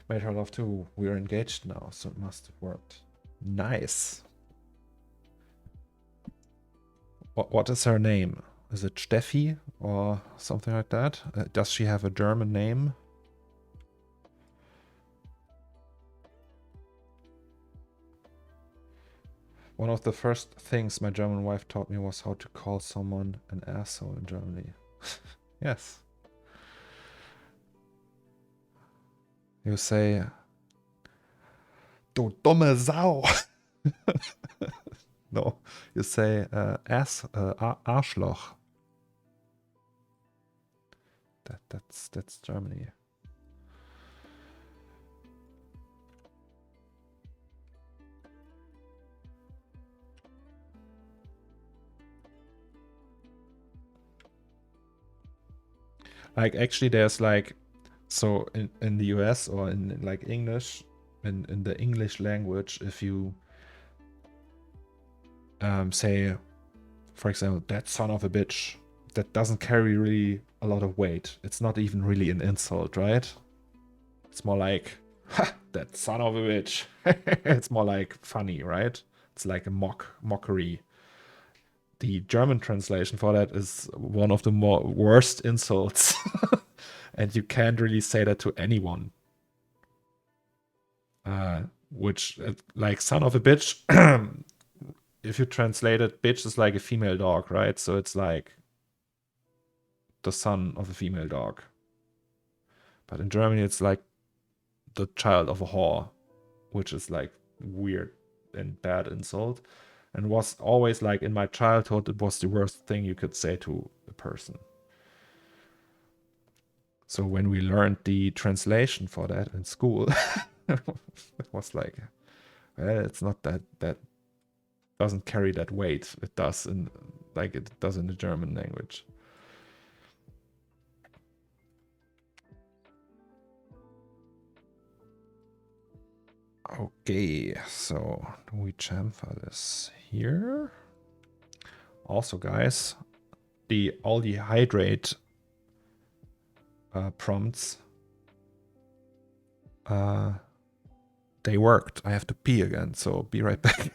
Made her love too. We're engaged now, so it must have worked. Nice. What is her name? Is it Steffi or something like that? Does she have a German name? One of the first things my German wife taught me was how to call someone an asshole in Germany. Yes. You say, Du dumme Sau. No, you say Arschloch. That's Germany. Like actually there's like, so in the US or in like English, in the English language, if you say, for example, that son of a bitch, that doesn't carry really a lot of weight. It's not even really an insult, right? It's more like, ha, that son of a bitch. It's more like funny, right? It's like a mockery. the German translation for that is one of the worst insults. And you can't really say that to anyone. Which, like, son of a bitch, if you translate it, bitch is like a female dog, right? So it's like the son of a female dog. But in Germany, it's like the child of a whore, which is like weird and bad insult. And was always like in my childhood, it was the worst thing you could say to a person. So when we learned the translation for that in school, it was like, well, it's not that doesn't carry that weight. It does in like it does in the German language. Okay, so do we chamfer this here? Also, guys, all the hydrate prompts, they worked. I have to pee again, so be right back.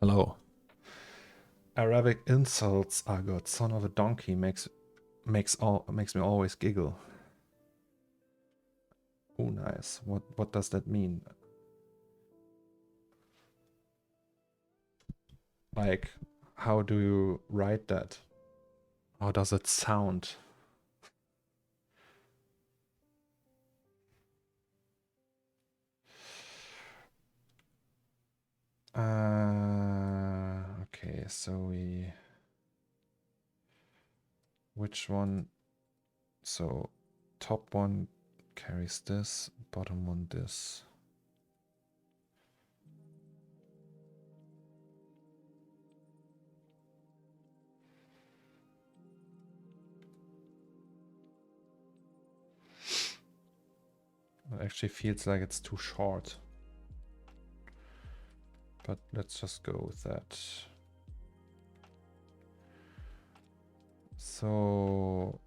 Hello. Arabic insults are good. Son of a donkey makes me always giggle. Oh, nice. What does that mean? Like, how do you write that? How does it sound? Okay, so which one? So top one carries this, bottom one this. It actually feels like it's too short. But let's just go with that. So,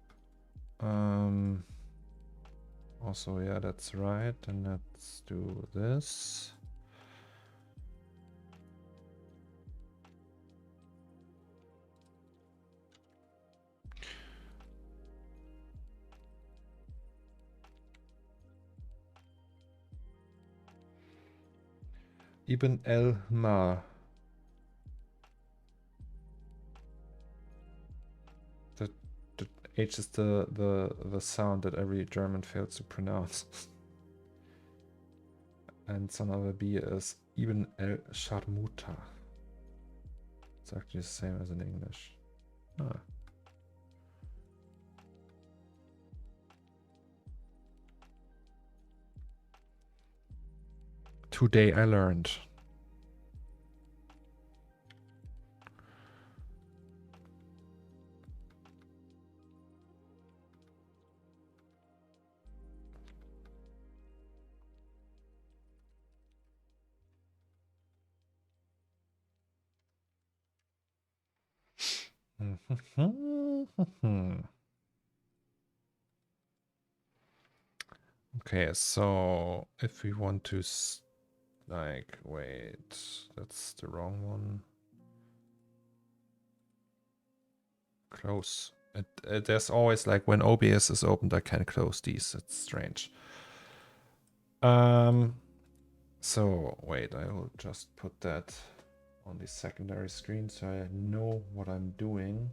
also, yeah, that's right. And let's do this. Ibn el-Ma. The H is the sound that every German fails to pronounce. And son of a B is Ibn el-Sharmuta. It's actually the same as in English. Ah. Today I learned. Okay, so if we want to like, wait, that's the wrong one. Close. There's always like when OBS is opened, I can close these. It's strange. So wait, I will just put that on the secondary screen so I know what I'm doing.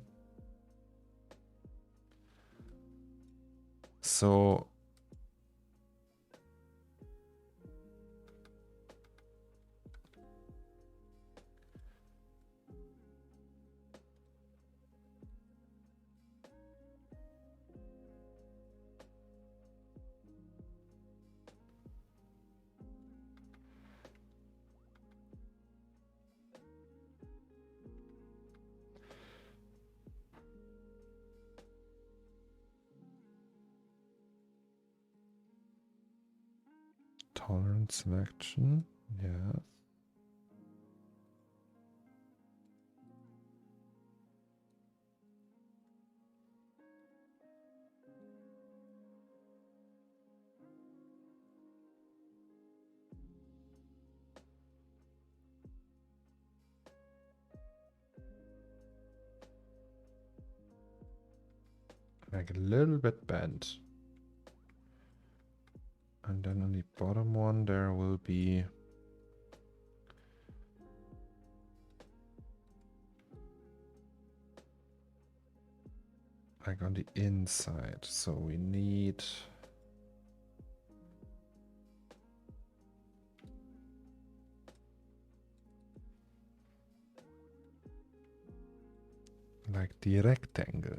So tolerance selection, yes. Like a little bit bent. And then on the bottom one there will be like on the inside. So we need like the rectangle.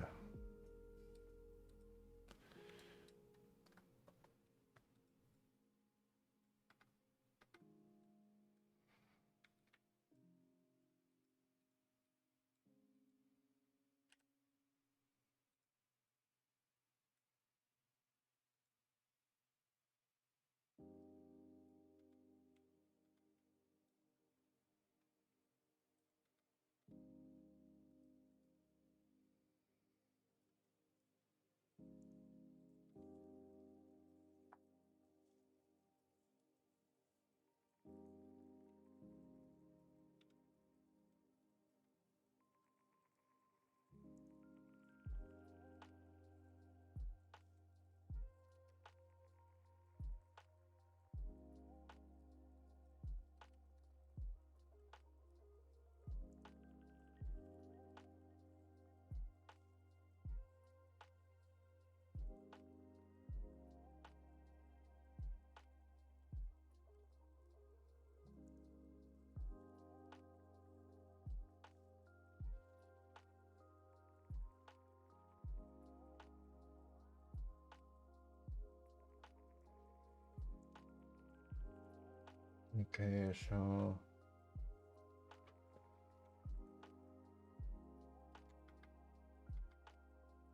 Okay, so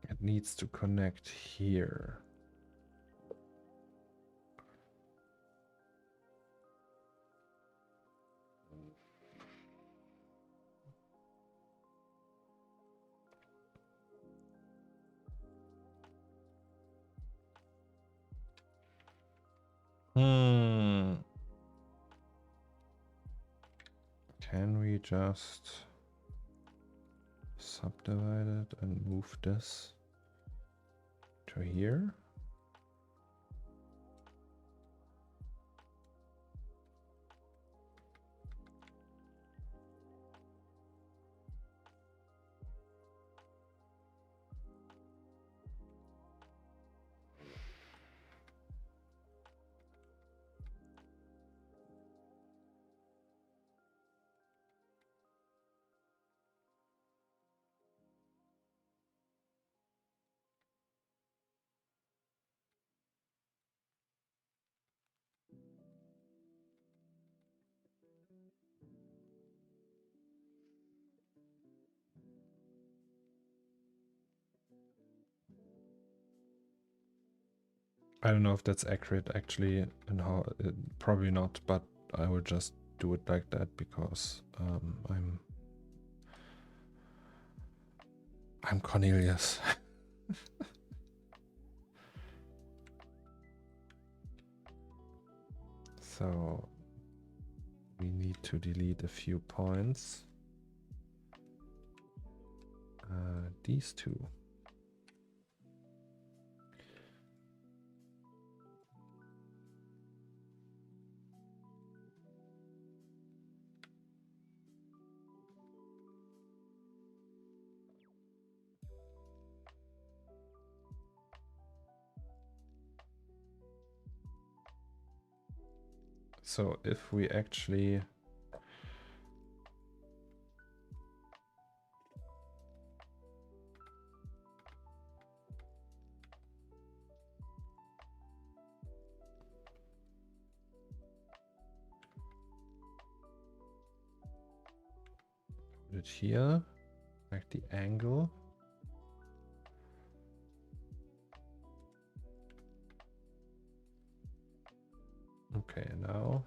it needs to connect here. Can we just subdivide it and move this to here? I don't know if that's accurate actually, and how probably not, but I will just do it like that because I'm Cornelius. So we need to delete a few points. These two. So if we actually put it here, like the angle. Okay, now.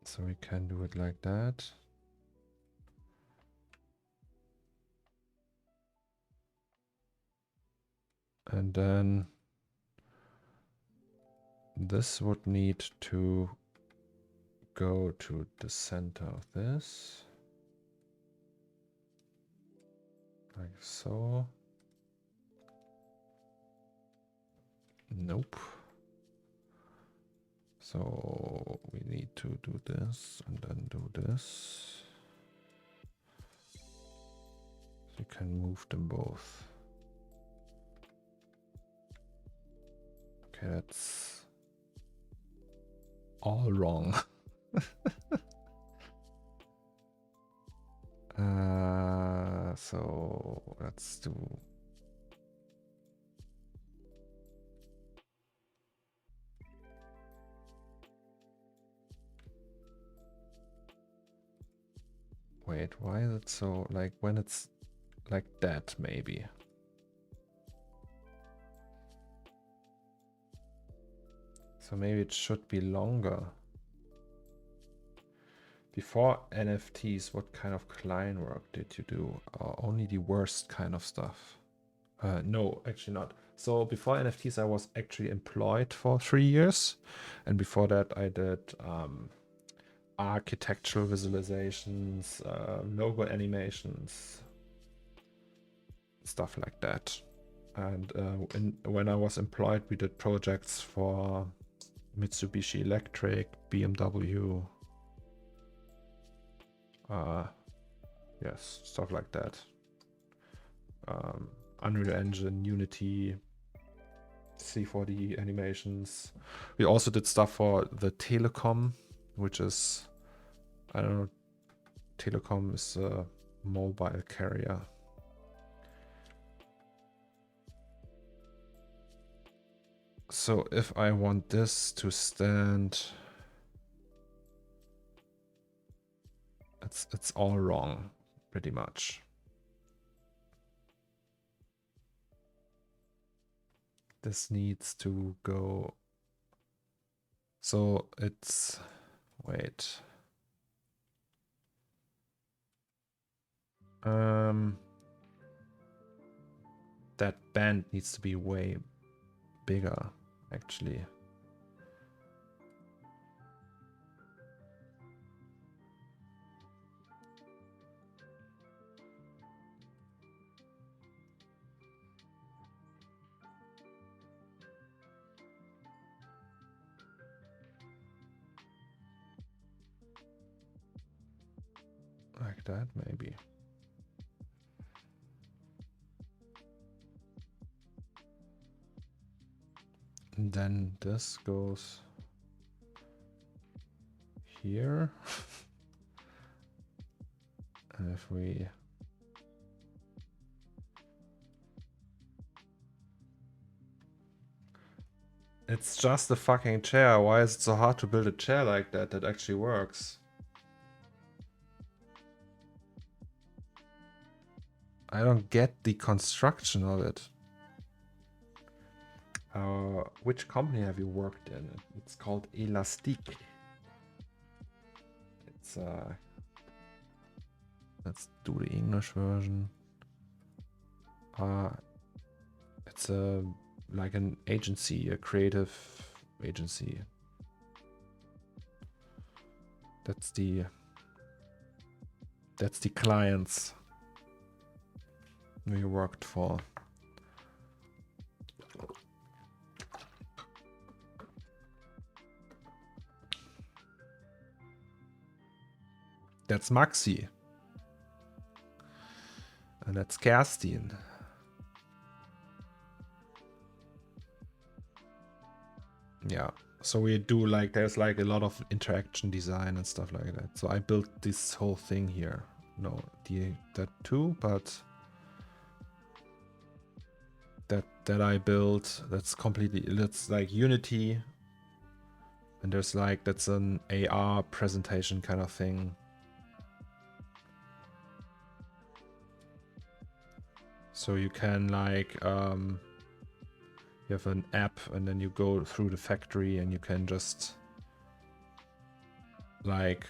So we can do it like that. And then this would need to go to the center of this. Like so. Nope. So we need to do this and then do this. So you can move them both. Okay, that's all wrong. So let's do. Wait, why is it so, like, when it's like that, maybe? So maybe it should be longer. Before NFTs, what kind of client work did you do? Only the worst kind of stuff. No, actually not. So before NFTs, I was actually employed for 3 years. And before that, I did architectural visualizations, logo animations, stuff like that. And when I was employed, we did projects for Mitsubishi Electric, BMW, yes, stuff like that. Unreal Engine, Unity, C4D animations. We also did stuff for the Telecom, which is, I don't know, Telecom is a mobile carrier. So if I want this to stand, it's all wrong, pretty much. This needs to go. So it's, wait. That band needs to be way bigger, actually. Like that, maybe. And then this goes here. And if we it's just a fucking chair. Why is it so hard to build a chair like that that actually works? I don't get the construction of it. Which company have you worked in? It's called Elastic. It's let's do the English version. It's like an agency, a creative agency. That's the clients we worked for. That's Maxi. And that's Kerstin. Yeah. So we do like, there's like a lot of interaction design and stuff like that. So I built this whole thing here. No, that too, but that I built, that's completely, that's like Unity. And there's like, that's an AR presentation kind of thing. So you can like, you have an app and then you go through the factory and you can just like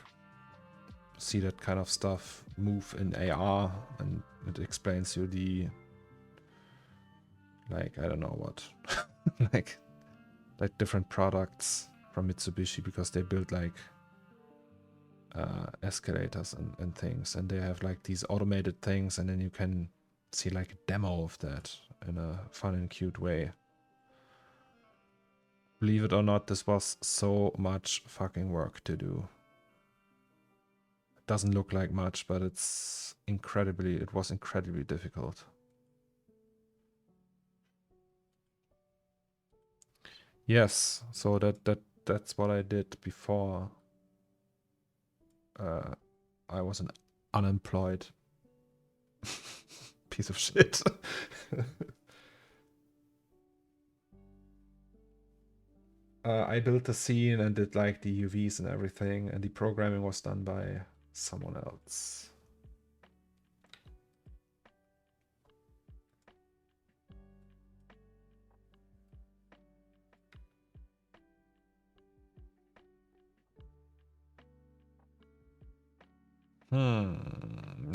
see that kind of stuff move in AR, and it explains you the, like, I don't know what, like different products from Mitsubishi, because they build like escalators and things, and they have like these automated things, and then you can see like a demo of that in a fun and cute way. Believe it or not, this was so much fucking work to do. It doesn't look like much, but it was incredibly difficult. Yes, so that's what I did before I was an unemployed piece of shit. I built the scene and did like the UVs and everything, and the programming was done by someone else.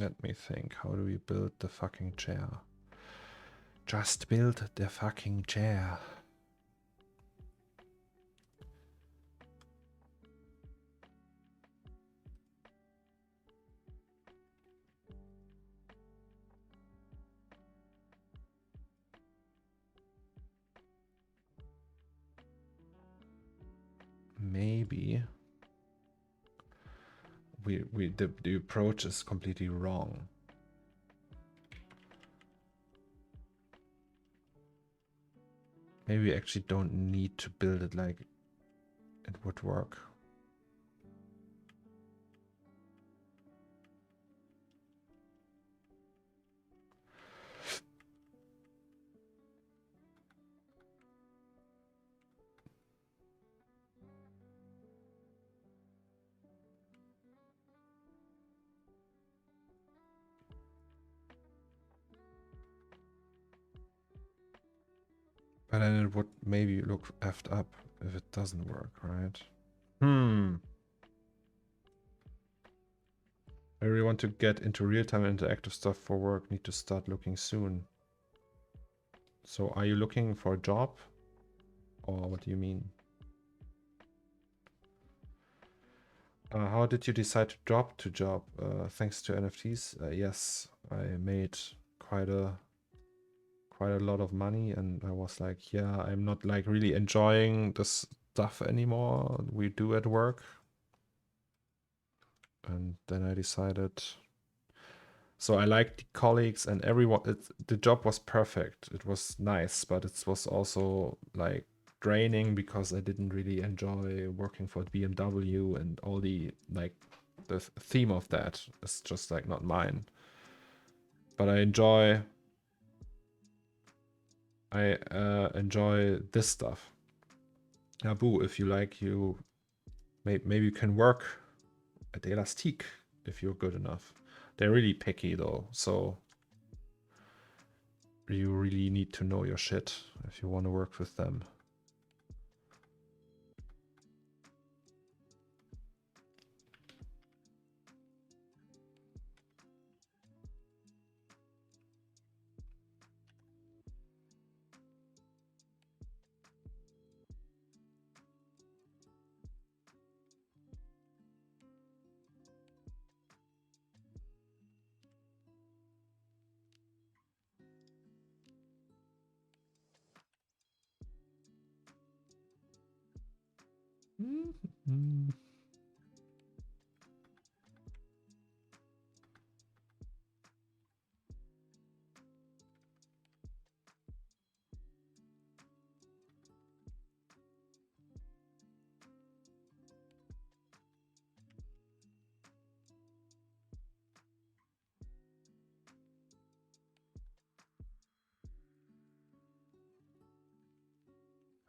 Let me think. How do we build the fucking chair? Just build the fucking chair. Maybe the approach is completely wrong. Maybe we actually don't need to build it like it would work. But then it would maybe look effed up if it doesn't work, right? I really want to get into real-time interactive stuff for work. Need to start looking soon. So are you looking for a job? Or what do you mean? How did you decide to drop to job? Thanks to NFTs? Yes, I made quite a lot of money, and I was like, yeah, I'm not like really enjoying this stuff anymore we do at work. And then I decided, so I liked the colleagues and everyone. The job was perfect. It was nice, but it was also like draining because I didn't really enjoy working for BMW, and all the like the theme of that is just like not mine. But I enjoy this stuff. Abu, if you like, maybe you can work at Elastic if you're good enough. They're really picky though, so you really need to know your shit if you want to work with them. Mm-hmm.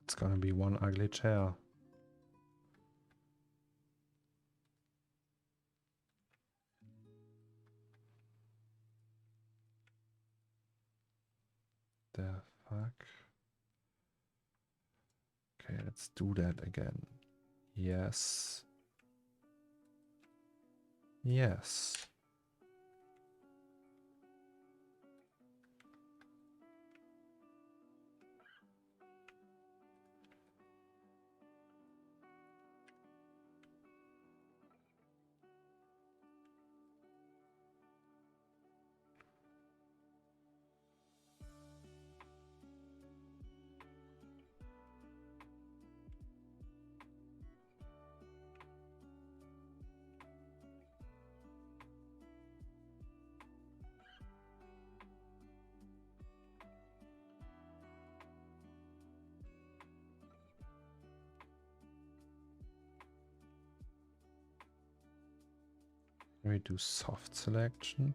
It's gonna be one ugly chair. The fuck? Okay, let's do that again. Yes. Yes. We do soft selection.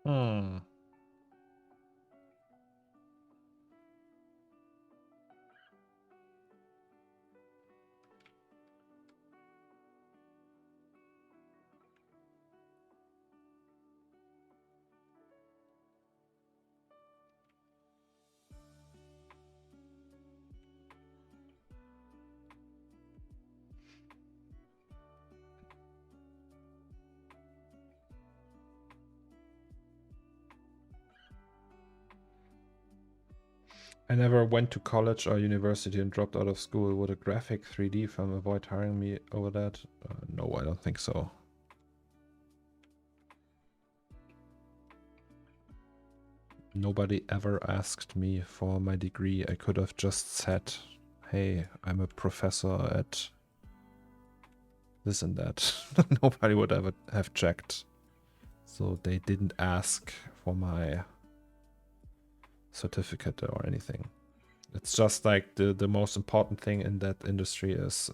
Hmm. I never went to college or university and dropped out of school. Would a graphic 3D firm avoid hiring me over that? No, I don't think so. Nobody ever asked me for my degree. I could have just said, hey, I'm a professor at this and that. Nobody would ever have checked. So they didn't ask for my certificate or anything. It's just like the most important thing in that industry is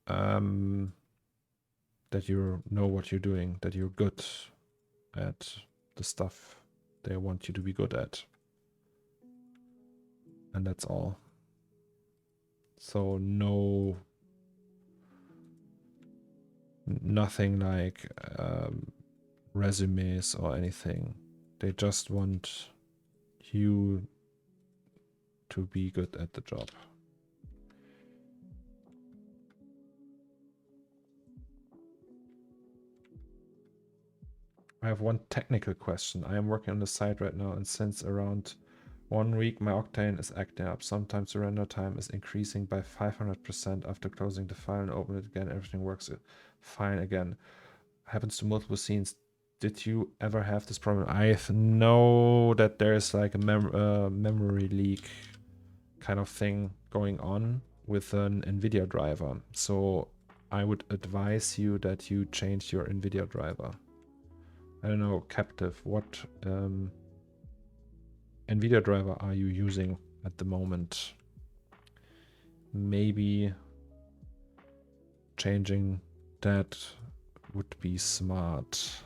that you know what you're doing, that you're good at the stuff they want you to be good at. And that's all. So nothing like resumes or anything. They just want you to be good at the job. I have one technical question. I am working on the site right now, and since around 1 week my Octane is acting up. Sometimes the render time is increasing by 500% after closing the file and open it again. Everything works fine again. Happens to multiple scenes. Did you ever have this problem? I know that there's like a memory leak kind of thing going on with an NVIDIA driver. So I would advise you that you change your NVIDIA driver. I don't know, Captive, what NVIDIA driver are you using at the moment? Maybe changing that would be smart.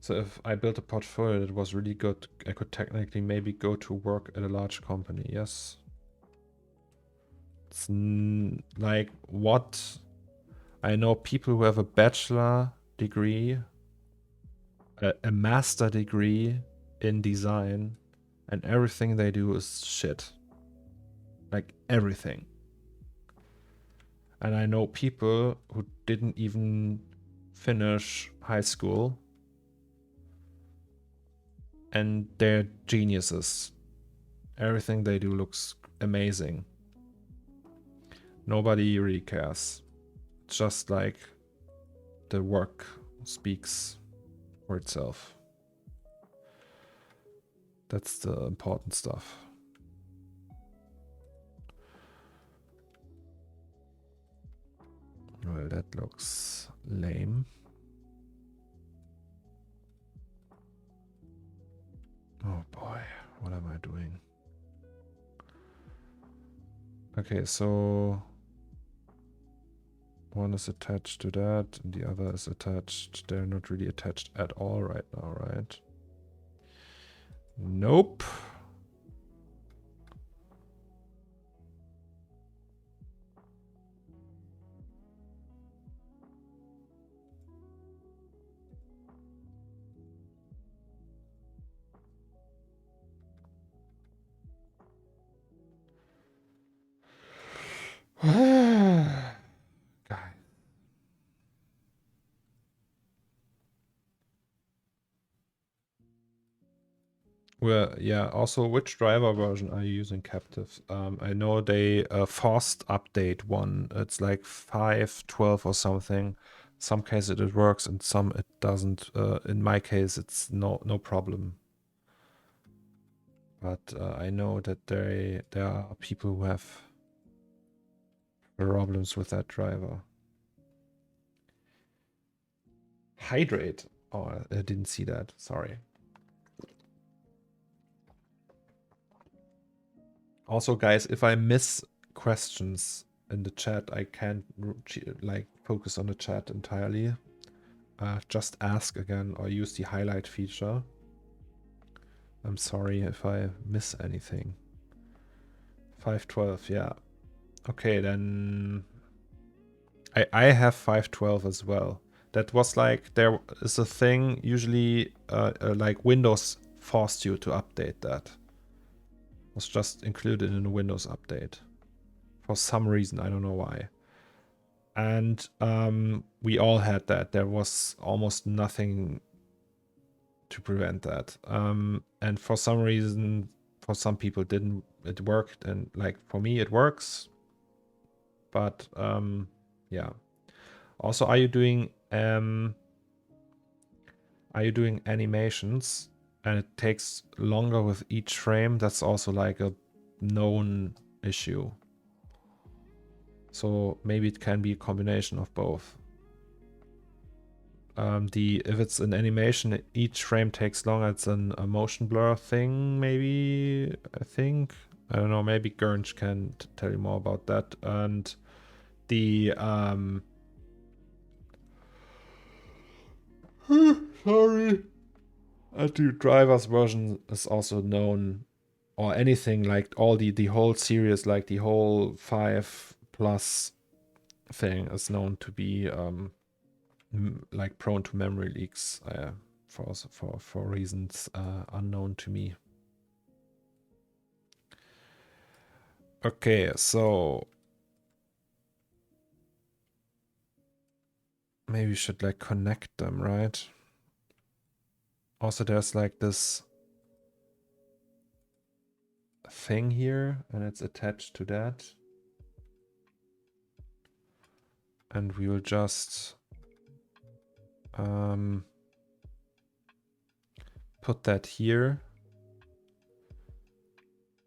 So if I built a portfolio that was really good, I could technically maybe go to work at a large company, yes. It's like what I know people who have a bachelor degree, a master degree in design, and everything they do is shit. Like everything. And I know people who didn't even finish high school and they're geniuses. Everything they do looks amazing. Nobody really cares. It's just like the work speaks for itself. That's the important stuff. Well, that looks lame. Oh boy, what am I doing? Okay, so one is attached to that and the other is attached. They're not really attached at all right now, right? Nope. God. Well, yeah, also which driver version are you using, Captive? I know they forced update one. It's like 5.12 or something. Some cases it works and some it doesn't. In my case, it's no problem. But I know that there are people who have problems with that driver. Hydrate. Oh, I didn't see that. Sorry. Also, guys, if I miss questions in the chat, I can't like focus on the chat entirely. Just ask again or use the highlight feature. I'm sorry if I miss anything. 512, yeah. Okay, then I have 512 as well. That was like, there is a thing, usually like Windows forced you to update that. It was just included in the Windows update. For some reason, I don't know why. And we all had that. There was almost nothing to prevent that. And for some reason, for some people it worked, and like for me it works. But yeah. Also, are you doing animations and it takes longer with each frame? That's also like a known issue. So maybe it can be a combination of both. If it's an animation, each frame takes longer. It's a motion blur thing, maybe. I think, I don't know. Maybe Gernch can tell you more about that. And the sorry, the drivers version is also known, or anything like all the whole series, like the whole 5+ thing, is known to be like prone to memory leaks for reasons unknown to me. Okay, so maybe we should like connect them, right? Also, there's like this thing here and it's attached to that. And we will just put that here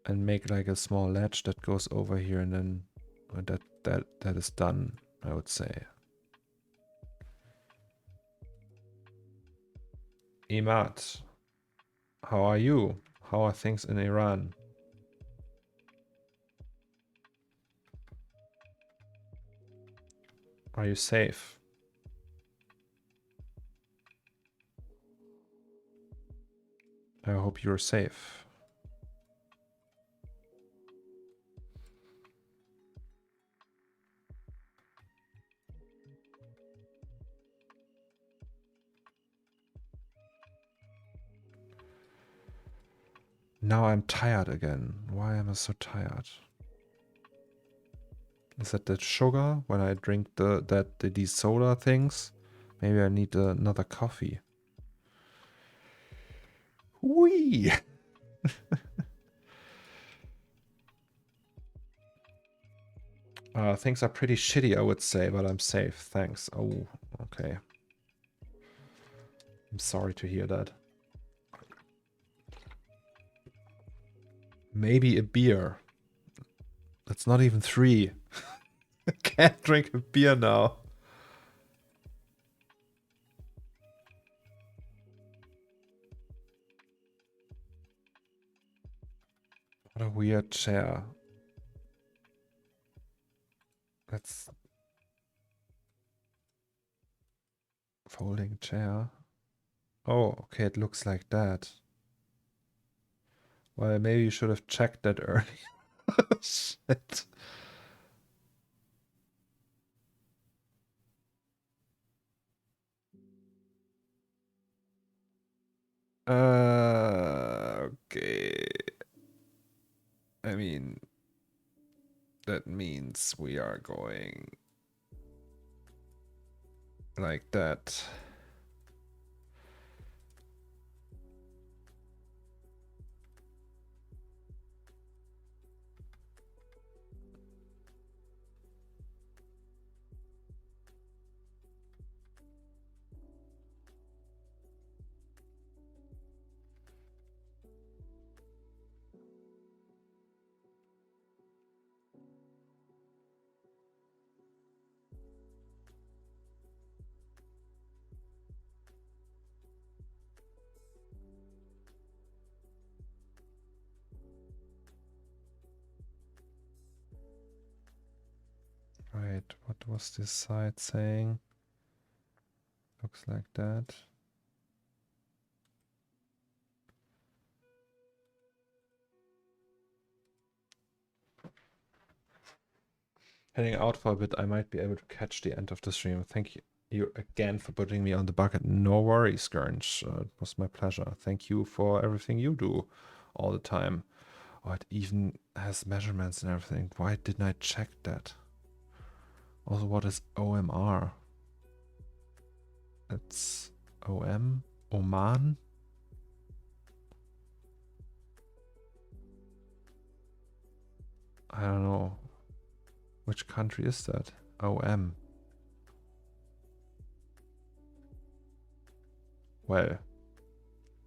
and make like a small latch that goes over here, and then that is done, I would say. Imad, how are you? How are things in Iran? Are you safe? I hope you're safe. Now I'm tired again. Why am I so tired? Is that the sugar when I drink these soda things? Maybe I need another coffee. Whee! Things are pretty shitty, I would say, but I'm safe. Thanks. Oh, okay. I'm sorry to hear that. Maybe a beer. That's not even 3. I can't drink a beer now. What a weird chair. That's... Folding chair. Oh, okay, it looks like that. Well, maybe you should have checked that earlier. Shit. Okay. I mean, that means we are going like that. Right, what was this side saying? Looks like that. Heading out for a bit, I might be able to catch the end of the stream. Thank you again for putting me on the bucket. No worries, Gurnch. It was my pleasure. Thank you for everything you do all the time. Oh, it even has measurements and everything. Why didn't I check that? Also, what is OMR? It's OM? Oman? I don't know. Which country is that? OM. Well,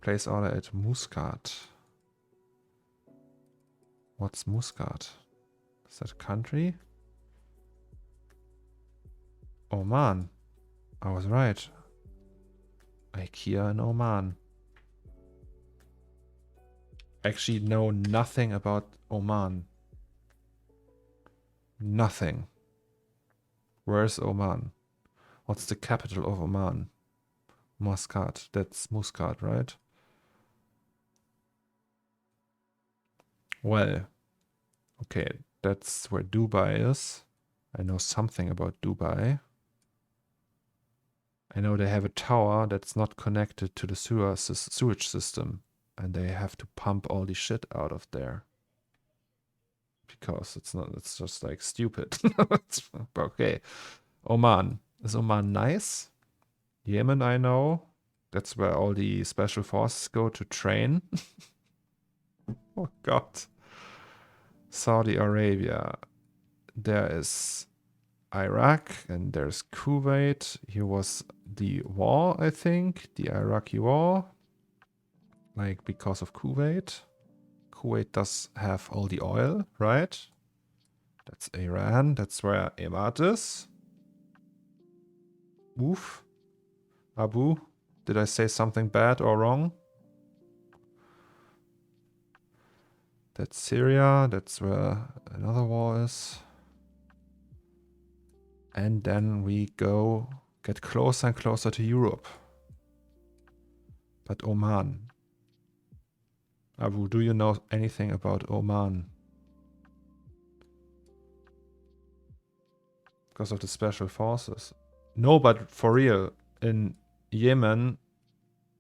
place order at Muscat. What's Muscat? Is that a country? Oman. I was right. IKEA in Oman. Actually know nothing about Oman. Nothing. Where's Oman? What's the capital of Oman? Muscat. That's Muscat, right? Well, okay, that's where Dubai is. I know something about Dubai. I know they have a tower that's not connected to the sewage system, and they have to pump all the shit out of there. Because it's just like stupid. Okay. Oman. Is Oman nice? Yemen, I know. That's where all the special forces go to train. Oh god. Saudi Arabia. There is Iraq and there's Kuwait. Here was the war, I think. The Iraqi war. Like because of Kuwait. Kuwait does have all the oil, right? That's Iran. That's where Emat is. Oof. Abu, did I say something bad or wrong? That's Syria. That's where another war is. And then we get closer and closer to Europe. But Oman. Abu, do you know anything about Oman? Because of the special forces. No, but for real, in Yemen,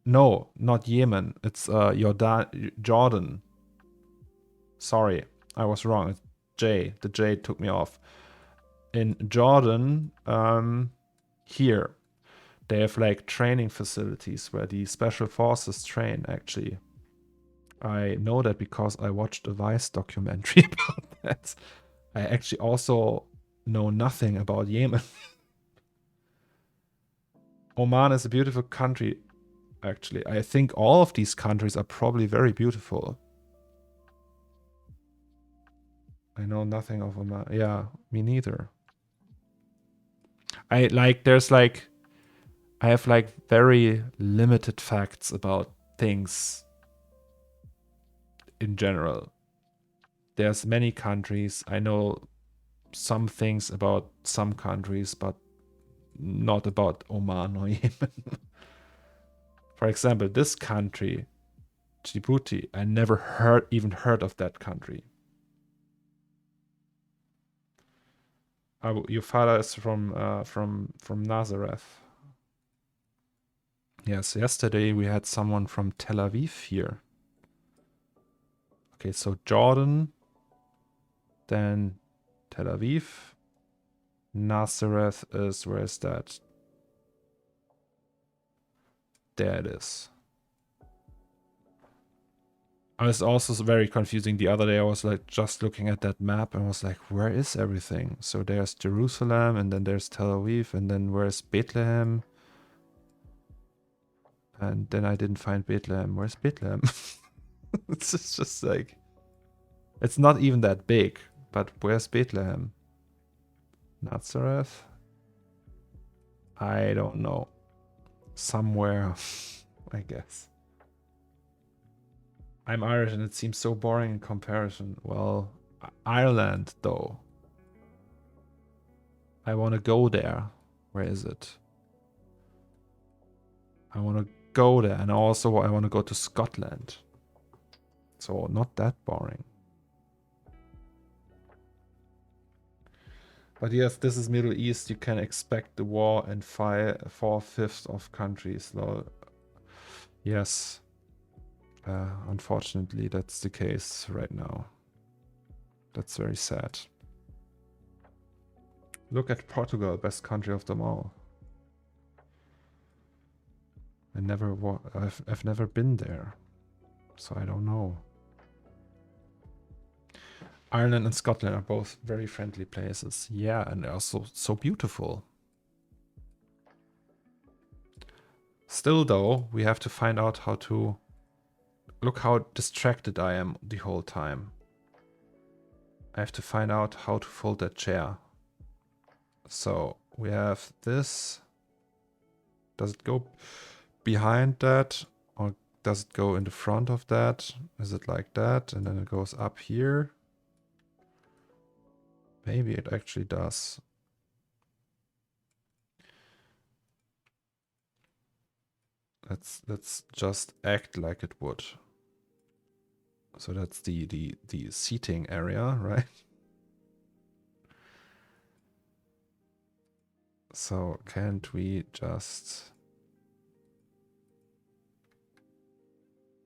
no, not Yemen. It's Jordan. Sorry, I was wrong. It's J. The J took me off. In Jordan, here, they have like training facilities where the special forces train, actually. I know that because I watched a Vice documentary about that. I actually also know nothing about Yemen. Oman is a beautiful country, actually. I think all of these countries are probably very beautiful. I know nothing of Oman. Yeah, me neither. I have like very limited facts about things in general. There's many countries. I know some things about some countries, but not about Oman or Yemen. For example, this country, Djibouti, I never even heard of that country. Your father is from Nazareth. Yes, yesterday we had someone from Tel Aviv here. Okay, so Jordan, then Tel Aviv. Nazareth is, where is that? There it is. I was also very confusing the other day. I was like just looking at that map and was like, where is everything? So there's Jerusalem, and then there's Tel Aviv, and then where's Bethlehem? And then I didn't find Bethlehem. Where's Bethlehem? It's just like, it's not even that big, but where's Bethlehem? Nazareth? I don't know. Somewhere, I guess. I'm Irish and it seems so boring in comparison. Well, Ireland, though. I want to go there. Where is it? I want to go there. And also I want to go to Scotland. So not that boring. But yes, this is Middle East. You can expect the war in 4/5 of countries. Yes. Unfortunately, that's the case right now. That's very sad. Look at Portugal, best country of them all. I've never been there, so I don't know. Ireland and Scotland are both very friendly places. Yeah, and they're also so beautiful. Still though, we have to find out how to... Look how distracted I am the whole time. I have to find out how to fold that chair. So we have this. Does it go behind that? Or does it go in the front of that? Is it like that? And then it goes up here? Maybe it actually does. Let's just act like it would. So that's the seating area, right? So can't we just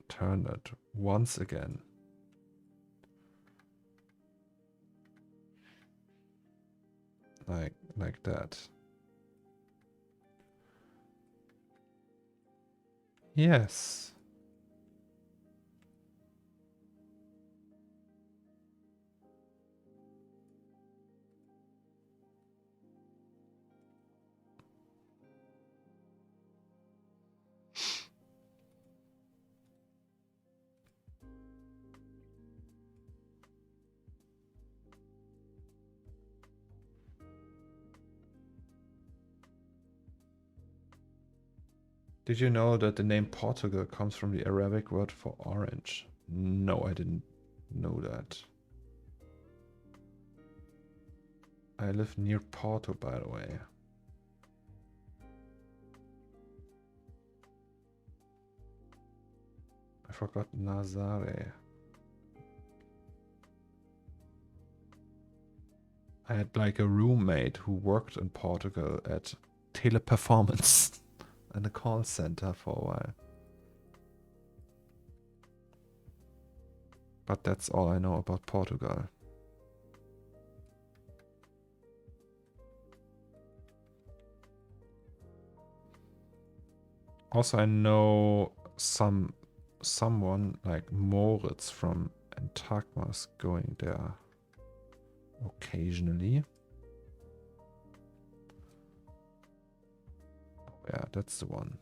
turn it once again? Like that. Yes. Did you know that the name Portugal comes from the Arabic word for orange? No, I didn't know that. I live near Porto, by the way. I forgot Nazare. I had like a roommate who worked in Portugal at Teleperformance in a call center for a while. But that's all I know about Portugal. Also, I know someone like Moritz from Antagmas going there occasionally. Yeah, that's the one.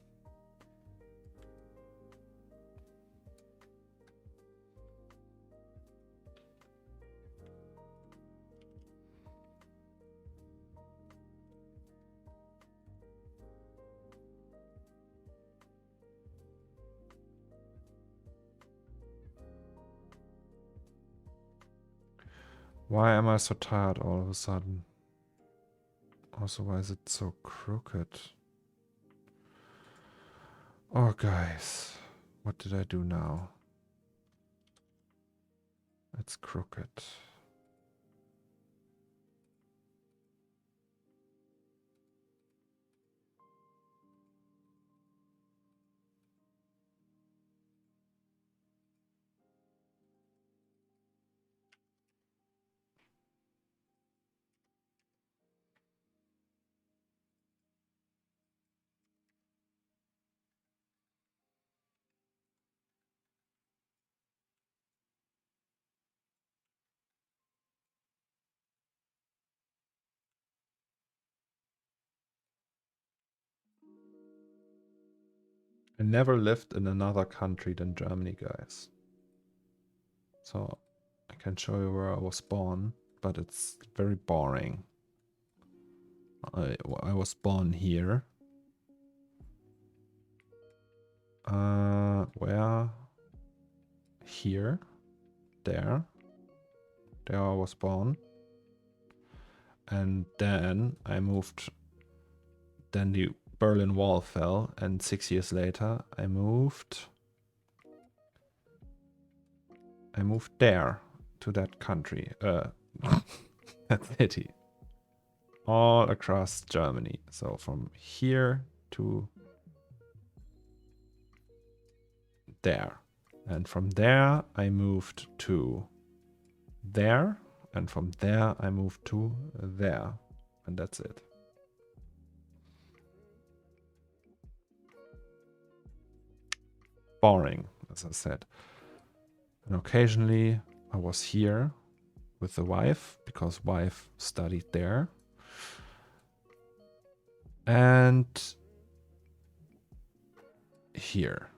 Why am I so tired all of a sudden? Also, why is it so crooked? Oh, guys. What did I do now? It's crooked. I never lived in another country than Germany, guys. So I can show you where I was born, but it's very boring. I was born here. Where? Here. There. There I was born. And then I moved. Then the Berlin Wall fell, and 6 years later I moved there to that country, that city, all across Germany. So from here to there, and from there I moved to there, and from there I moved to there, and that's it. Boring, as I said. And occasionally I was here with the wife, because wife studied there. And here,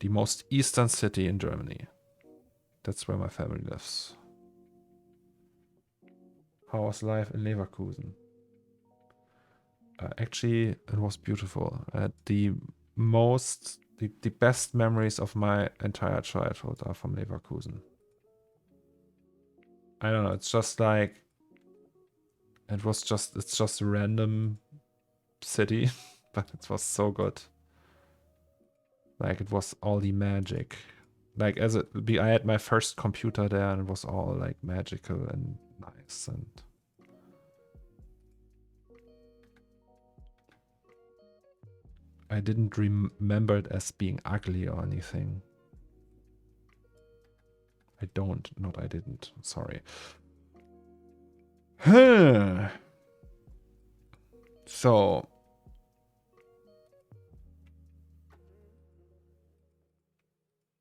the most eastern city in Germany. That's where my family lives. How was life in Leverkusen? Actually, it was beautiful. The best memories of my entire childhood are from Leverkusen. I don't know, it's just like, it's just a random city, but it was so good. Like, it was all the magic. Like, I had my first computer there, and it was all like magical and nice, and I didn't remember it as being ugly or anything. I didn't. Sorry. So,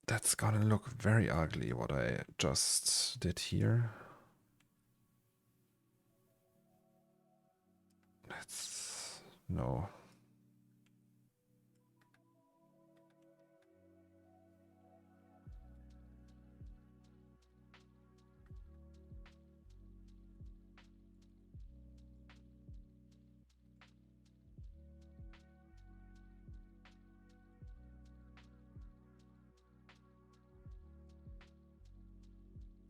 that's gonna look very ugly, what I just did here. No.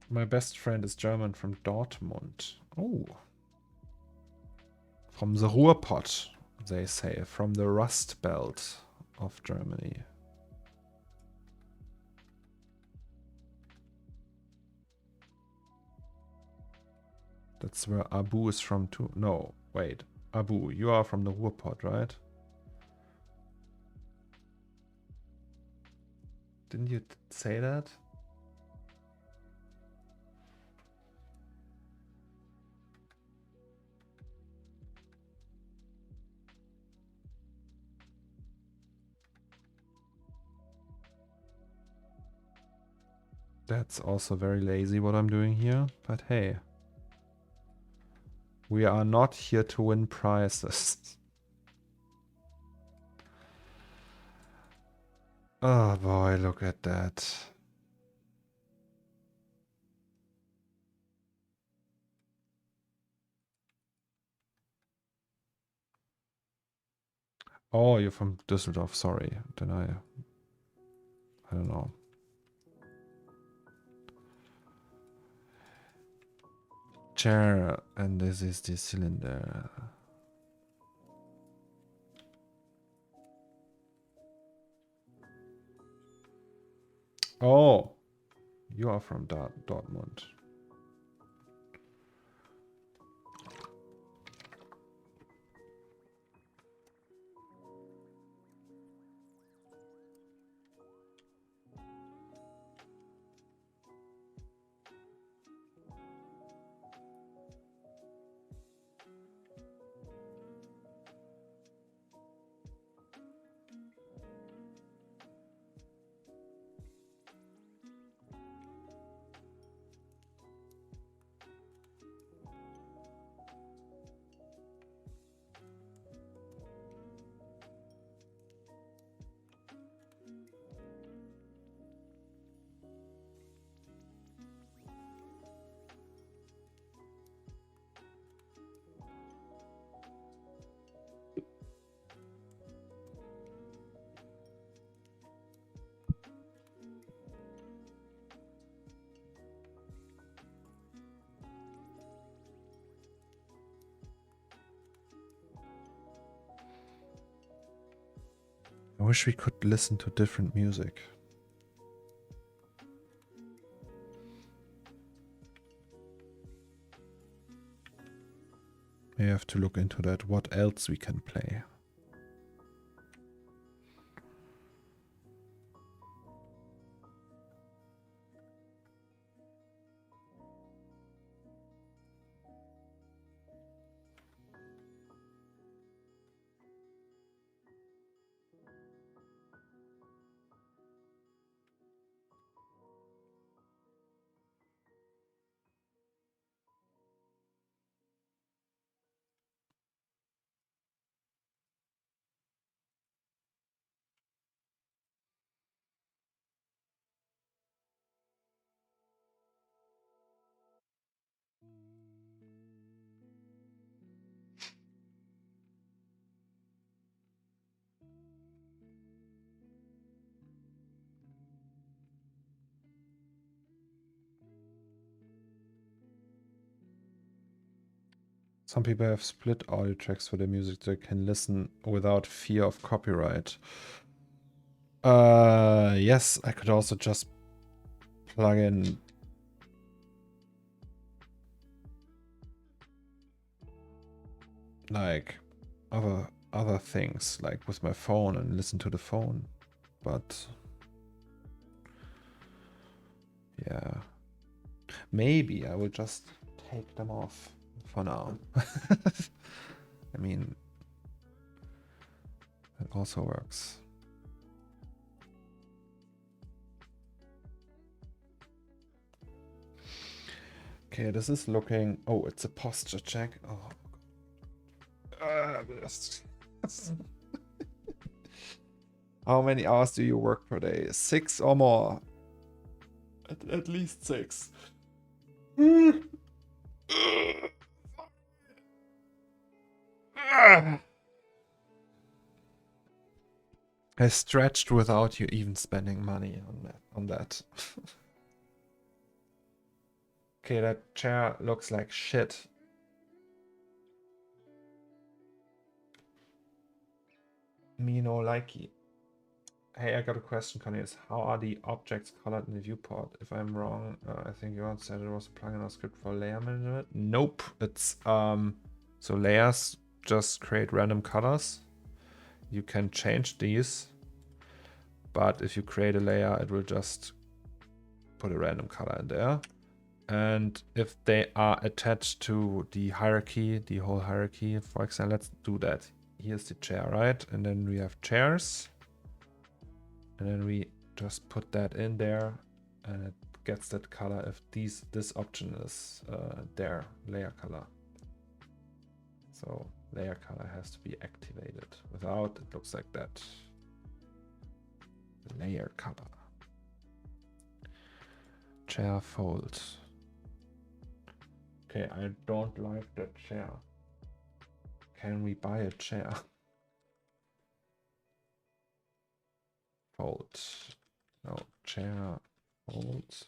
My best friend is German from Dortmund. Oh. From the Ruhrpott, they say. From the Rust Belt of Germany. That's where Abu is from too. No, wait. Abu, you are from the Ruhrpott, right? Didn't you say that? That's also very lazy what I'm doing here, but hey. We are not here to win prizes. Oh boy, look at that. Oh, you're from Düsseldorf, sorry. Then I don't know. Chair, and this is the cylinder. Oh, you are from Dortmund. I wish we could listen to different music. We have to look into that, what else we can play. Some people have split audio tracks for their music so they can listen without fear of copyright. Yes, I could also just plug in like other things, like with my phone and listen to the phone. But yeah, maybe I will just take them off for now. I mean, it also works. Okay, this is looking... Oh, it's a posture check. Oh. How many hours do you work per day? 6 or more? At least 6. I stretched without you even spending money on that. Okay, that chair looks like shit. Me no likey. Hey, I got a question, Cornelius. How are the objects colored in the viewport? If I'm wrong, I think you said it was a plugin or script for layer management. Nope, it's so layers just create random colors. You can change these, but if you create a layer, it will just put a random color in there. And if they are attached to the hierarchy, the whole hierarchy, for example, let's do that. Here's the chair, right? And then we have chairs. And then we just put that in there and it gets that color if this option is their layer color. So layer color has to be activated. Without, it looks like that. Layer color. Chair fold. Okay, I don't like that chair. Can we buy a chair? Fold. No, chair fold.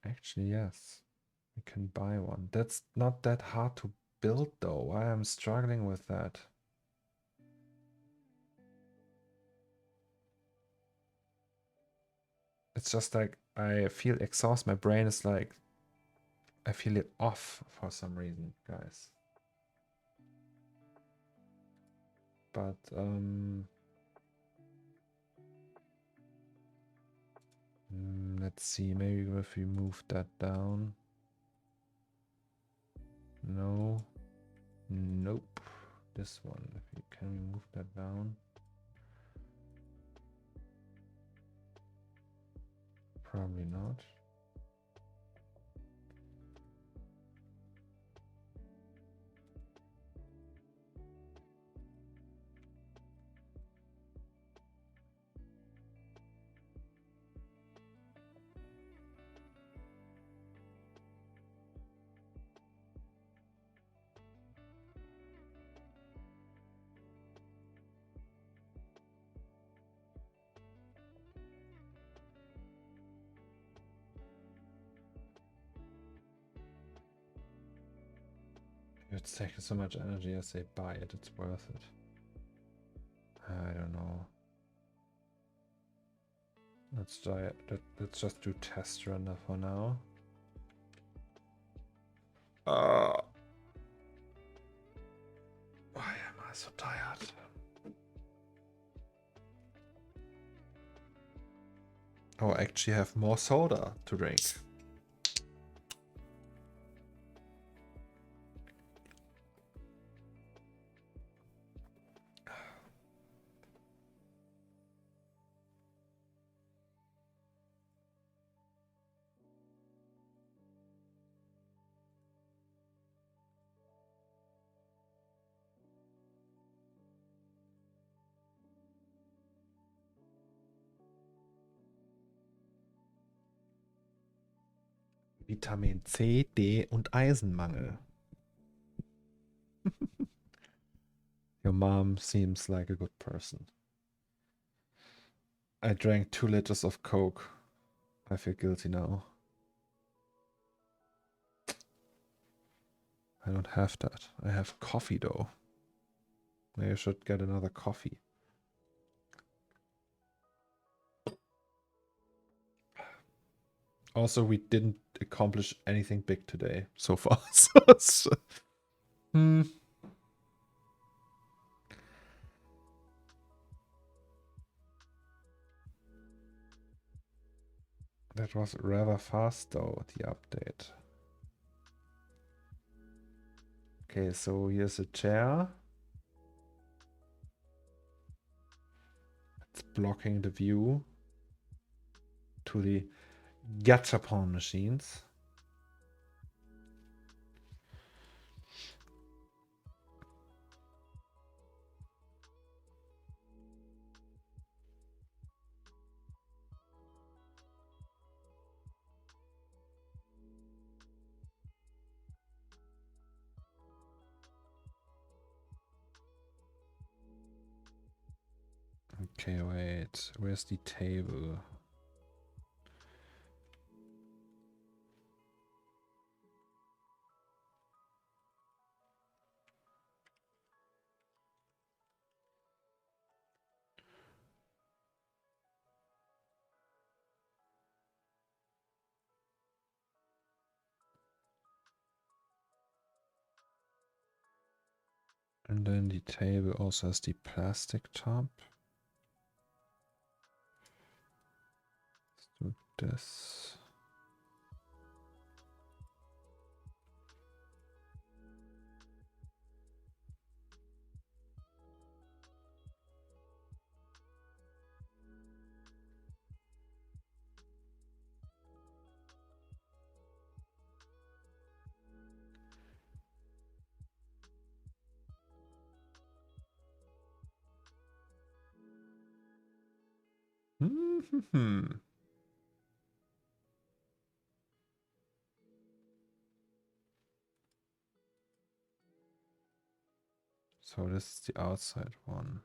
Actually, yes. We can buy one. That's not that hard to build though. Why I'm struggling with that. It's just like I feel exhaust. My brain is like, I feel it off for some reason, guys. But let's see, maybe if we move that down. No. Nope. This one. Can we move that down? Probably not. It's taking so much energy. I say buy it. It's worth it. I don't know. Let's try it. Let's just do test render for now. Why am I so tired? Oh, I actually have more soda to drink. Vitamin C, D und Eisenmangel. Your mom seems like a good person. I drank 2 liters of Coke. I feel guilty now. I don't have that. I have coffee though. Maybe I should get another coffee. Also, we didn't accomplish anything big today so far. So that was rather fast though, the update. Okay, so here's a chair. It's blocking the view to the gachapon machines. Okay, wait. Where's the table? And then the table also has the plastic top. Let's do this. So this is the outside one.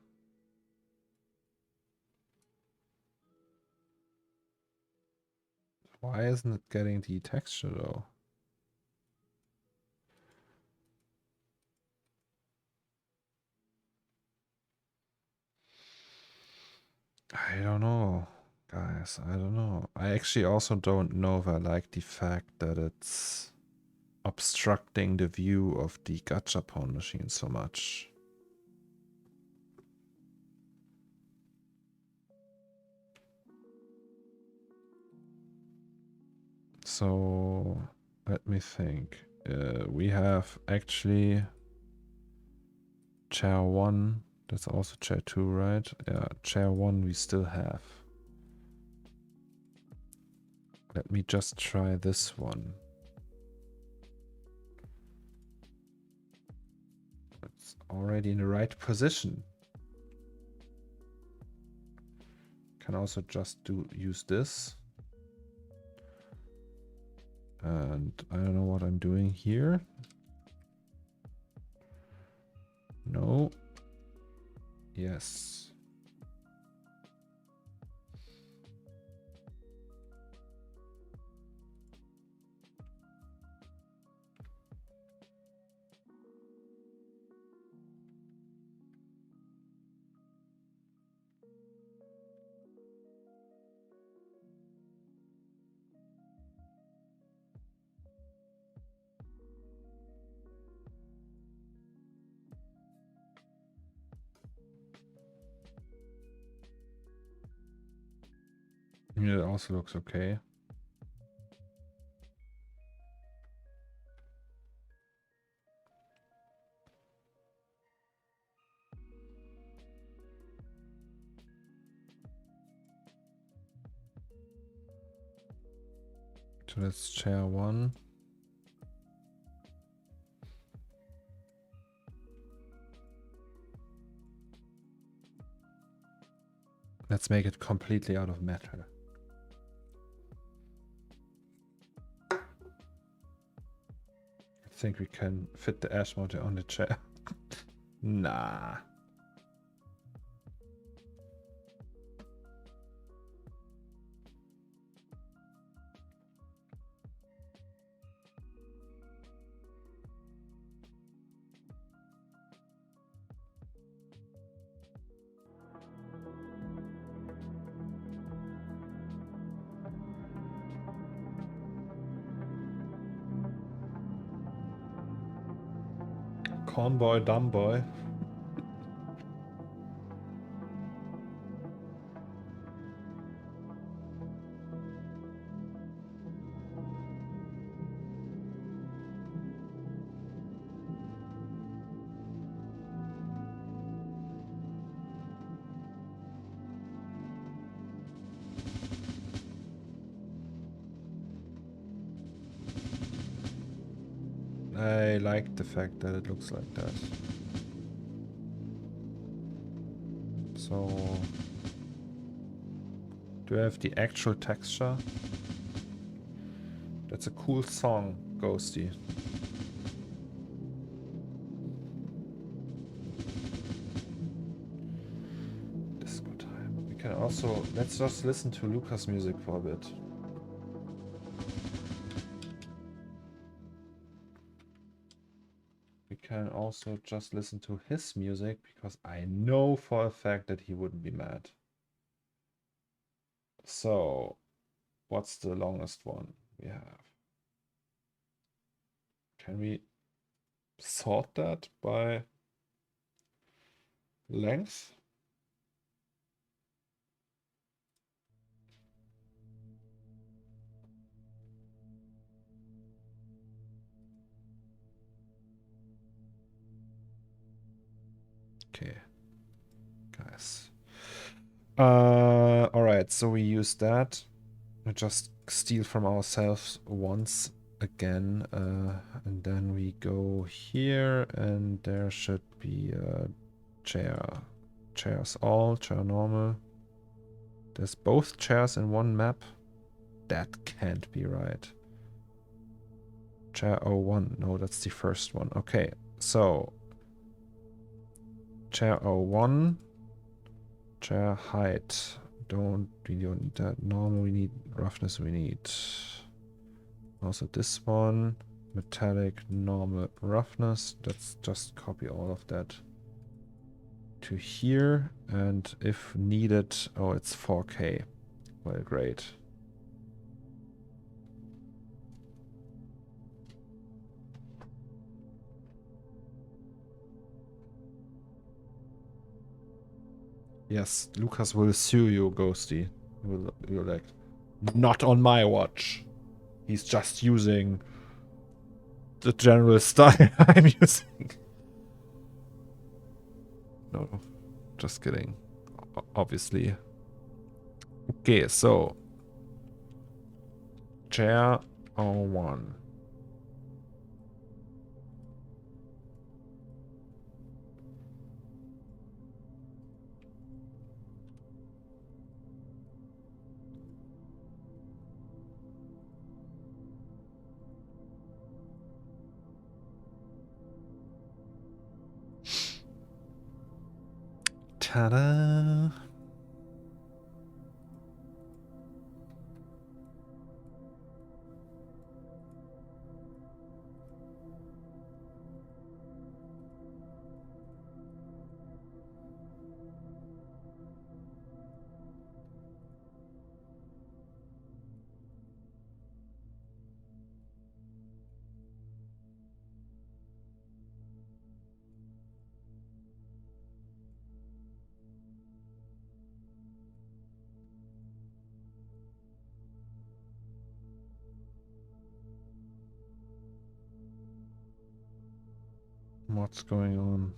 Why isn't it getting the texture though? I don't know, guys. I don't know. I actually also don't know if I like the fact that it's obstructing the view of the gachapon machine so much. So let me think. We have actually chair 1. That's also chair 2, right? Yeah, chair 1 we still have. Let me just try this one. It's already in the right position. Can also just use this. And I don't know what I'm doing here. No. Yes. Yeah, it also looks okay. So that's chair 1. Let's make it completely out of metal. I think we can fit the ash motor on the chair. Nah. Corn boy, dumb boy. I like the fact that it looks like that. So, do I have the actual texture? That's a cool song, Ghosty. Disco time. We can also, let's just listen to Lucas' music for a bit. We can also just listen to his music because I know for a fact that he wouldn't be mad. So, what's the longest one we have? Can we sort that by length? Okay, guys. All right, so we use that. We just steal from ourselves once again, and then we go here, and there should be a chair. Chairs all, chair normal. There's both chairs in one map? That can't be right. Chair 01. No, that's the first one. Okay, so chair 01. Chair height. We don't need that. Normal we need. Roughness we need. Also this one. Metallic, normal, roughness. Let's just copy all of that to here. And if needed, oh, it's 4K. Well, great. Yes, Lucas will sue you, Ghosty. You're like, not on my watch. He's just using the general style I'm using. No, just kidding. Obviously. Okay, so chair 01. Ta-da! What's going on?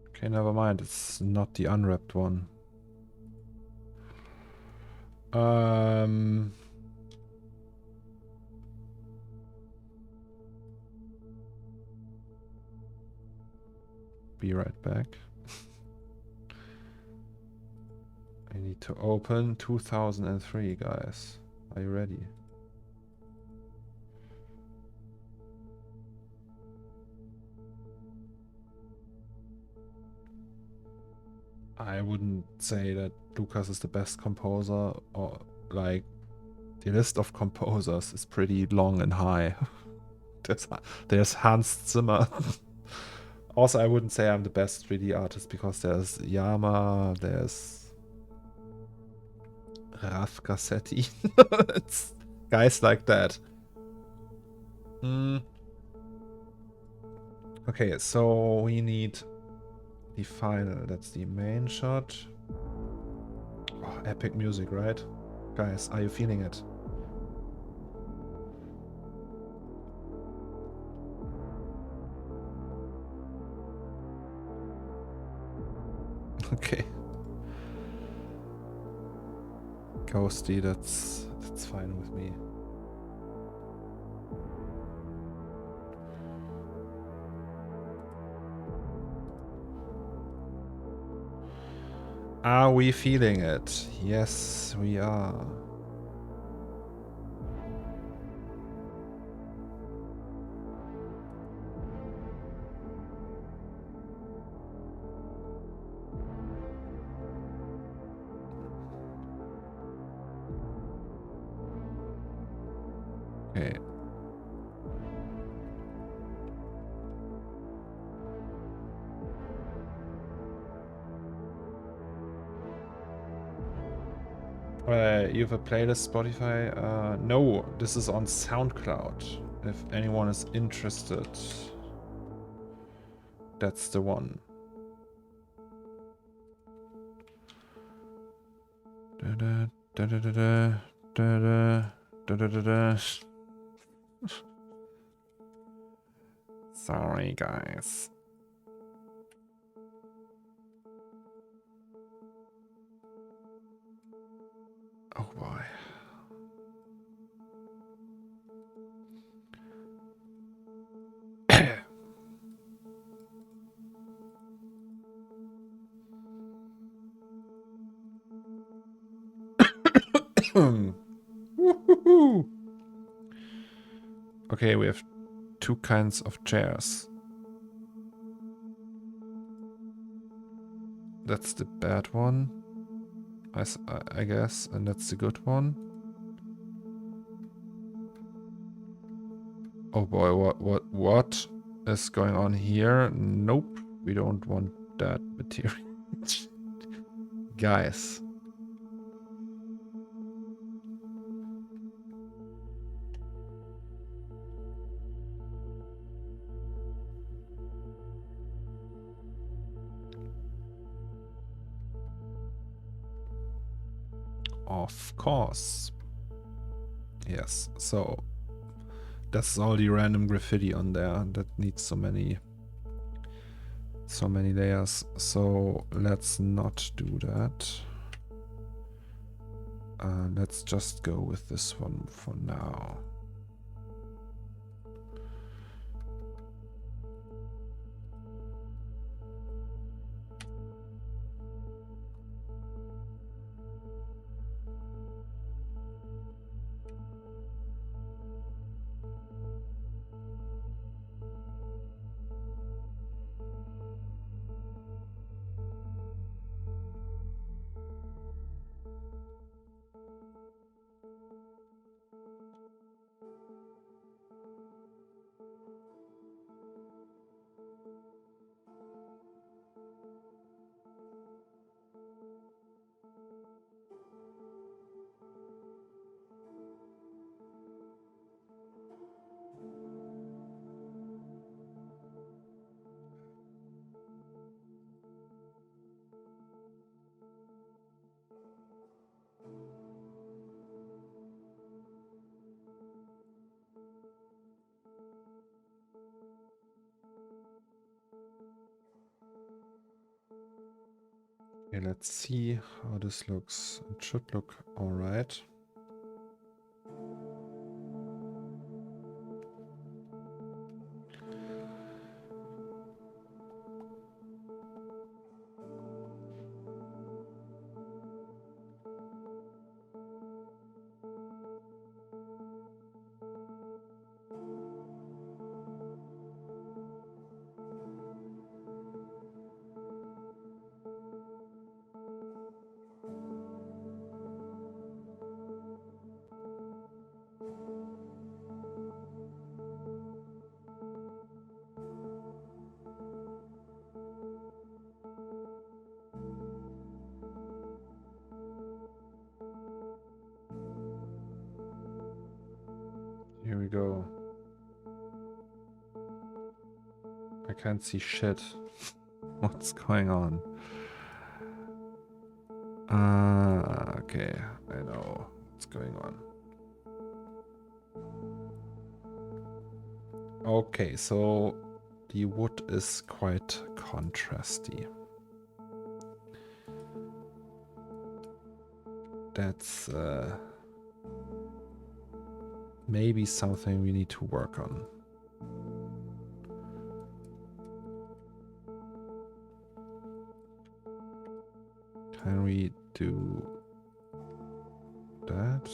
Okay, never mind. It's not the unwrapped one. Be right back. I need to open 2003, guys. Are you ready? I wouldn't say that Lucas is the best composer, or like the list of composers is pretty long and high. there's Hans Zimmer. Also, I wouldn't say I'm the best 3D artist because there's Yama, there's Raf Cassetti. It's guys like that. Okay, so we need the final. That's the main shot. Oh, epic music, right? Guys, are you feeling it? Okay. Ghosty, that's fine with me. Are we feeling it? Yes, we are. Okay. You have a playlist Spotify? No, this is on SoundCloud. If anyone is interested, that's the one. Sorry, guys. Oh boy. Woohoo! Okay, we have 2 kinds of chairs. That's the bad one, I guess, and that's the good one. Oh boy, what is going on here? Nope, we don't want that material. Guys. Of course. Yes, so that's all the random graffiti on there that needs so many layers. So let's not do that. Let's just go with this one for now. Okay, let's see how this looks. It should look all right. Here we go. I can't see shit. What's going on? Okay, I know what's going on. Okay, so the wood is quite contrasty. That's maybe something we need to work on. Can we do that?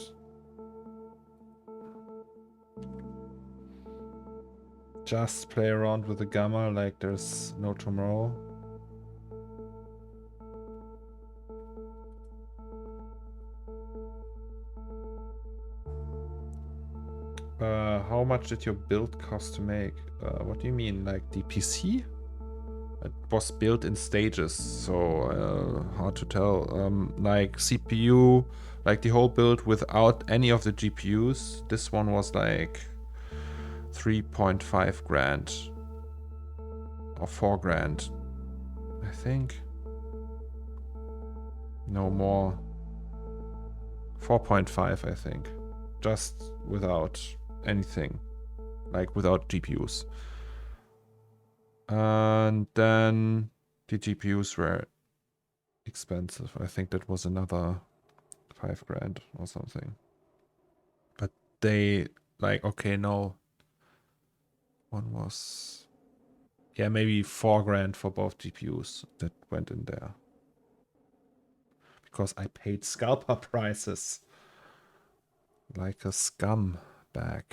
Just play around with the gamma like there's no tomorrow. How much did your build cost to make? What do you mean, like the PC? It was built in stages, so hard to tell. Like CPU, like the whole build without any of the GPUs, this one was like 3.5 grand or 4 grand, I think. No more. 4.5, I think. Just without anything, like without GPUs. And then the GPUs were expensive. I think that was another 5 grand or something. But they like, okay, no. One was, yeah, maybe 4 grand for both GPUs that went in there. Because I paid scalper prices. Like a scum bag.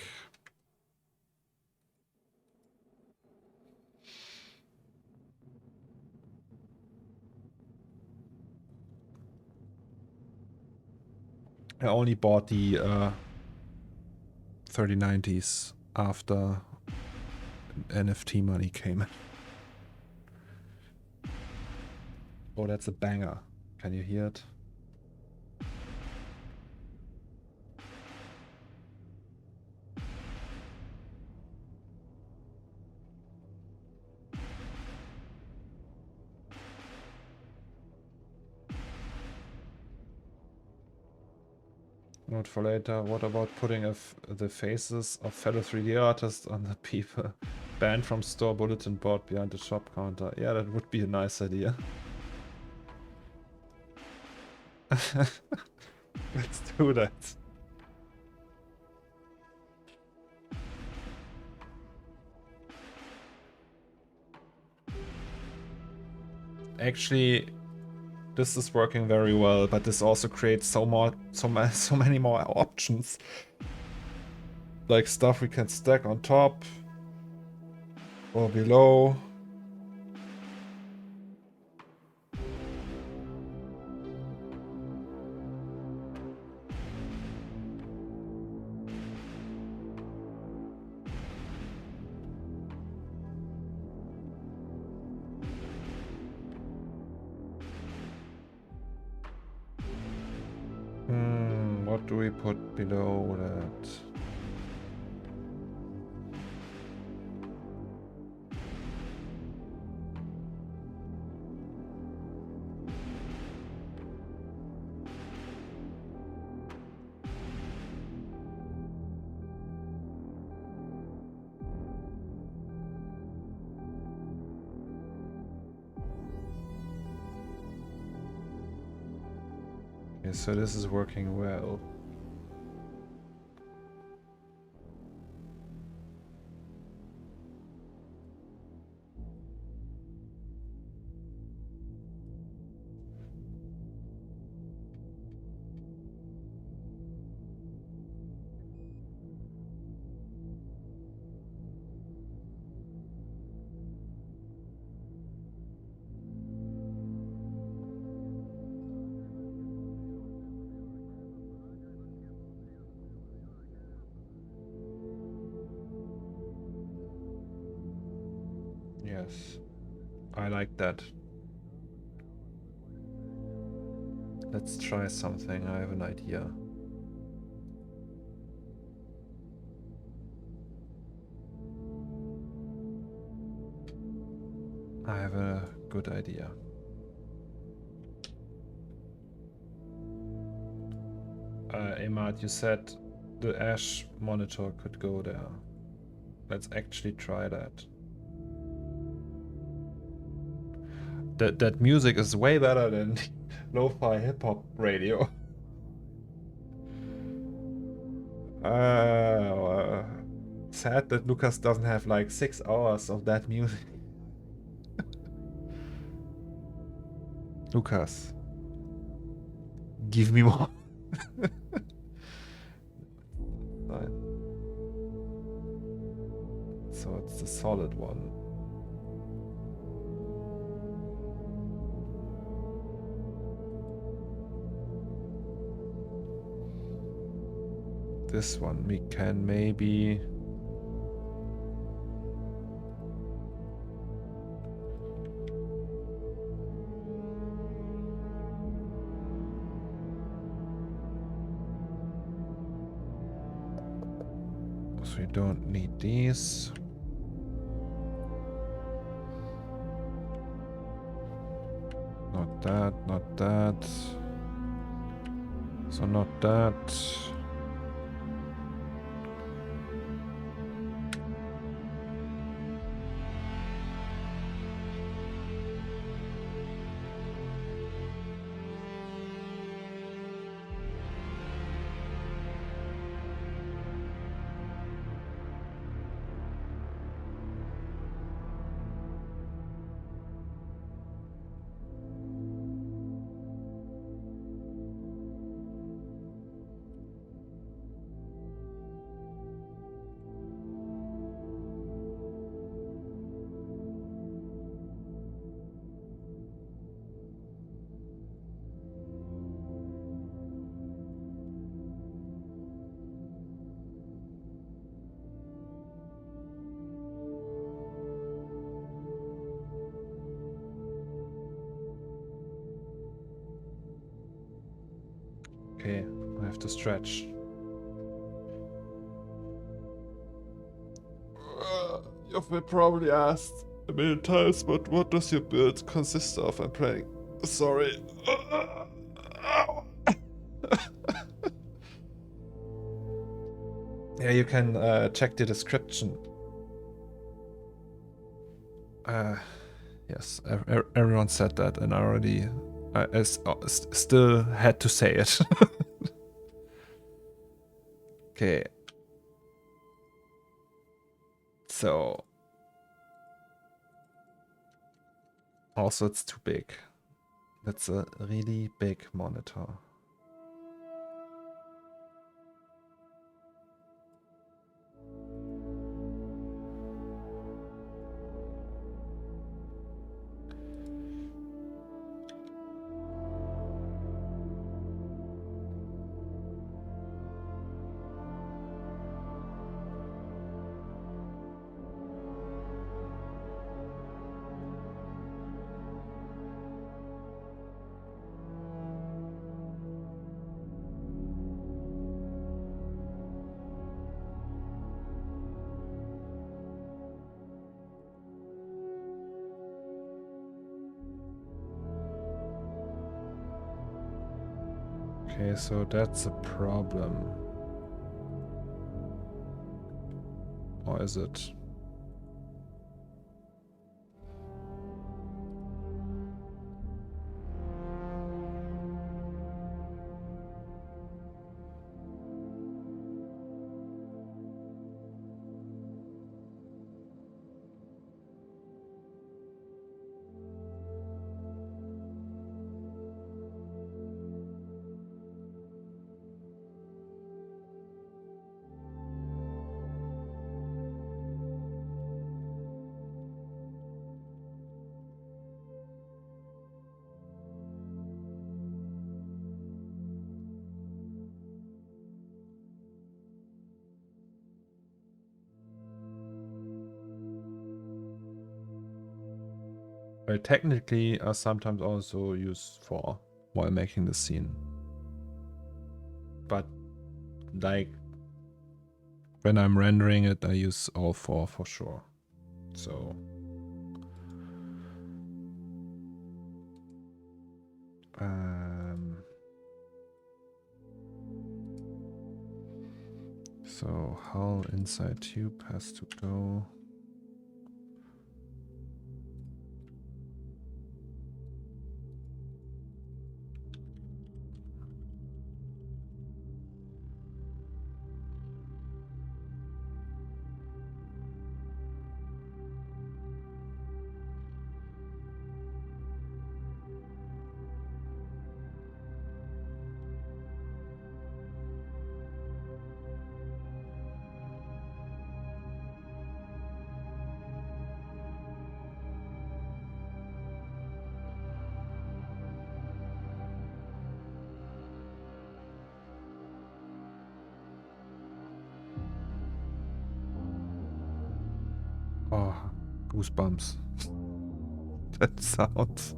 I only bought the 3090s after NFT money came in. Oh, that's a banger. Can you hear it? Note for later, what about putting the faces of fellow 3D artists on the people banned from store bulletin board behind the shop counter? Yeah, that would be a nice idea. Let's do that. Actually, this is working very well, but this also creates so many more options. Like stuff we can stack on top or below. What do we put below that? Okay, so this is working well. Yes, I like that. Let's try something. I have an idea. I have a good idea. Emad, you said the Ash monitor could go there. Let's actually try that. That music is way better than lo-fi hip-hop radio. Sad that Lucas doesn't have like 6 hours of that music. Lucas, give me more. Fine. So it's the solid one. This one we can maybe... So we don't need these. Not that, not that. So not that. Okay, I have to stretch. You will probably asked a million times, but what does your build consist of? I'm playing. Sorry. Yeah, you can check the description. Yes, everyone said that, and I already still had to say it. Okay. So. Also, it's too big. That's a really big monitor. Okay, so that's a problem. Or is it? Well, technically, I sometimes also use 4 while making the scene. But, like, when I'm rendering it, I use all 4 for sure. So. So, hull inside tube has to go. Oh, goosebumps. That sounds.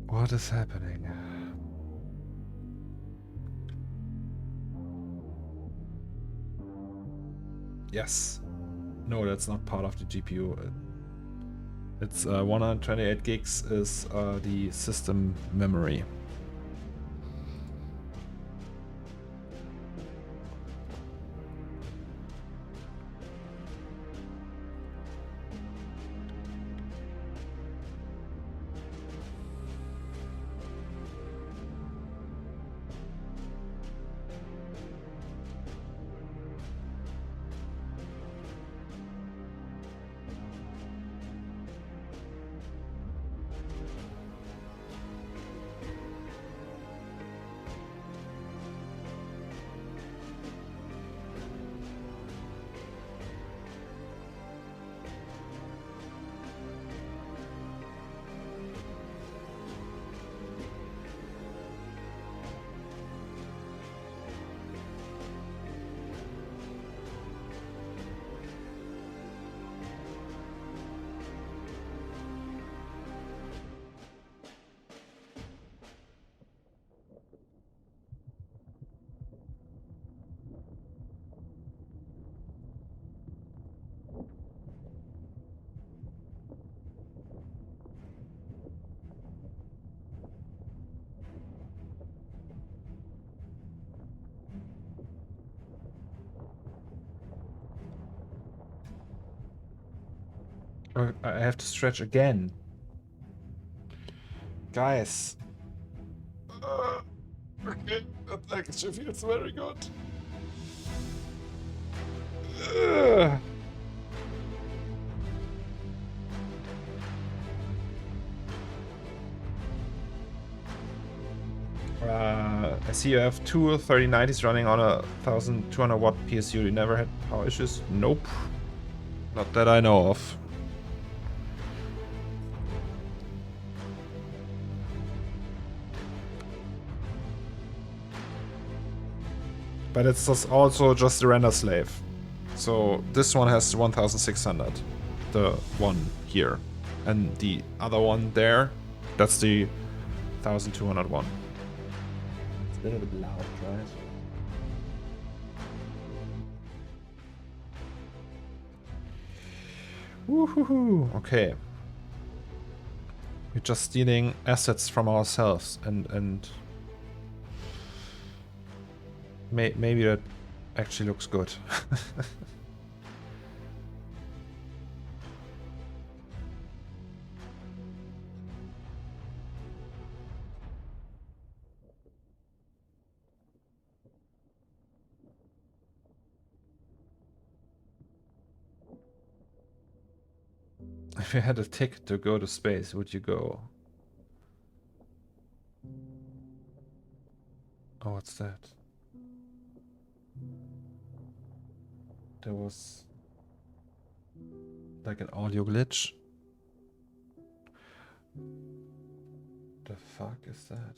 What is happening? Yes. No, that's not part of the GPU. It's 128 gigs is the system memory. I have to stretch again. Guys. Okay, that actually feels very good. I see you have two 3090s running on a 1200 watt PSU. You never had power issues? Nope. Not that I know of. But it's also just a render slave. So this one has 1600, the one here. And the other one there, that's the 1201. It's a little bit loud, right? Woohoo! Okay. We're just stealing assets from ourselves and maybe that actually looks good. If you had a ticket to go to space, would you go? Oh, what's that? There was like an audio glitch. The fuck is that?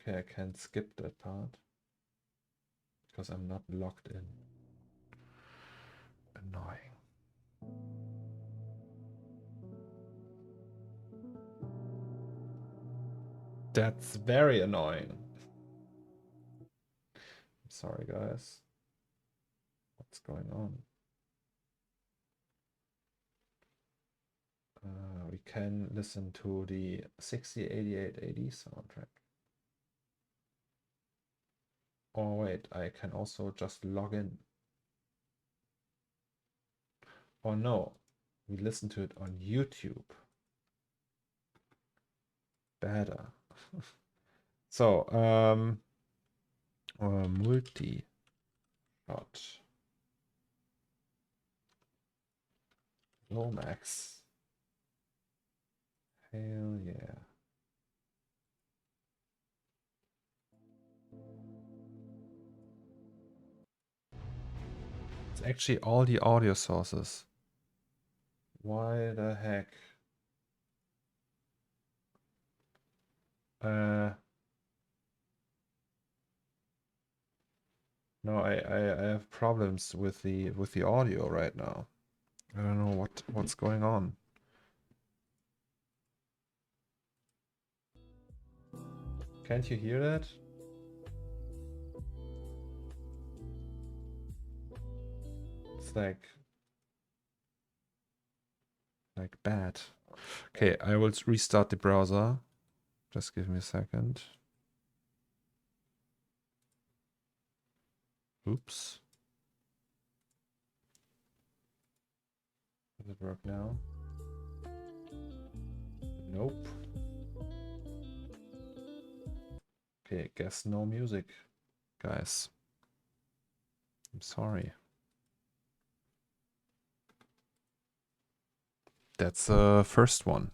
Okay, I can skip that part because I'm not logged in. Annoying. That's very annoying. I'm sorry, guys. What's going on? We can listen to the 608880 soundtrack. Oh wait, I can also just log in. Oh no, we listen to it on YouTube. Better. So, multi shot. Low max. Hell yeah. It's actually all the audio sources. Why the heck? No, I have problems with the audio right now. I don't know what's going on. Can't you hear that? It's like bad. Okay, I will restart the browser. Just give me a second. Oops. Does it work now? Nope. Okay, guess no music, guys. I'm sorry. That's the first one.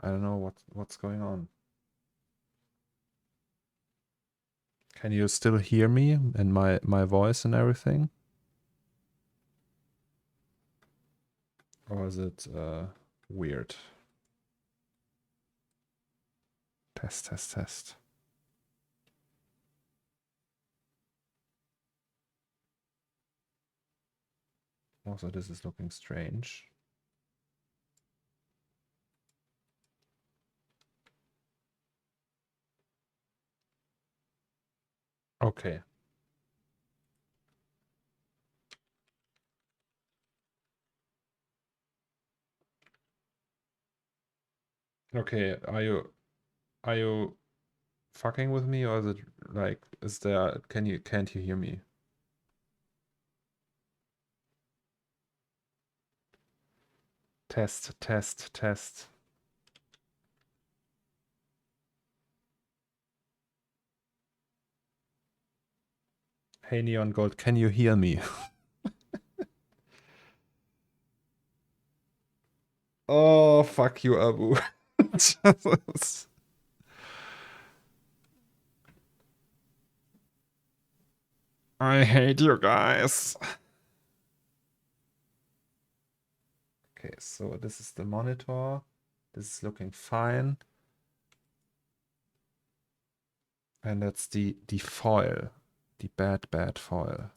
I don't know what's going on. Can you still hear me and my voice and everything? Or is it weird? Test, test, test. Also, this is looking strange. Okay. Okay, are you fucking with me, or is it like, can't you hear me? Test, test, test. Hey Neon Gold, can you hear me? Oh, fuck you, Abu. Jesus. I hate you guys. Okay, so this is the monitor. This is looking fine. And that's the foil. The bad foil.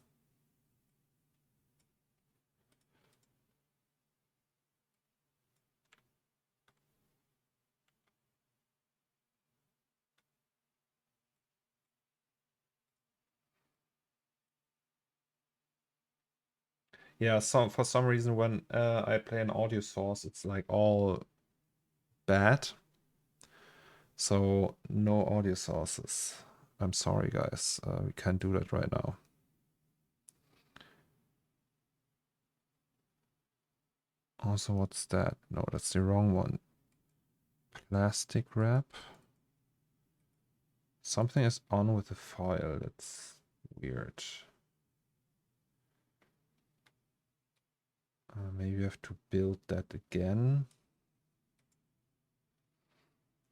Yeah, for some reason when I play an audio source, it's like all bad. So no audio sources. I'm sorry, guys. We can't do that right now. Also, what's that? No, that's the wrong one. Plastic wrap. Something is on with the foil. That's weird. Maybe we have to build that again.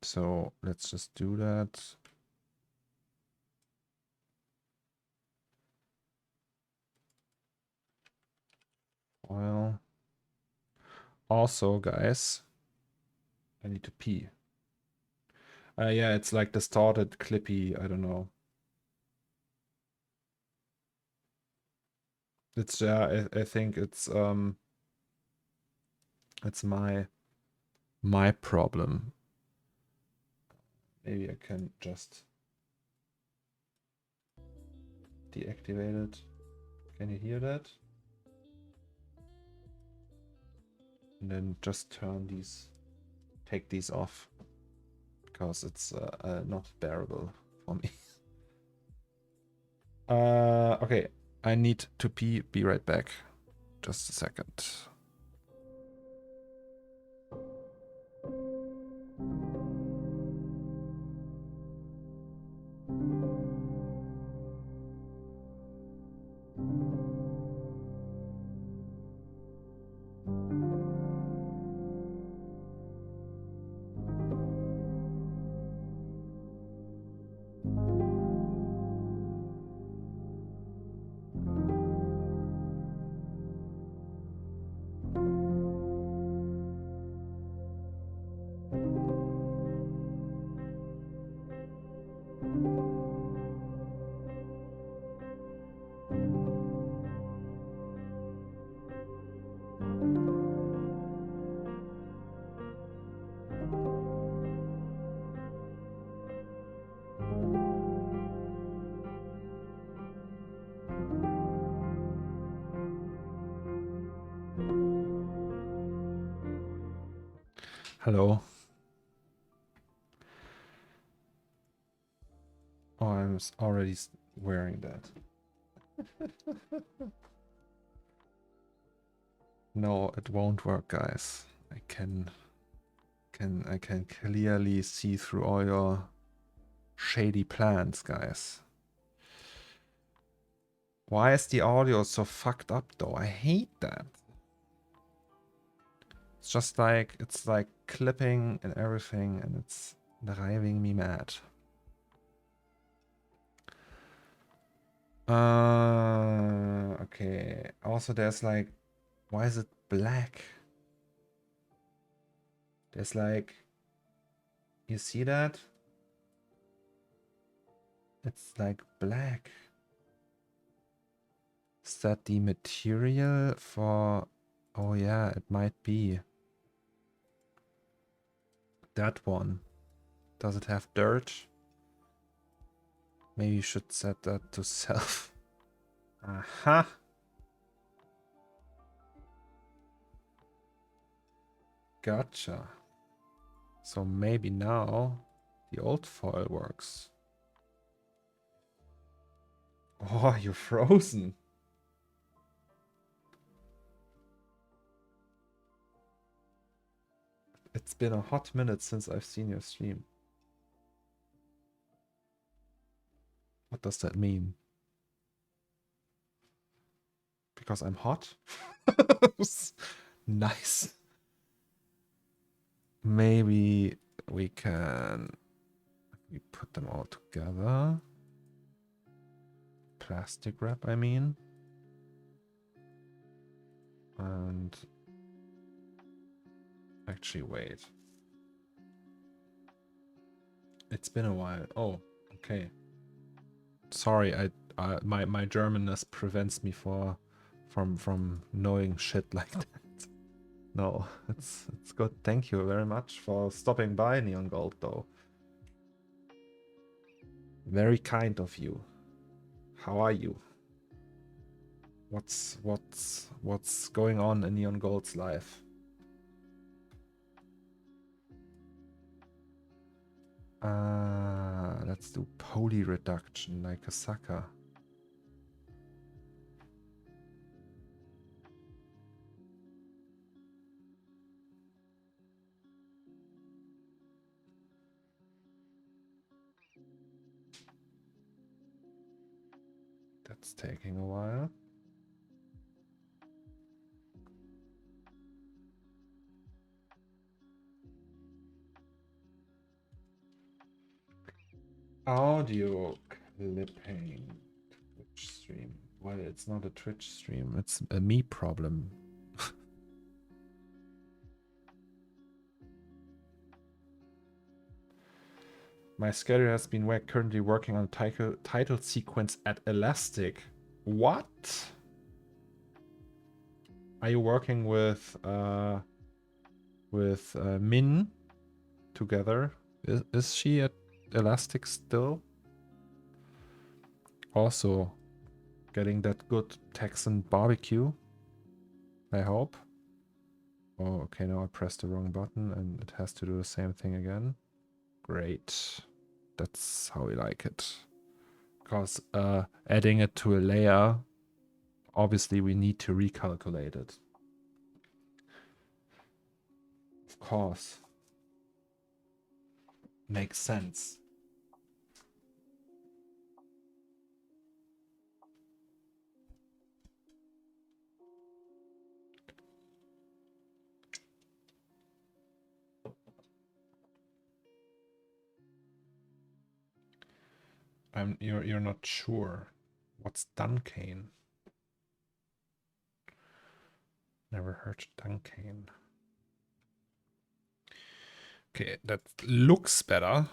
So let's just do that. Foil. Also, guys, I need to pee. Yeah, it's like distorted, clippy, I don't know. It's I think it's my problem. Maybe I can just deactivate it. Can you hear that? And then just take these off, because it's not bearable for me. Okay, I need to pee. Be right back. Just a second. Hello. Oh, I'm already wearing that. No, it won't work, guys. I can clearly see through all your shady plans, guys. Why is the audio so fucked up though? I hate that. It's just like, it's like clipping and everything, and it's driving me mad. Okay. Also, there's like, why is it black? There's like, you see that? It's like black. Is that the material for... Oh yeah, it might be. That one. Does it have dirt? Maybe you should set that to self. Aha! Gotcha. So maybe now the old foil works. Oh, you're frozen. It's been a hot minute since I've seen your stream. What does that mean? Because I'm hot? Nice. Maybe we can... We put them all together. Plastic wrap, I mean. And... Actually, wait. It's been a while. Oh, okay. Sorry, my Germanness prevents me from knowing shit like that. No, it's good. Thank you very much for stopping by, Neon Gold, though. Very kind of you. How are you? What's going on in Neon Gold's life? Let's do poly reduction like a sucker. That's taking a while. Audio clipping. Twitch stream. Well, it's not a Twitch stream. It's a me problem. My schedule has been currently working on title sequence at Elastic. What? Are you working with Min together? Is she at Elastic still? Also getting that good Texan barbecue, I hope. Oh, okay, now I pressed the wrong button and it has to do the same thing again. Great. That's how we like it. Because adding it to a layer, obviously we need to recalculate it. Of course. Makes sense. You're not sure. What's Duncane? Never heard Duncane. Okay, that looks better.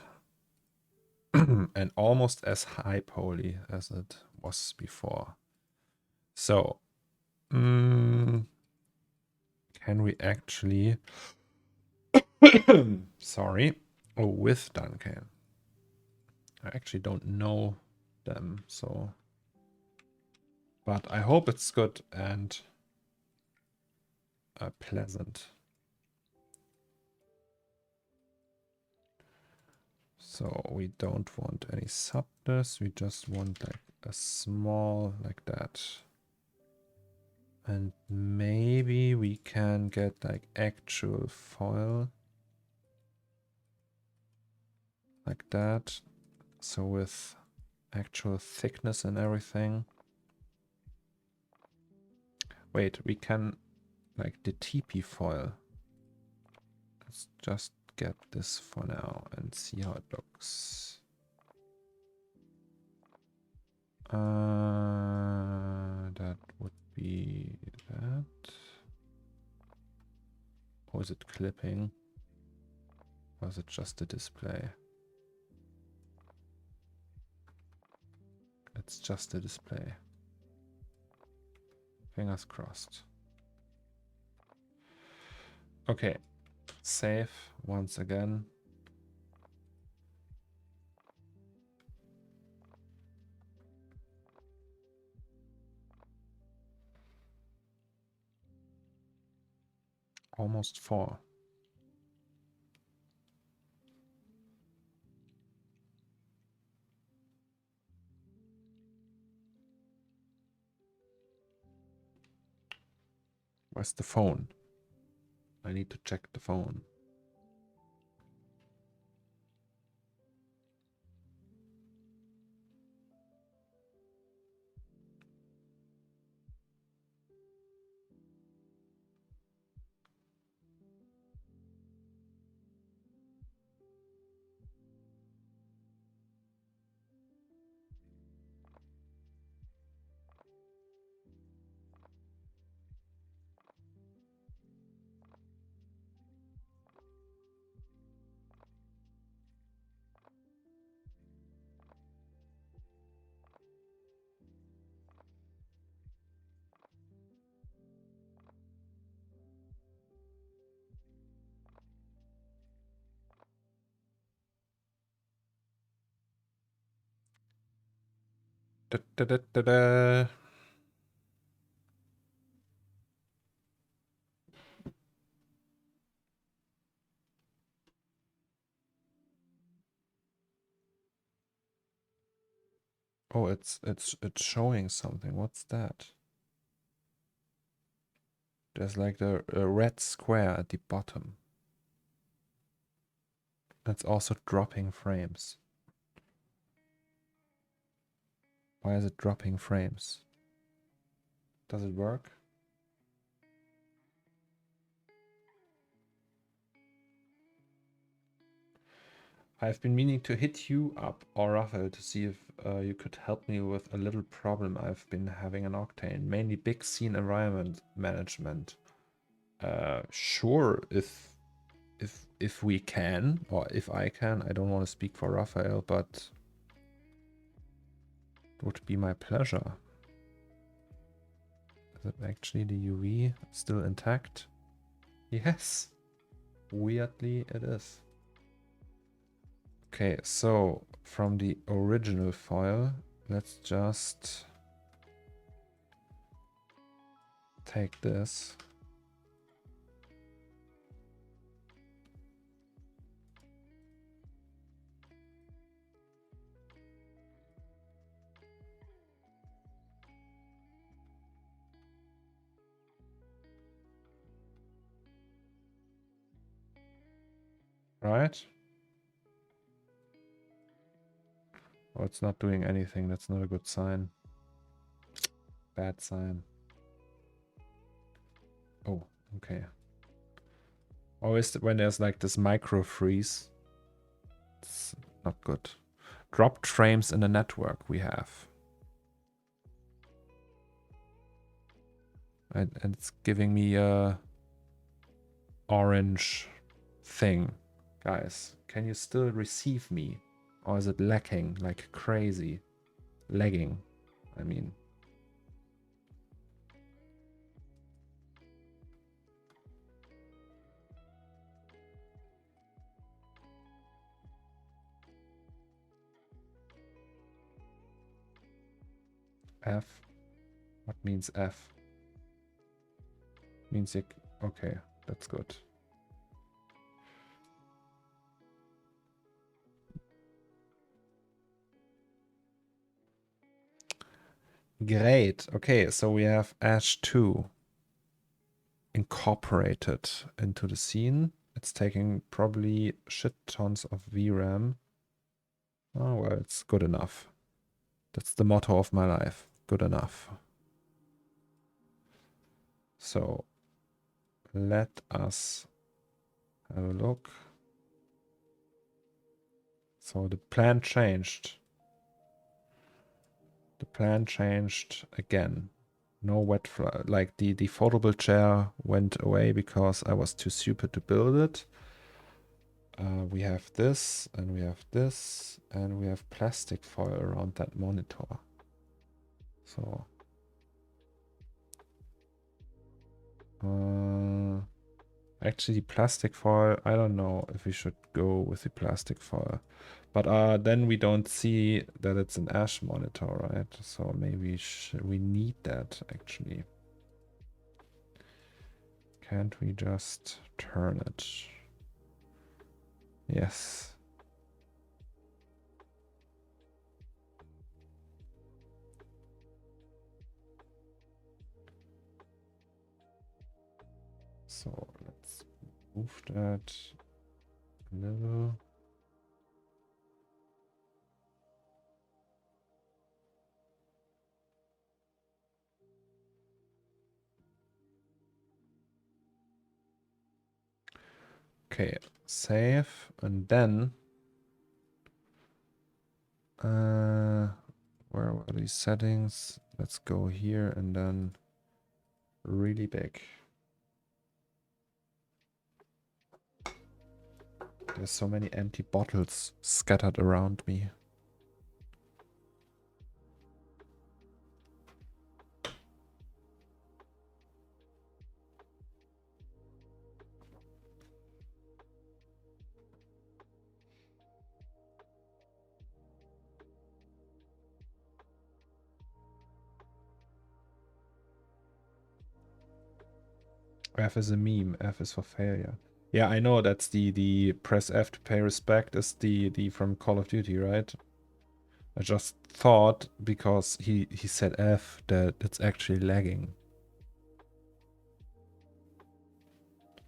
And almost as high poly as it was before. So, can we actually... Sorry. Oh, with Duncane. I actually don't know them, so... But I hope it's good and pleasant. So we don't want any softness, we just want like a small like that. And maybe we can get like actual foil like that. So with actual thickness and everything. Wait, we can like the TP foil. Let's just get this for now and see how it looks. That would be that. Or is it clipping? Or is it just a display? It's just a display. Fingers crossed. Okay. Save once again. Almost 4. Where's the phone? I need to check the phone. Da, da, da, da, da. Oh, it's showing something. What's that? There's like a red square at the bottom. It's also dropping frames. Why is it dropping frames? Does it work? I've been meaning to hit you up or Raphael to see if you could help me with a little problem I've been having in Octane, mainly big scene environment management. Sure, if we can, or if I can, I don't want to speak for Raphael, but it would be my pleasure. Is it actually the UV still intact? Yes, weirdly it is. Okay, so from the original file, let's just take this. Right? Oh, it's not doing anything. That's not a good sign. Bad sign. Oh, okay. Always when there's like this micro freeze, it's not good. Dropped frames in the network we have. And it's giving me a orange thing. Guys, can you still receive me? Or is it lacking like crazy? Lagging, I mean. F? What means F? Means it. Okay, that's good. Great. Okay, so we have Ash 2 incorporated into the scene. It's taking probably shit tons of VRAM. Oh, well, it's good enough. That's the motto of my life. Good enough. So let us have a look. So the plan changed. The plan changed again. No wet fly. Like the foldable chair went away because I was too stupid to build it. We have this, and we have this, and we have plastic foil around that monitor. So actually plastic foil, I don't know if we should go with the plastic foil. But then we don't see that it's an Ash monitor, right? So maybe we need that actually. Can't we just turn it? Yes. So let's move that a little. Okay, save, and then where are these settings? Let's go here and then really big. There's so many empty bottles scattered around me. F is a meme. F is for failure. Yeah, I know that's the press F to pay respect is the from Call of Duty, right? I just thought because he said F that it's actually lagging.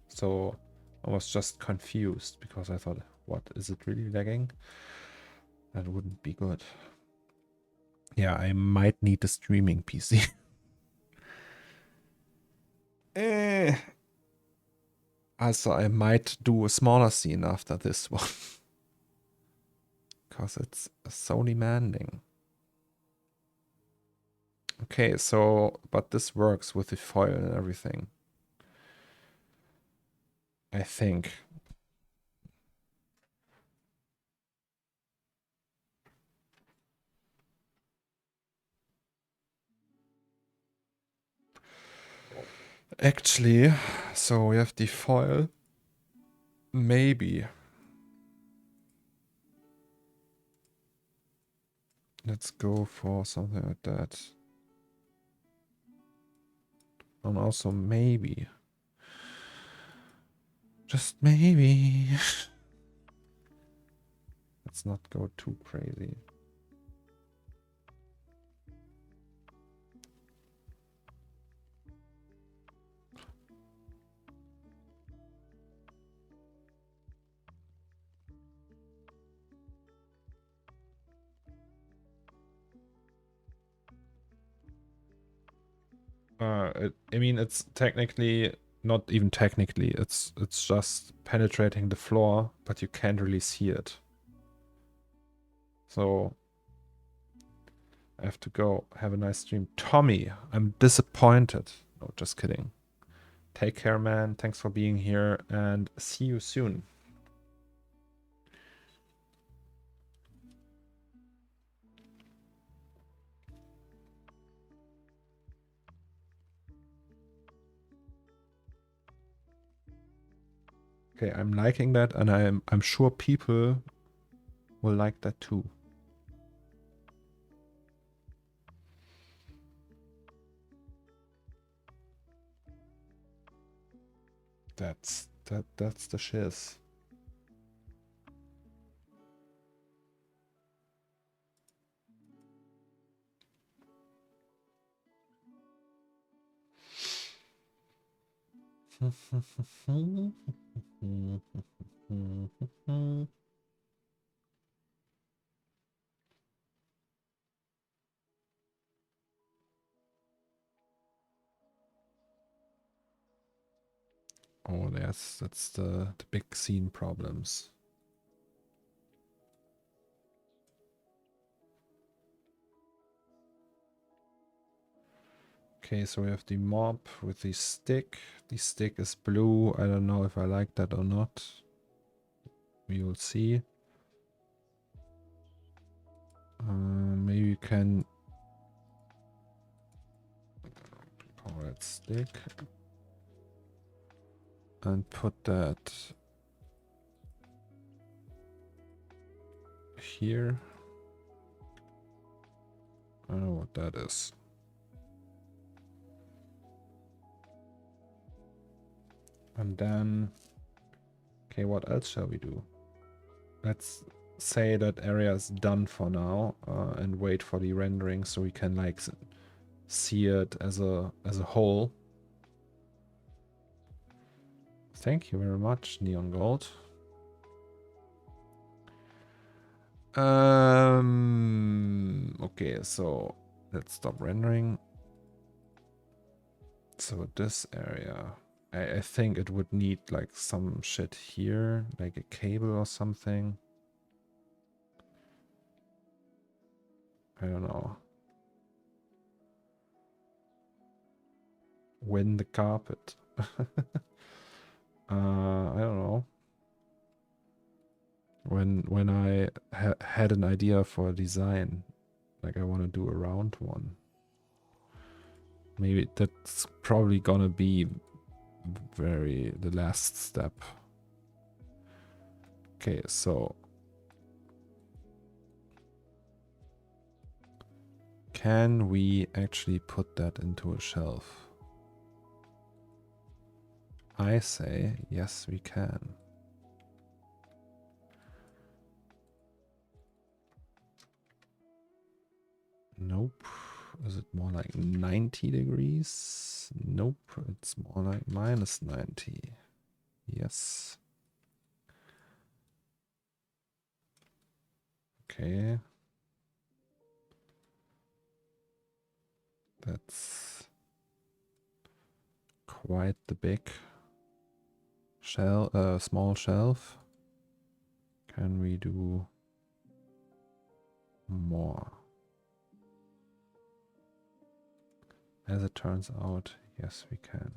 So I was just confused because I thought, what, is it really lagging? That wouldn't be good. Yeah, I might need a streaming PC. Also, I might do a smaller scene after this one. Because it's so demanding. Okay, so, but this works with the foil and everything. I think. Actually, so we have the foil. Maybe. Let's go for something like that. And also maybe. Just maybe. Let's not go too crazy. I mean, it's technically, not even technically, it's just penetrating the floor, but you can't really see it. So I have to go. Have a nice stream. Tommy, I'm disappointed. No, just kidding. Take care, man. Thanks for being here, and see you soon. Okay, I'm liking that, and I'm sure people will like that too. That's the shiz. Oh, that's the big scene problems. Okay, so we have the mop with the stick. The stick is blue. I don't know if I like that or not. We will see. Maybe you can call that stick and put that here. I don't know what that is. And then, okay, what else shall we do? Let's say that area is done for now, and wait for the rendering so we can like see it as a whole. Thank you very much, Neon Gold. Okay, so let's stop rendering. So this area, I think it would need like some shit here, like a cable or something. I don't know. Win the carpet. I don't know. When I had an idea for a design, like I want to do a round one. Maybe that's probably gonna be the last step. Okay, so can we actually put that into a shelf? I say yes, we can. Nope. Is it more like 90 degrees? Nope. It's more like minus 90. Yes. Okay. That's quite the big small shelf. Can we do more? As it turns out, yes, we can.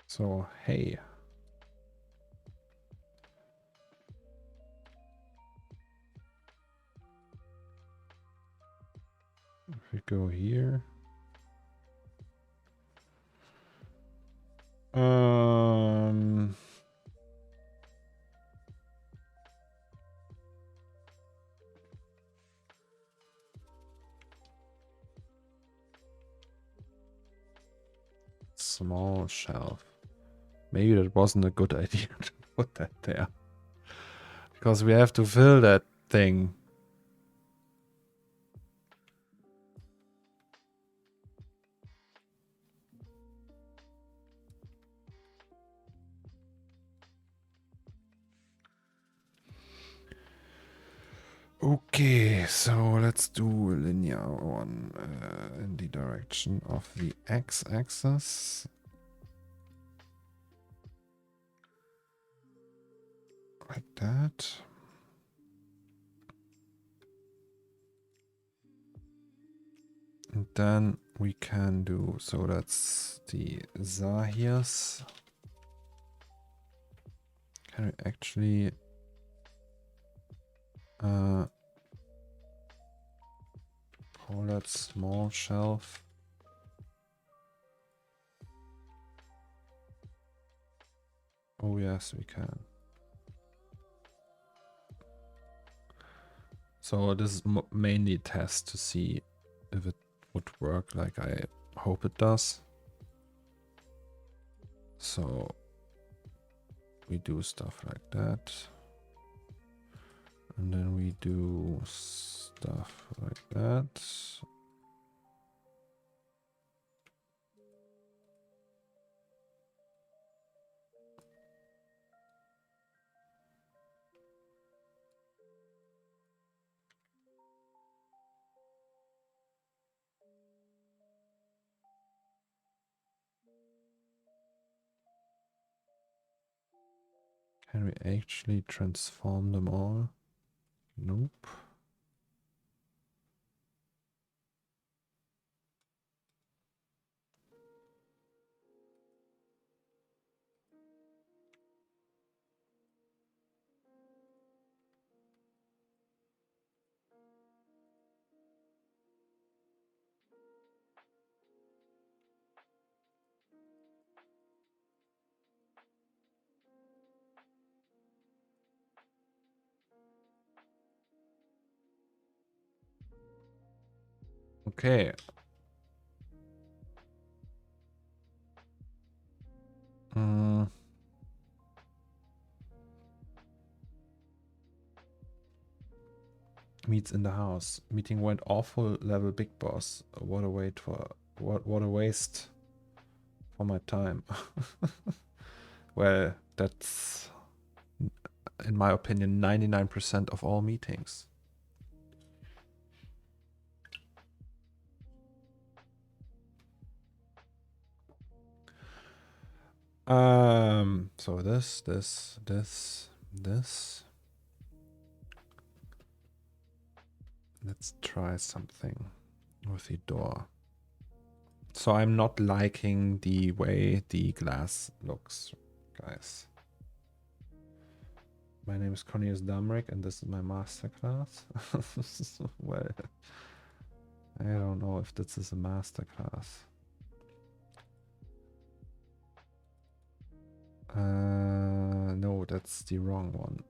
So, hey. If we go here. Small shelf. Maybe that wasn't a good idea to put that there. Because we have to fill that thing. Okay, so let's do a linear one in the direction of the x-axis. Like that. And then we can do, so that's the Zahirs. Can we actually call that small shelf? Oh yes, we can. So this is mainly a test to see if it would work like I hope it does. So we do stuff like that. And then we do stuff like that. Can we actually transform them all? Nope. Okay. Mm. Meets in the house. Meeting went awful. Level big boss. What a wait for. What a waste for my time. Well, that's, in my opinion, 99% of all meetings. So this. Let's try something with the door. So I'm not liking the way the glass looks, guys. My name is Cornelius Dammrich and this is my masterclass. Well, I don't know if this is a masterclass. No, that's the wrong one.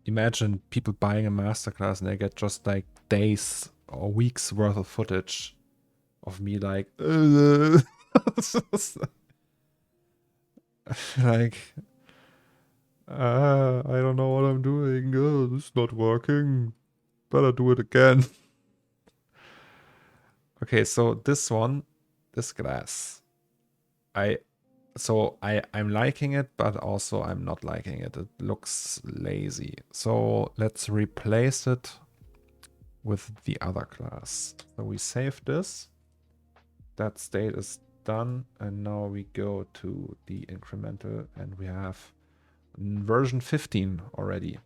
Imagine people buying a masterclass and they get just like days or weeks worth of footage of me like like I don't know what I'm doing. Oh, this is not working. Better do it again. Okay, so this one, this glass, I'm liking it, but also I'm not liking it. It looks lazy. So let's replace it with the other class. So we save this. That state is done. And now we go to the incremental and we have version 15 already.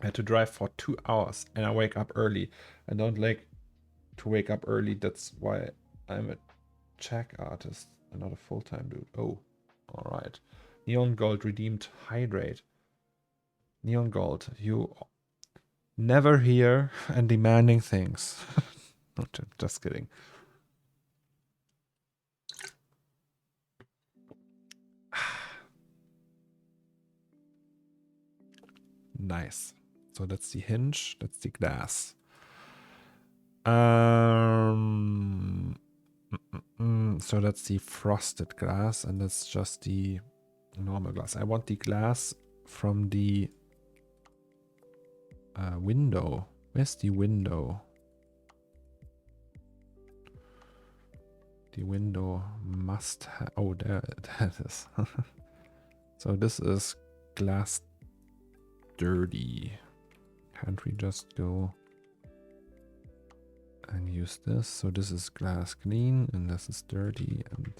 I had to drive for 2 hours and I wake up early. I don't like to wake up early. That's why I'm a check artist and not a full-time dude. Oh, all right. Neon Gold redeemed hydrate. Neon Gold, you never hear and demanding things. Not just kidding. Nice. So that's the hinge. That's the glass. So that's the frosted glass, and that's just the normal glass. I want the glass from the window. Where's the window? The window must have. Oh, there it is. So this is glass dirty. Can't we just go and use this? So this is glass clean and this is dirty and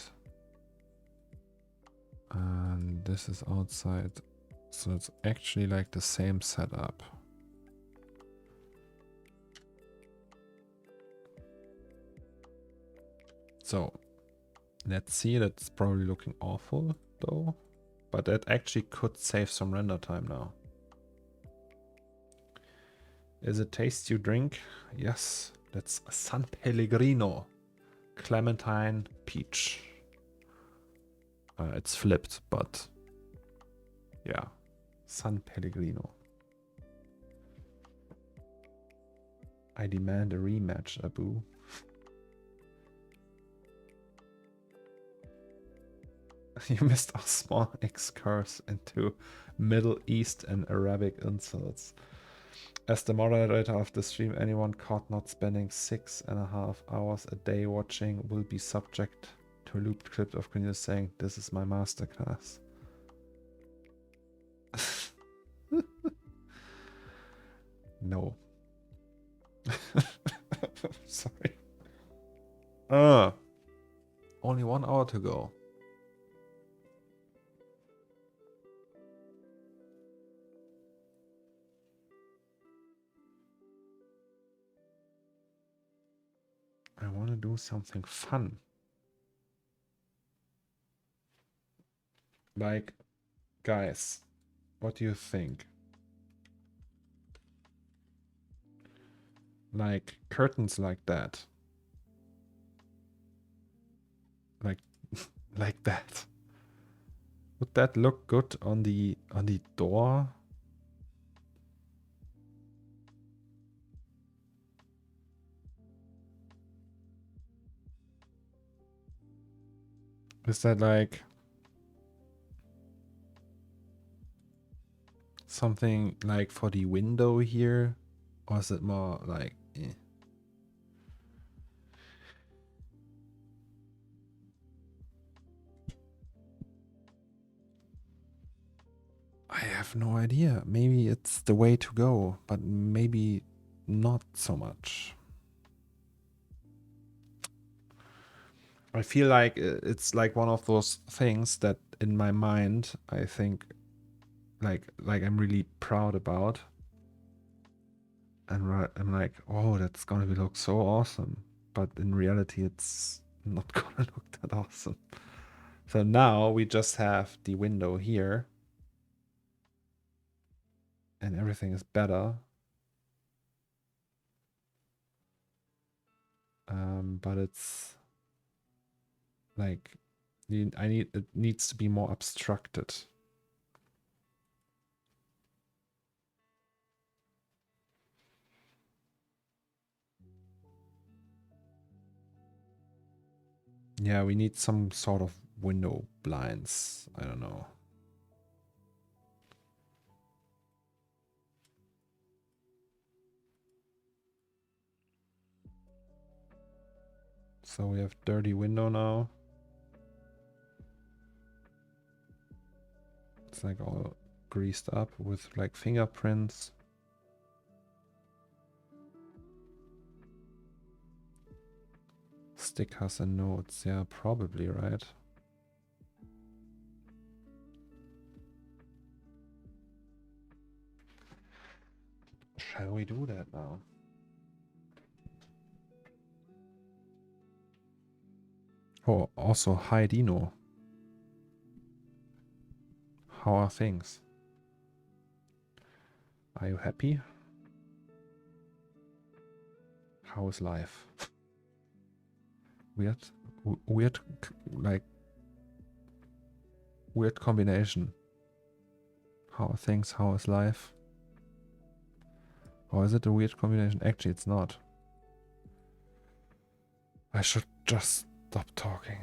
this is outside. So it's actually like the same setup. So let's see, that's probably looking awful though, but that actually could save some render time now. Is it taste you drink? Yes, that's San Pellegrino, Clementine, Peach. It's flipped, but yeah, San Pellegrino. I demand a rematch, Abu. You missed a small excurse into Middle East and Arabic insults. As the moderator of the stream, anyone caught not spending 6.5 hours a day watching will be subject to a looped clip of Cornelius saying, "This is my masterclass." No. Sorry. Only 1 hour to go. I want to do something fun. Like, guys, what do you think? Like curtains like that. Like like that. Would that look good on the door? Is that like something like for the window here, or is it more like I have no idea. Maybe it's the way to go, but maybe not so much. I feel like it's like one of those things that in my mind I think like I'm really proud about, and I'm like, oh, that's gonna look so awesome, but in reality it's not gonna look that awesome. So now we just have the window here and everything is better. But it's like it needs to be more abstracted. Yeah, we need some sort of window blinds. I don't know. So we have dirty window now. It's like all greased up with like fingerprints. Stickers and notes. Yeah, probably, right? Shall we do that now? Oh, also, hi Dino. How are things? Are you happy? How is life? Weird, like, weird combination. How are things? How is life? Or is it a weird combination? Actually, it's not. I should just stop talking.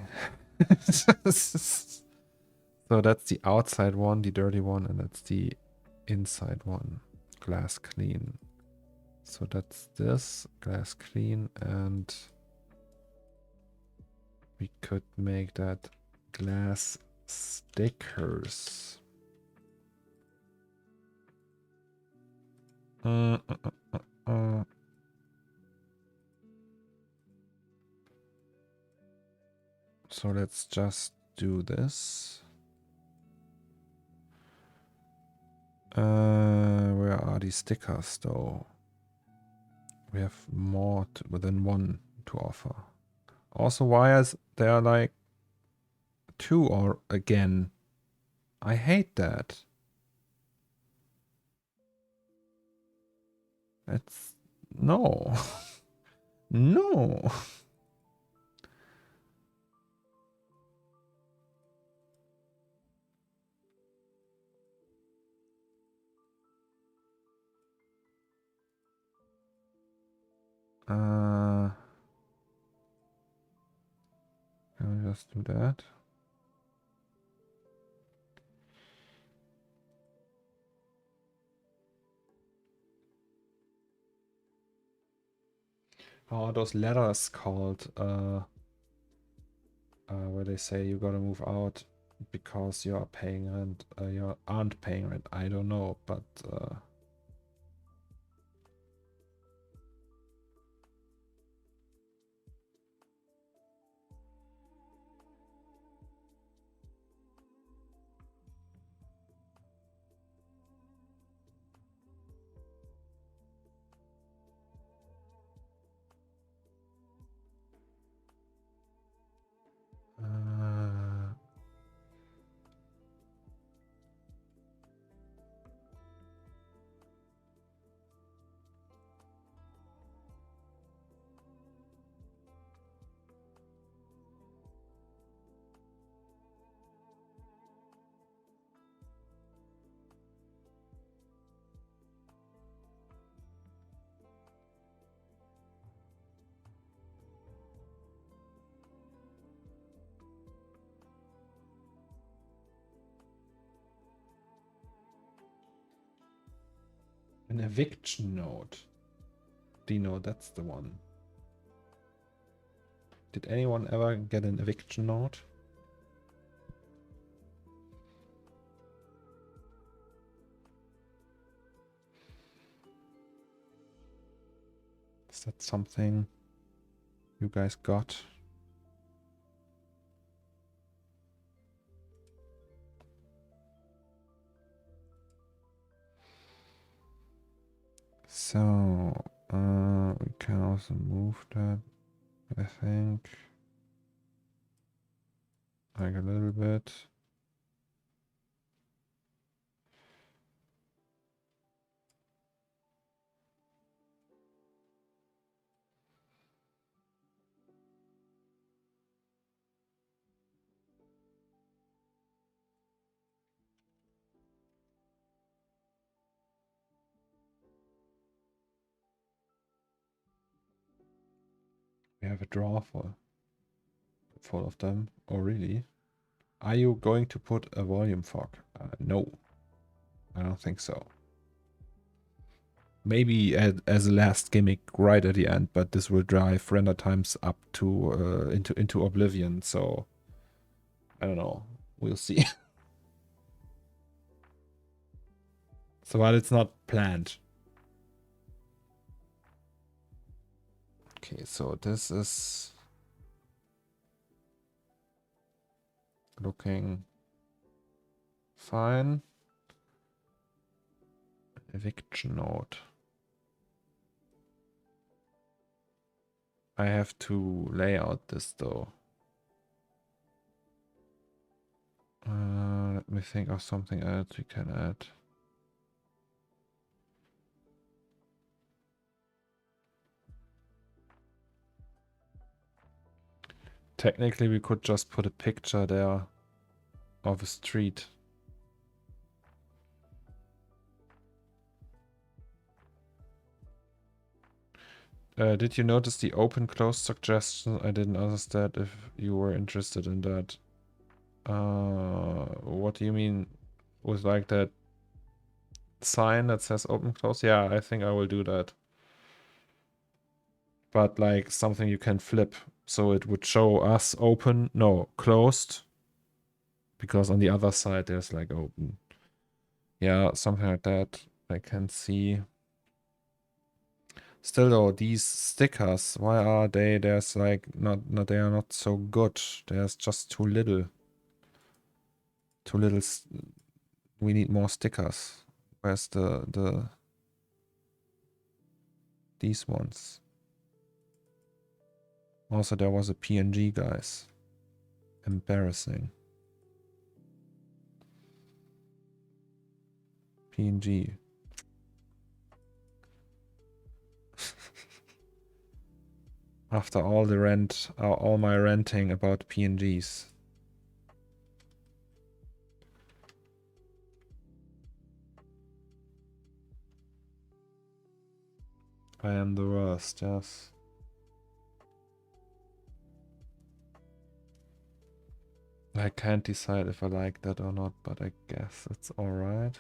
So that's the outside one, the dirty one, and that's the inside one. Glass clean. So that's this, glass clean, and we could make that glass stickers. So let's just do this. Where are these stickers though? We have more than one to offer. Also, why is there like two or again? I hate that. It's no. No. Can we just do that? How are those letters called? Where they say you gotta move out because you are paying rent. You aren't paying rent. I don't know, but An eviction note. Dino, that's the one. Did anyone ever get an eviction note? Is that something you guys got? So, we can also move that, I think, like a little bit. We have a drawer full of them. Oh, really? Are you going to put a volume fog? No, I don't think so. Maybe as a last gimmick right at the end, but this will drive render times up to into oblivion. So I don't know. We'll see. So, but it's not planned. Okay, so this is looking fine. Eviction note. I have to lay out this though. Let me think of something else we can add. Technically, we could just put a picture there of a street. Did you notice the open-close suggestion? I didn't understand if you were interested in that. What do you mean with like that sign that says open-close? Yeah, I think I will do that. But like something you can flip. So it would show us open, no, closed. Because on the other side there's like open. Yeah, something like that. I can see. Still though, these stickers, why are there's like they are not so good. There's just too little. Too little. We need more stickers. Where's these ones? Also, there was a PNG, guys. Embarrassing. PNG. After all all my ranting about PNGs. I am the worst, yes. I can't decide if I like that or not, but I guess it's alright.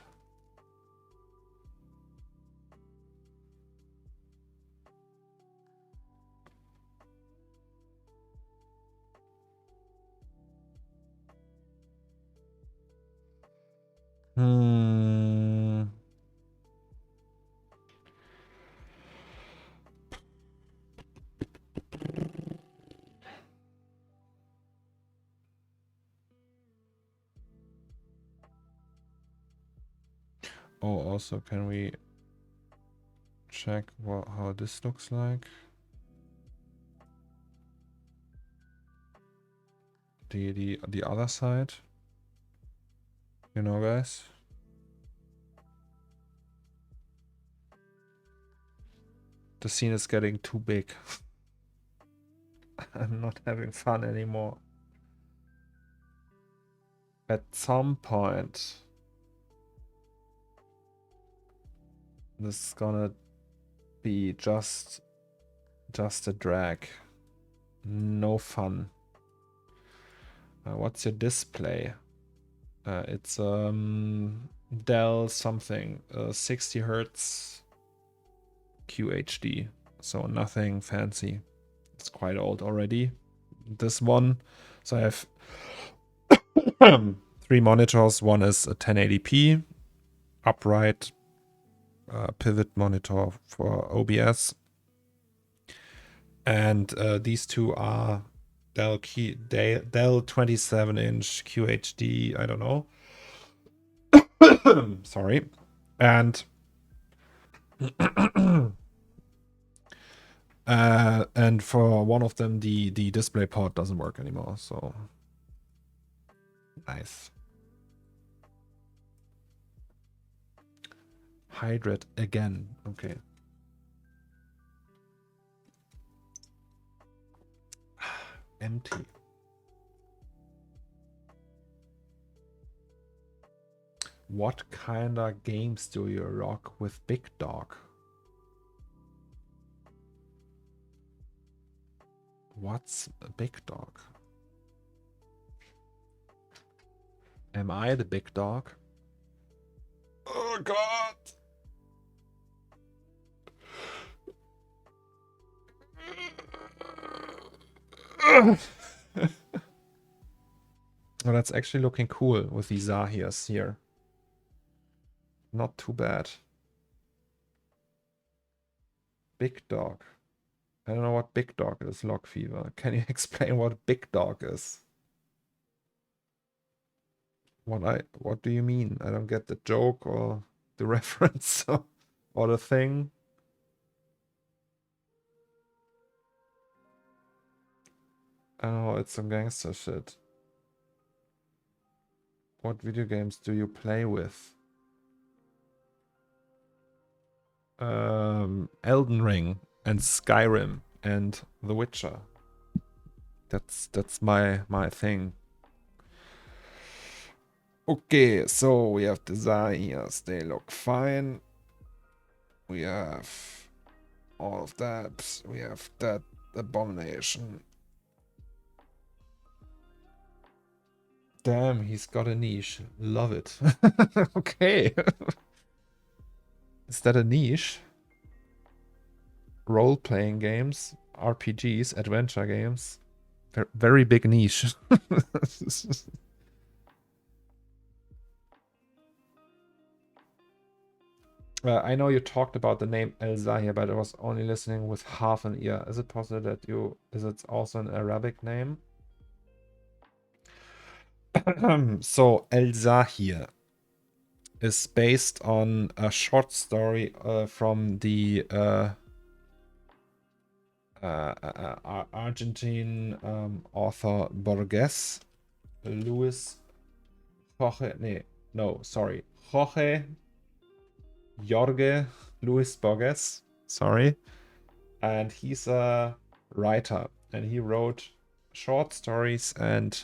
Oh, also, can we check how this looks like? The other side, you know, guys. The scene is getting too big. I'm not having fun anymore. At some point, this is gonna be just a drag. No fun. What's your display? It's Dell something, 60 Hertz QHD, so nothing fancy. It's quite old already, this one. So I have 3 monitors. One is a 1080p upright pivot monitor for OBS, and these two are Dell 27-inch QHD, I don't know. Sorry. And and for one of them, the display port doesn't work anymore, so nice. Hydrate again. Okay. Empty. What kind of games do you rock with Big Dog? What's a Big Dog? Am I the Big Dog? Oh God! Oh, that's actually looking cool with the Zahirs here. Not too bad. Big Dog. I don't know what Big Dog is, Log Fever. Can you explain what Big Dog is? What do you mean? I don't get the joke or the reference or the thing. Oh, it's some gangster shit. What video games do you play with? Elden Ring and Skyrim and The Witcher. That's my thing. Okay, so we have the Zahirs. They look fine. We have all of that. We have that abomination. Damn, he's got a niche. Love it. Okay. Is that a niche? Role-playing games, RPGs, adventure games. Very big niche. I know you talked about the name El Zahir, but I was only listening with half an ear. Is it possible that is it also an Arabic name? So El Zahir is based on a short story from the Argentine author Borges, Jorge Luis Borges, sorry. And he's a writer, and he wrote short stories and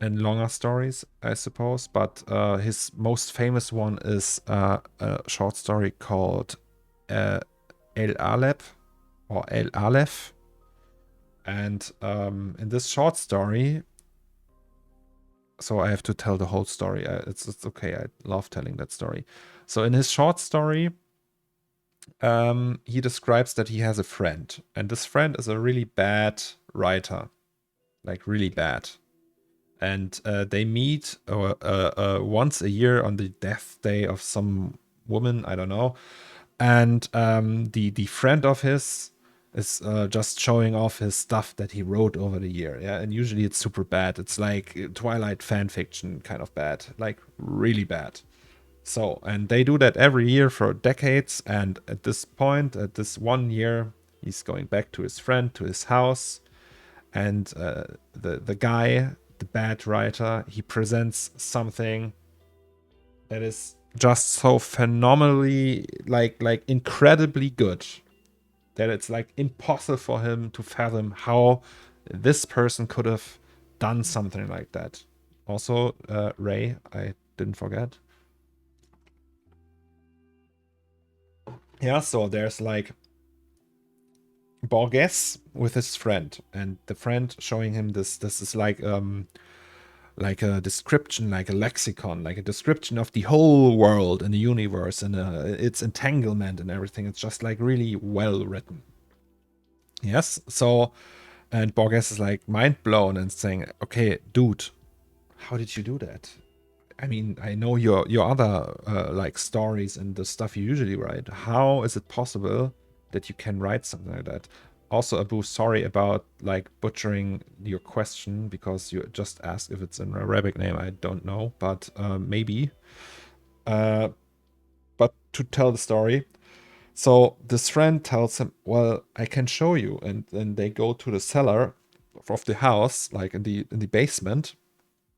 longer stories, I suppose. But his most famous one is a short story called El Aleph or El Aleph. And in this short story, so I have to tell the whole story. It's okay. I love telling that story. So in his short story, he describes that he has a friend, and this friend is a really bad writer, like really bad. And they meet once a year on the death day of some woman, I don't know. And the friend of his is just showing off his stuff that he wrote over the year. Yeah, and usually it's super bad. It's like Twilight fan fiction kind of bad, like really bad. So, and they do that every year for decades. And at this point, at this one year, he's going back to his friend, to his house, and the guy, the bad writer, he presents something that is just so phenomenally, like incredibly good, that it's like impossible for him to fathom how this person could have done something like that. Also, Ray, I didn't forget. Yeah, so there's like Borges with his friend, and the friend showing him this is like description, like a lexicon, like a description of the whole world and the universe and its entanglement and everything. It's just like really well written. Yes. So, and Borges is like mind blown and saying, okay, dude, how did you do that? I mean, I know your other like stories and the stuff you usually write. How is it possible that you can write something like that? Also, Abu, sorry about like butchering your question, because you just asked if it's an Arabic name. I don't know, but maybe. But to tell the story, so this friend tells him, well, I can show you. And then they go to the cellar of the house, like in the basement,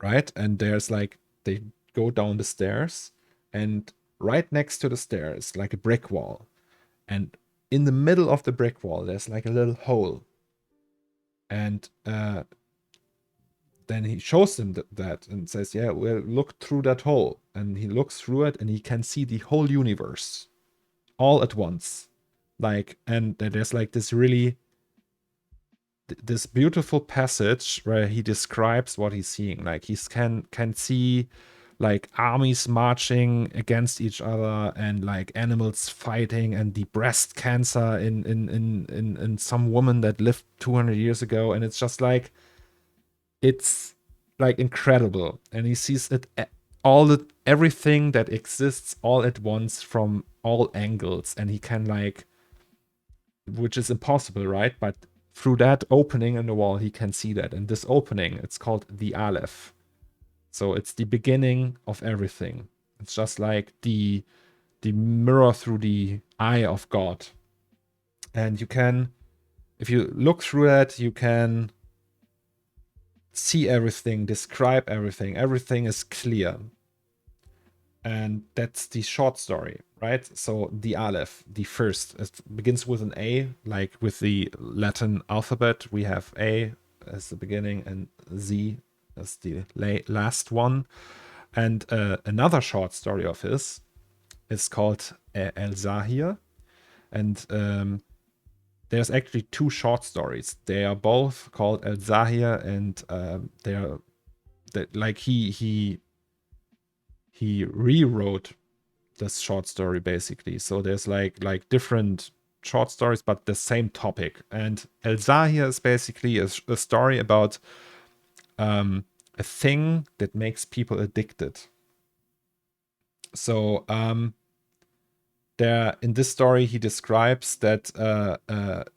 right? And there's like, they go down the stairs, and right next to the stairs, like a brick wall. And in the middle of the brick wall, there's like a little hole. And then he shows him that and says, yeah, well, look through that hole. And he looks through it, and he can see the whole universe all at once. Like, and there's like this really, this beautiful passage where he describes what he's seeing. Like, he can see like armies marching against each other, and like animals fighting, and the breast cancer in some woman that lived 200 years ago. And it's just like, it's like incredible. And he sees it everything that exists all at once from all angles, and he can like, which is impossible, right? But through that opening in the wall, he can see that. And this opening, it's called the Aleph. So it's the beginning of everything. It's just like the mirror through the eye of God. And you can, if you look through that, you can see everything, describe everything. Everything is clear. And that's the short story, right? So the Aleph, the first, it begins with an A, like with the Latin alphabet. We have A as the beginning and Z as the last one. And another short story of his is called El Zahir. And there's actually two short stories. They are both called El Zahir, and they're like he rewrote this short story basically. So there's like different short stories, but the same topic. And El Zahir is basically a story about a thing that makes people addicted. So there, in this story, he describes that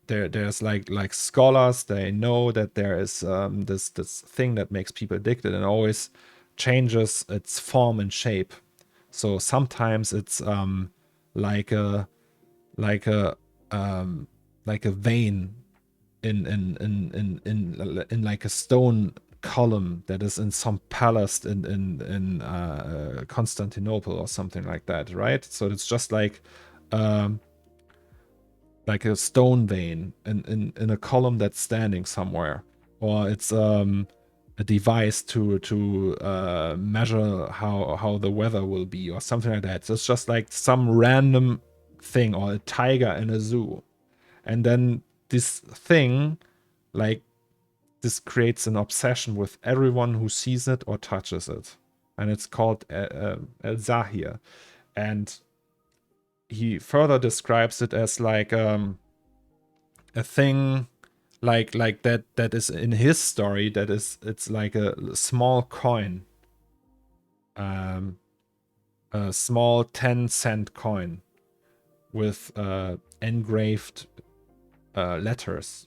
there's like scholars, they know that there is this thing that makes people addicted and always changes its form and shape. So sometimes it's like a vein in like a stone column that is in some palace in Constantinople or something like that, right? So it's just like a stone vein in a column that's standing somewhere, or it's a device to measure how the weather will be or something like that. So it's just like some random thing, or a tiger in a zoo. And then this thing, like, this creates an obsession with everyone who sees it or touches it. And it's called El Zahir. And he further describes it as like a thing like that is in his story, it's like a small coin, a small 10-cent coin with engraved letters.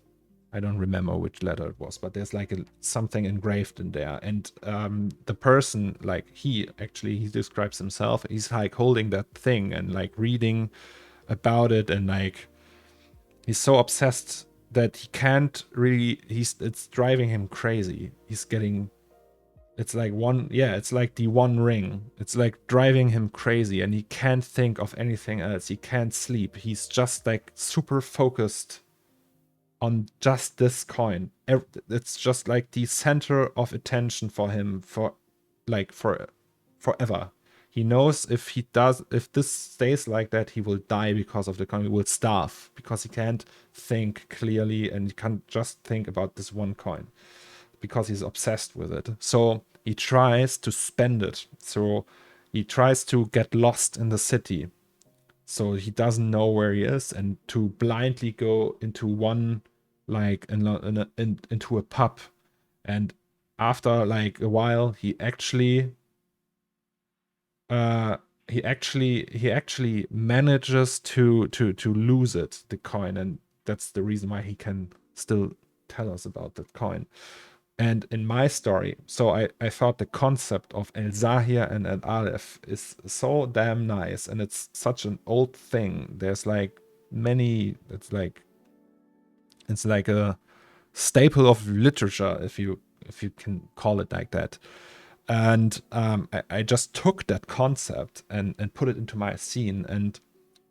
I don't remember which letter it was, but there's like something engraved in there. And the person, like he describes himself, he's like holding that thing and like reading about it, and like he's so obsessed that he can't really, it's driving him crazy. He's getting, it's like it's like the One Ring. It's like driving him crazy, and he can't think of anything else. He can't sleep. He's just like super focused on just this coin. It's just like the center of attention for him for forever. He knows if this stays like that, he will die because of the coin. He will starve because he can't think clearly, and he can't just think about this one coin because he's obsessed with it. So he tries to spend it. So he tries to get lost in the city. So he doesn't know where he is, and to blindly go into one, like into a pub. And after like a while, he actually manages to lose it, the coin, and that's the reason why he can still tell us about that coin. And in my story, so I thought the concept of El Zahir and El Aleph is so damn nice, and it's such an old thing. There's like many, it's like a staple of literature, if you can call it like that. And I just took that concept and put it into my scene. And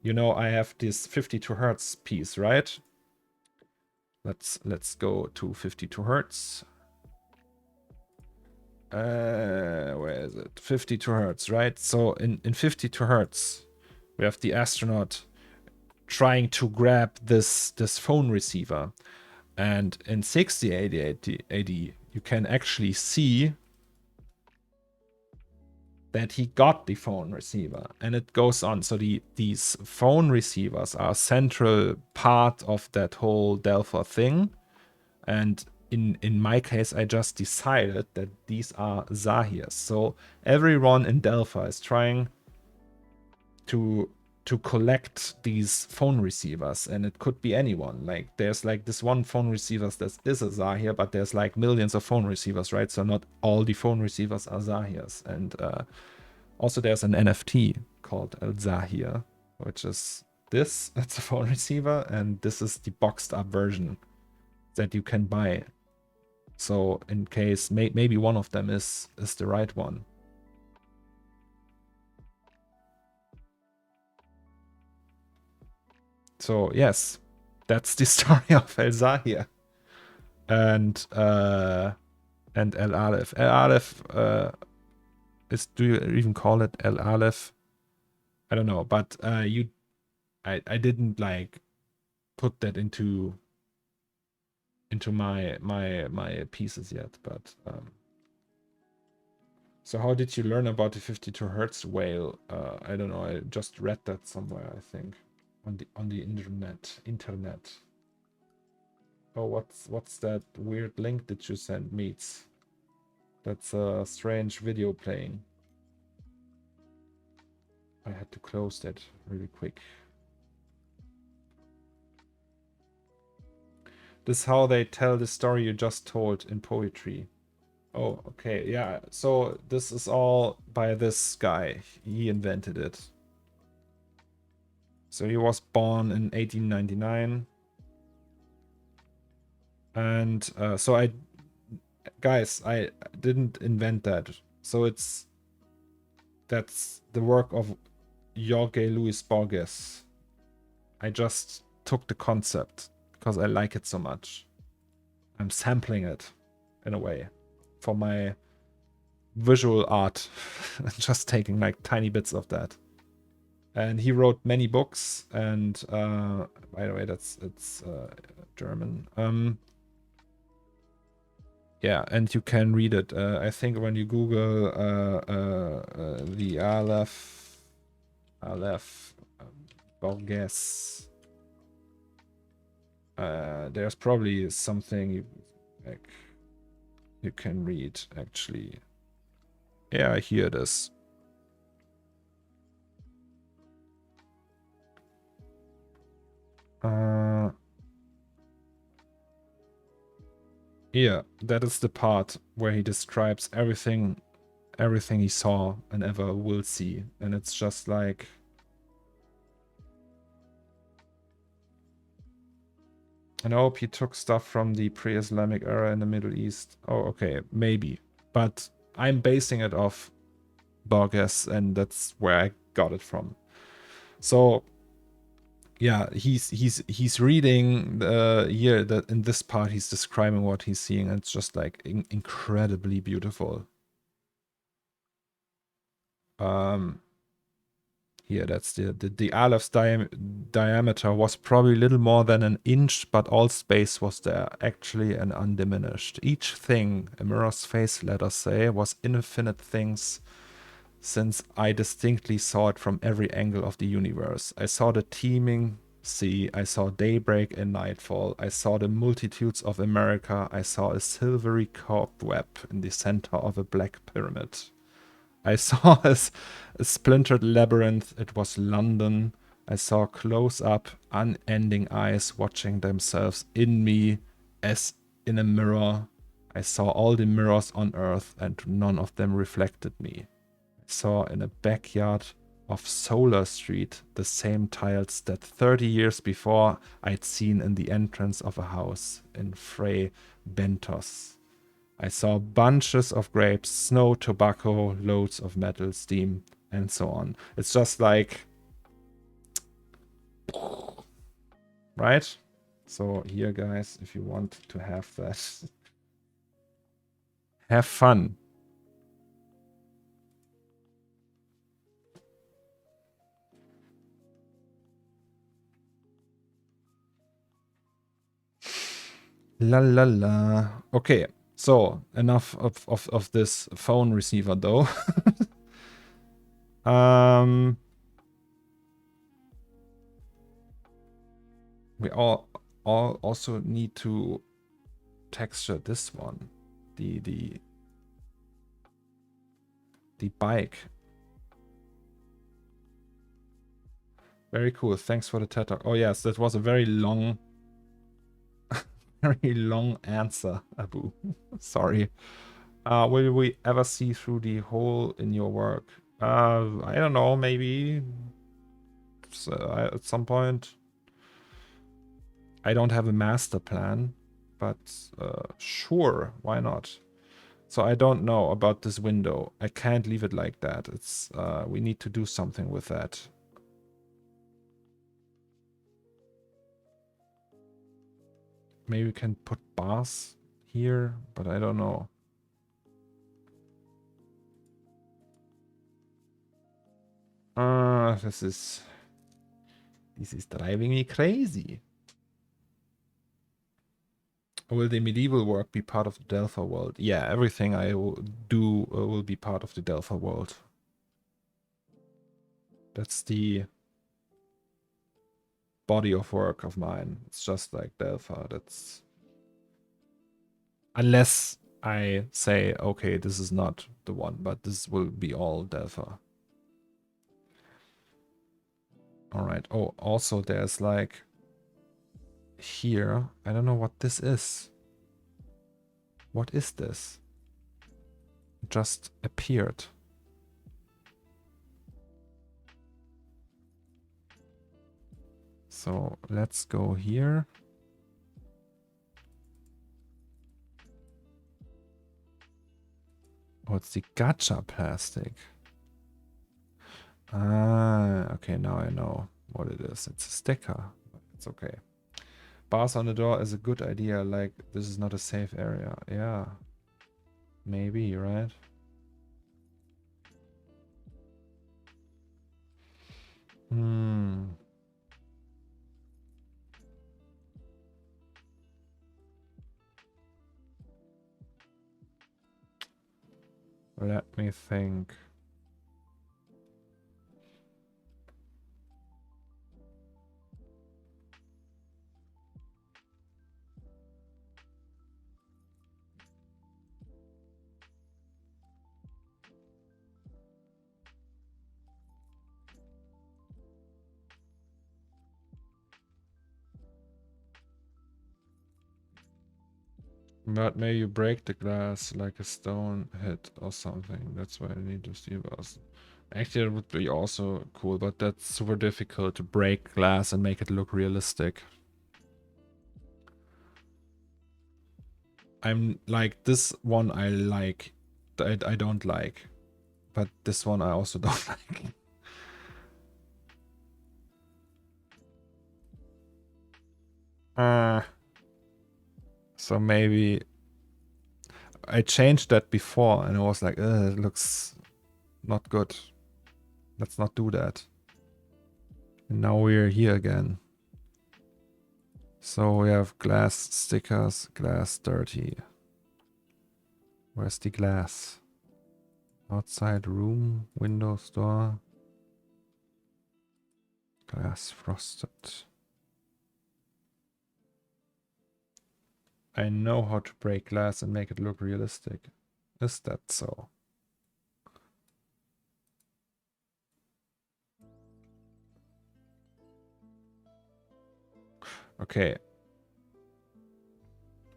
you know, I have this 52 hertz piece, right? Let's go to 52 hertz. Where is it? 52 hertz, right? So in 52 hertz, we have the astronaut trying to grab this phone receiver, and in 6080 AD, you can actually see that he got the phone receiver, and it goes on. So these phone receivers are a central part of that whole Delphi thing, and in my case, I just decided that these are Zahirs. So everyone in Delphi is trying to collect these phone receivers, and it could be anyone. Like there's like this one phone receiver that is a Zahir, but there's like millions of phone receivers, right? So not all the phone receivers are Zahirs. And also there's an NFT called El Zahir, which is this. It's a phone receiver, and this is the boxed up version that you can buy. So in case maybe one of them is the right one. So yes, that's the story of El Zahir and El Aleph. El Aleph is, do you even call it El Aleph? I don't know, but I didn't like put that into my pieces yet, but so how did you learn about the 52 hertz whale? I don't know. I just read that somewhere, I think, on the internet. Oh, what's that weird link that you sent, Meets? That's a strange video playing. I had to close that really quick. This is how they tell the story you just told in poetry. Oh, okay, yeah. So this is all by this guy. He invented it. So he was born in 1899. And so guys, I didn't invent that. So that's the work of Jorge Luis Borges. I just took the concept because I like it so much. I'm sampling it in a way for my visual art, just taking like tiny bits of that. And he wrote many books, and by the way, it's German. Yeah, and you can read it. I think when you Google the Aleph Borges, there's probably something you can read actually. Yeah, here it is. Yeah, that is the part where he describes everything he saw and ever will see, and it's just like, I hope he took stuff from the pre-Islamic era in the Middle East. Oh, okay, maybe, but I'm basing it off Borges, and that's where I got it from. So yeah, he's reading here that in this part he's describing what he's seeing, and it's just like incredibly beautiful. Here, that's the Aleph diameter was probably a little more than an inch, but all space was there, actually, and undiminished. Each thing, a mirror's face, let us say, was infinite things, since I distinctly saw it from every angle of the universe. I saw the teeming sea, I saw daybreak and nightfall, I saw the multitudes of America, I saw a silvery cobweb in the center of a black pyramid. I saw a splintered labyrinth, it was London. I saw close-up, unending eyes watching themselves in me as in a mirror. I saw all the mirrors on Earth and none of them reflected me. I saw in a backyard of Solar Street the same tiles that 30 years before I'd seen in the entrance of a house in Fray Bentos. I saw bunches of grapes, snow, tobacco, loads of metal, steam, and so on. It's just like... Right? So here, guys, if you want to have that, have fun. La la la. Okay, so enough of this phone receiver, though. We all also need to texture this one, the bike. Very cool. Thanks for the TED Talk. Oh yes, that was a very long answer, Abu. Sorry. Will we ever see through the hole in your work? I don't know, maybe at some point. I don't have a master plan, but sure, why not? So I don't know about this window. I can't leave it like that. It's we need to do something with that. Maybe we can put bars here, but I don't know. This is driving me crazy. Will the medieval work be part of the Delphi world? Yeah, everything I will do will be part of the Delphi world. That's the body of work of mine. It's just like Delphi. That's... Unless I say, okay, this is not the one, but this will be all Delphi. Alright. Oh, also there's like... Here, I don't know what this is. What is this? It just appeared. So let's go here. Oh, it's the gacha plastic. Ah, okay, now I know what it is. It's a sticker. It's okay. Bars on the door is a good idea. Like, this is not a safe area. Yeah. Maybe, right? Let me think. But maybe you break the glass like a stone hit or something. That's why I need to see bars. Actually, it would be also cool, but that's super difficult to break glass and make it look realistic. I'm like, this one I like. I don't like. But this one I also don't like. So maybe I changed that before and I was like, it looks not good. Let's not do that. And now we're here again. So we have glass stickers, glass dirty. Where's the glass? Outside room, windows, door. Glass frosted. I know how to break glass and make it look realistic. Is that so? Okay.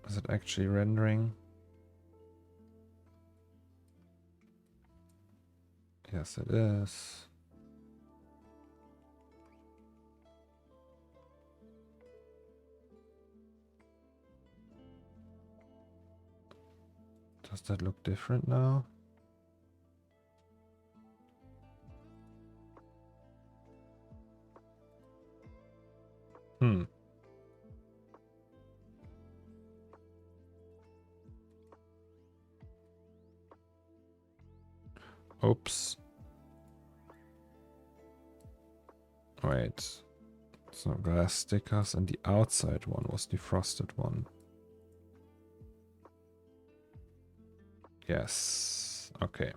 Is it actually rendering? Yes, it is. Does that look different now? Hmm. Oops. Wait. So glass stickers and the outside one was the frosted one. Yes. Okay.